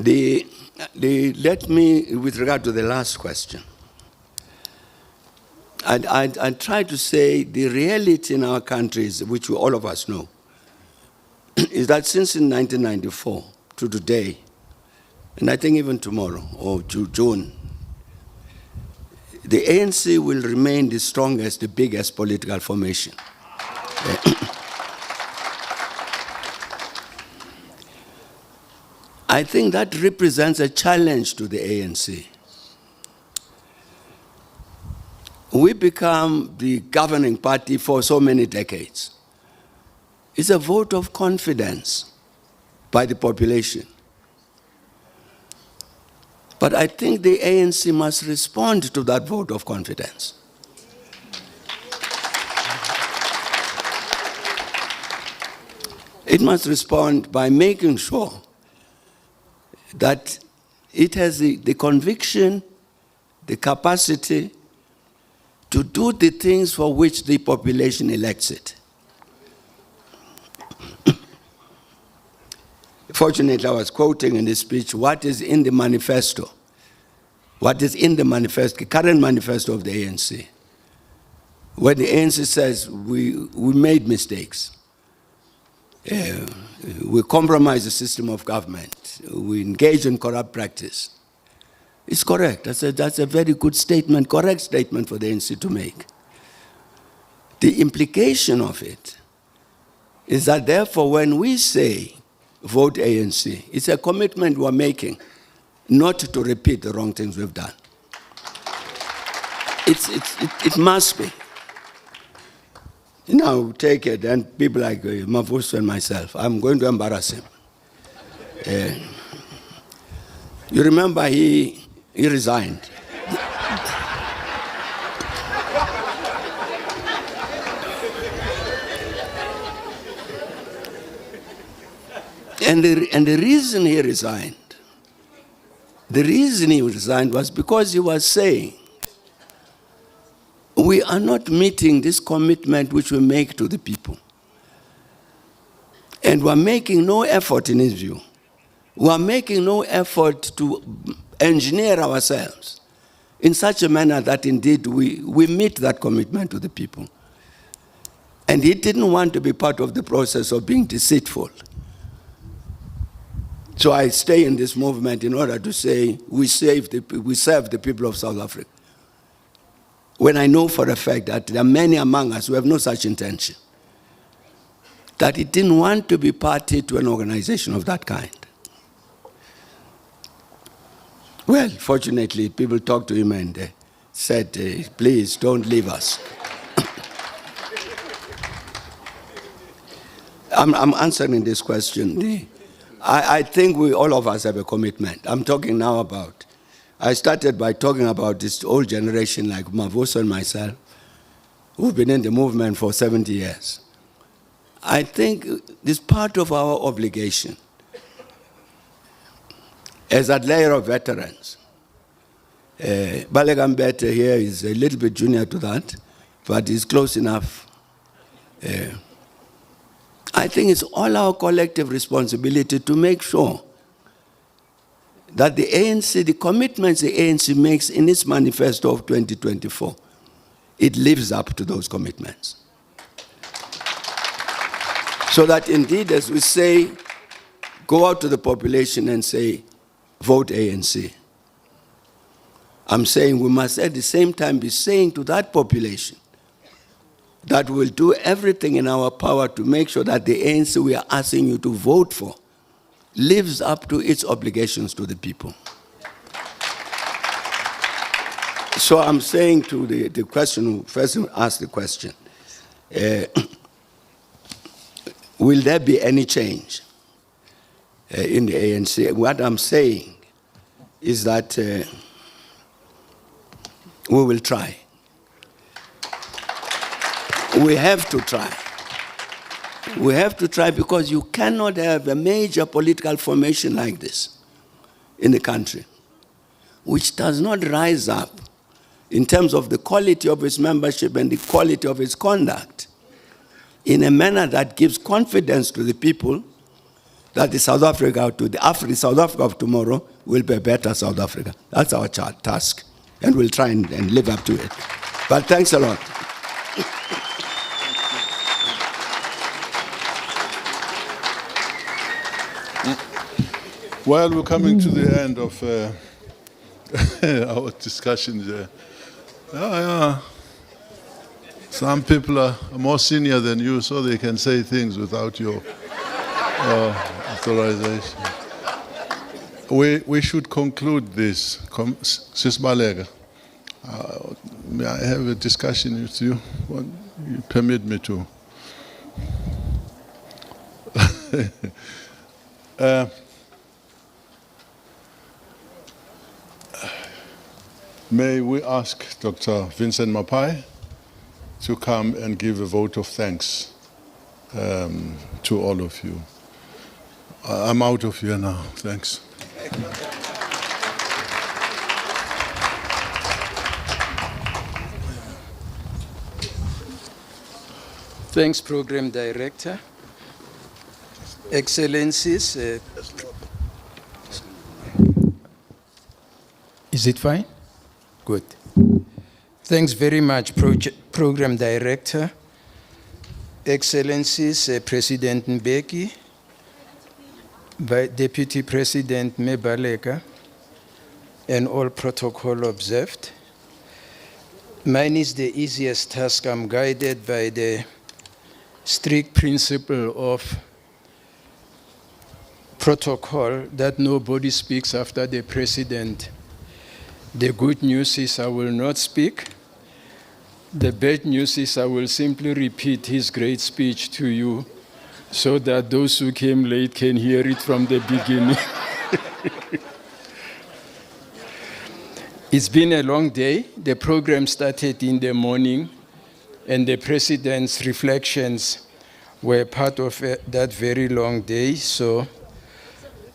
Let me, with regard to the last question, I try to say the reality in our countries, which all of us know, is that since in 1994 to today, and I think even tomorrow or to June, the ANC will remain the strongest, the biggest political formation. I think that represents a challenge to the ANC. We become the governing party for so many decades. It's a vote of confidence by the population. But I think the ANC must respond to that vote of confidence. It must respond by making sure that it has the conviction, the capacity to do the things for which the population elects it. Fortunately, I was quoting in this speech what is in the manifesto. What is in the manifesto, current manifesto of the ANC. Where the ANC says we made mistakes. We compromised the system of government. We engage in corrupt practice. It's correct. That's a very good statement, correct statement for the ANC to make. The implication of it is that therefore when we say vote ANC, it's a commitment we're making not to repeat the wrong things we've done. It must be. Now take it, and people like Mavuso and myself, I'm going to embarrass him. You remember he resigned. And the reason he resigned, was because he was saying, we are not meeting this commitment which we make to the people. And we're making no effort, in his view. We're making no effort to engineer ourselves in such a manner that indeed we meet that commitment to the people. And he didn't want to be part of the process of being deceitful. So I stay in this movement in order to say we serve the people of South Africa. When I know for a fact that there are many among us who have no such intention, that he didn't want to be party to an organization of that kind. Well, fortunately, people talked to him and said, please don't leave us. I'm answering this question. I think all of us have a commitment. I'm talking now about, I started by talking about this old generation like Mavuso and myself, who've been in the movement for 70 years. I think this part of our obligation as a layer of veterans. Balegambete here is a little bit junior to that, but he's close enough. I think it's all our collective responsibility to make sure that the ANC, the commitments the ANC makes in its manifesto of 2024, it lives up to those commitments. So that indeed, as we say, go out to the population and say, vote ANC. I'm saying we must at the same time be saying to that population that we'll do everything in our power to make sure that the ANC we are asking you to vote for lives up to its obligations to the people. So I'm saying to the question, first ask the question, will there be any change in the ANC? What I'm saying is that we will try. We have to try. We have to try because you cannot have a major political formation like this in the country, which does not rise up in terms of the quality of its membership and the quality of its conduct in a manner that gives confidence to the people that the South Africa South Africa of tomorrow will be a better South Africa. That's our task, and we'll try and live up to it. But thanks a lot. Well, we're coming to the end of our discussion there. Some people are more senior than you, so they can say things without your authorization. We should conclude this. Sis Balega, may I have a discussion with you? You permit me to. May we ask Dr. Vincent Mapai to come and give a vote of thanks to all of you. I'm out of here now. Thanks. Thanks, Program Director. Excellencies. Is it fine? Good. Thanks very much, Program Director. Excellencies, President Mbeki, Deputy President Mebaleka, and all protocol observed. Mine is the easiest task. I'm guided by the strict principle of protocol that nobody speaks after the President. The good news is I will not speak. The bad news is I will simply repeat his great speech to you so that those who came late can hear it from the beginning. It's been a long day. The program started in the morning, and the President's reflections were part of that very long day. So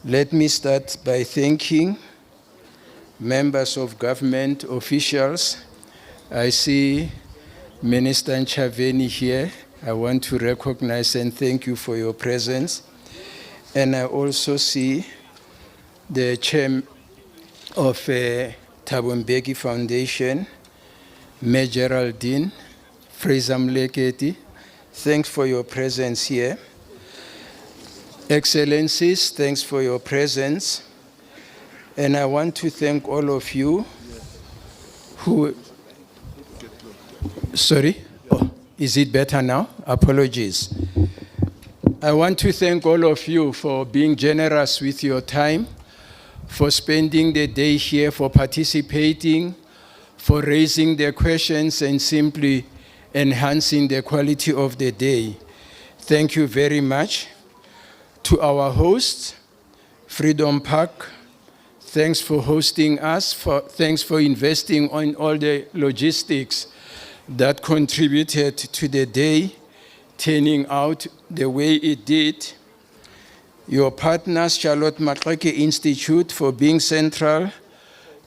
let me start by thanking members of government, officials. I see Minister Nchaveni here. I want to recognize and thank you for your presence. And I also see the chair of Thabo Mbeki Foundation, Mayor Geraldine, Fraser Mleketi. Thanks for your presence here. Excellencies, thanks for your presence. And I want to thank all of you who, sorry? Oh, is it better now? Apologies. I want to thank all of you for being generous with your time, for spending the day here, for participating, for raising the questions and simply enhancing the quality of the day. Thank you very much. To our hosts, Freedom Park, thanks for hosting us. Thanks for investing in all the logistics that contributed to the day turning out the way it did. Your partners, Charlotte Maxeke Institute, for being central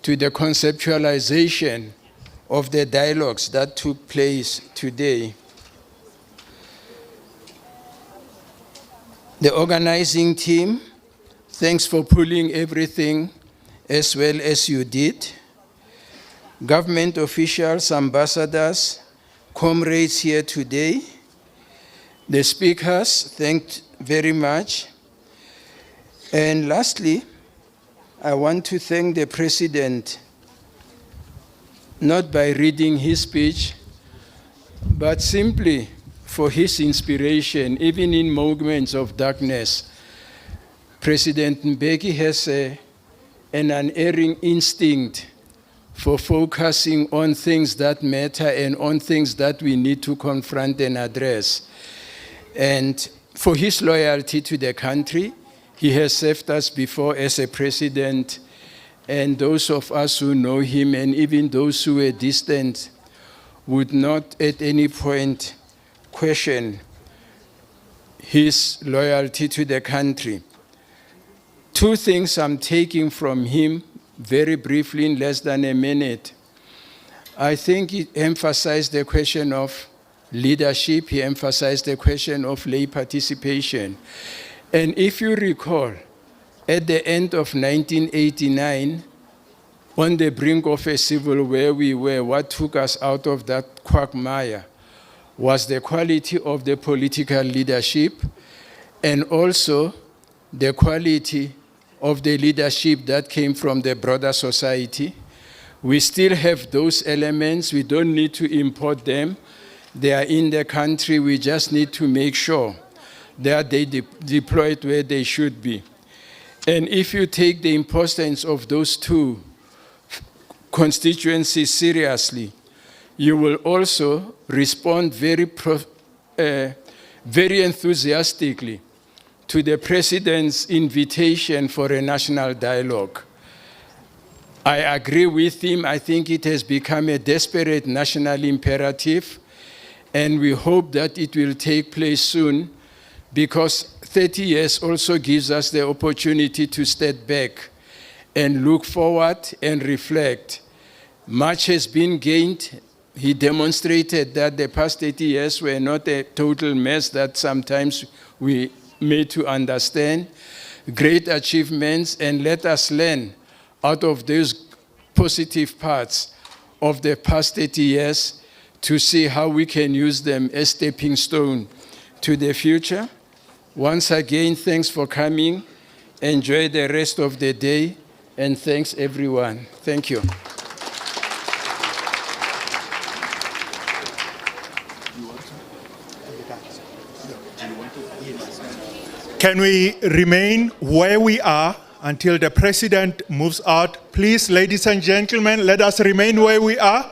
to the conceptualization of the dialogues that took place today. The organizing team, thanks for pulling everything as well as you did. Government officials, ambassadors, comrades here today. The speakers, thanked very much. And lastly, I want to thank the President, not by reading his speech, but simply for his inspiration, even in moments of darkness. President Mbeki has an unerring instinct for focusing on things that matter and on things that we need to confront and address. And for his loyalty to the country, he has served us before as a president, and those of us who know him and even those who are distant would not at any point question his loyalty to the country. Two things I'm taking from him very briefly in less than a minute. I think he emphasized the question of leadership. He emphasized the question of lay participation. And if you recall, at the end of 1989, on the brink of a civil war we were, what took us out of that quagmire was the quality of the political leadership and also the quality of the leadership that came from the broader society. We still have those elements. We don't need to import them. They are in the country. We just need to make sure that they deployed where they should be. And if you take the importance of those two constituencies seriously, you will also respond very enthusiastically to the President's invitation for a national dialogue. I agree with him. I think it has become a desperate national imperative, and we hope that it will take place soon, because 30 years also gives us the opportunity to step back and look forward and reflect. Much has been gained. He demonstrated that the past 30 years were not a total mess that sometimes we made to understand. Great achievements, and let us learn out of those positive parts of the past 30 years to see how we can use them as stepping stone to the future. Once again, thanks for coming. Enjoy the rest of the day, and thanks everyone. Thank you. Can we remain where we are until the President moves out? Please, ladies and gentlemen, let us remain where we are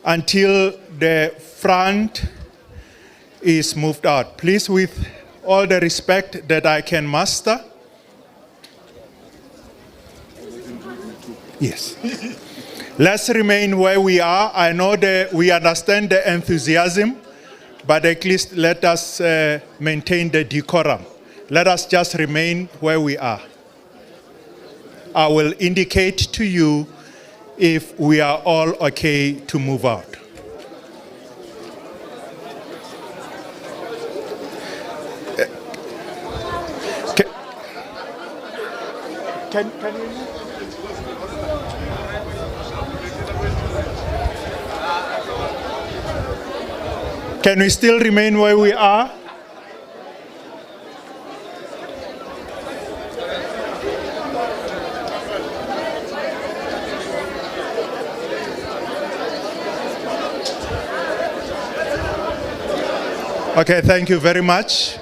until the front is moved out. Please, with all the respect that I can muster. Yes. Let's remain where we are. I know that we understand the enthusiasm, but at least let us maintain the decorum. Let us just remain where we are. I will indicate to you if we are all okay to move out. Can we still remain where we are? Okay, thank you very much.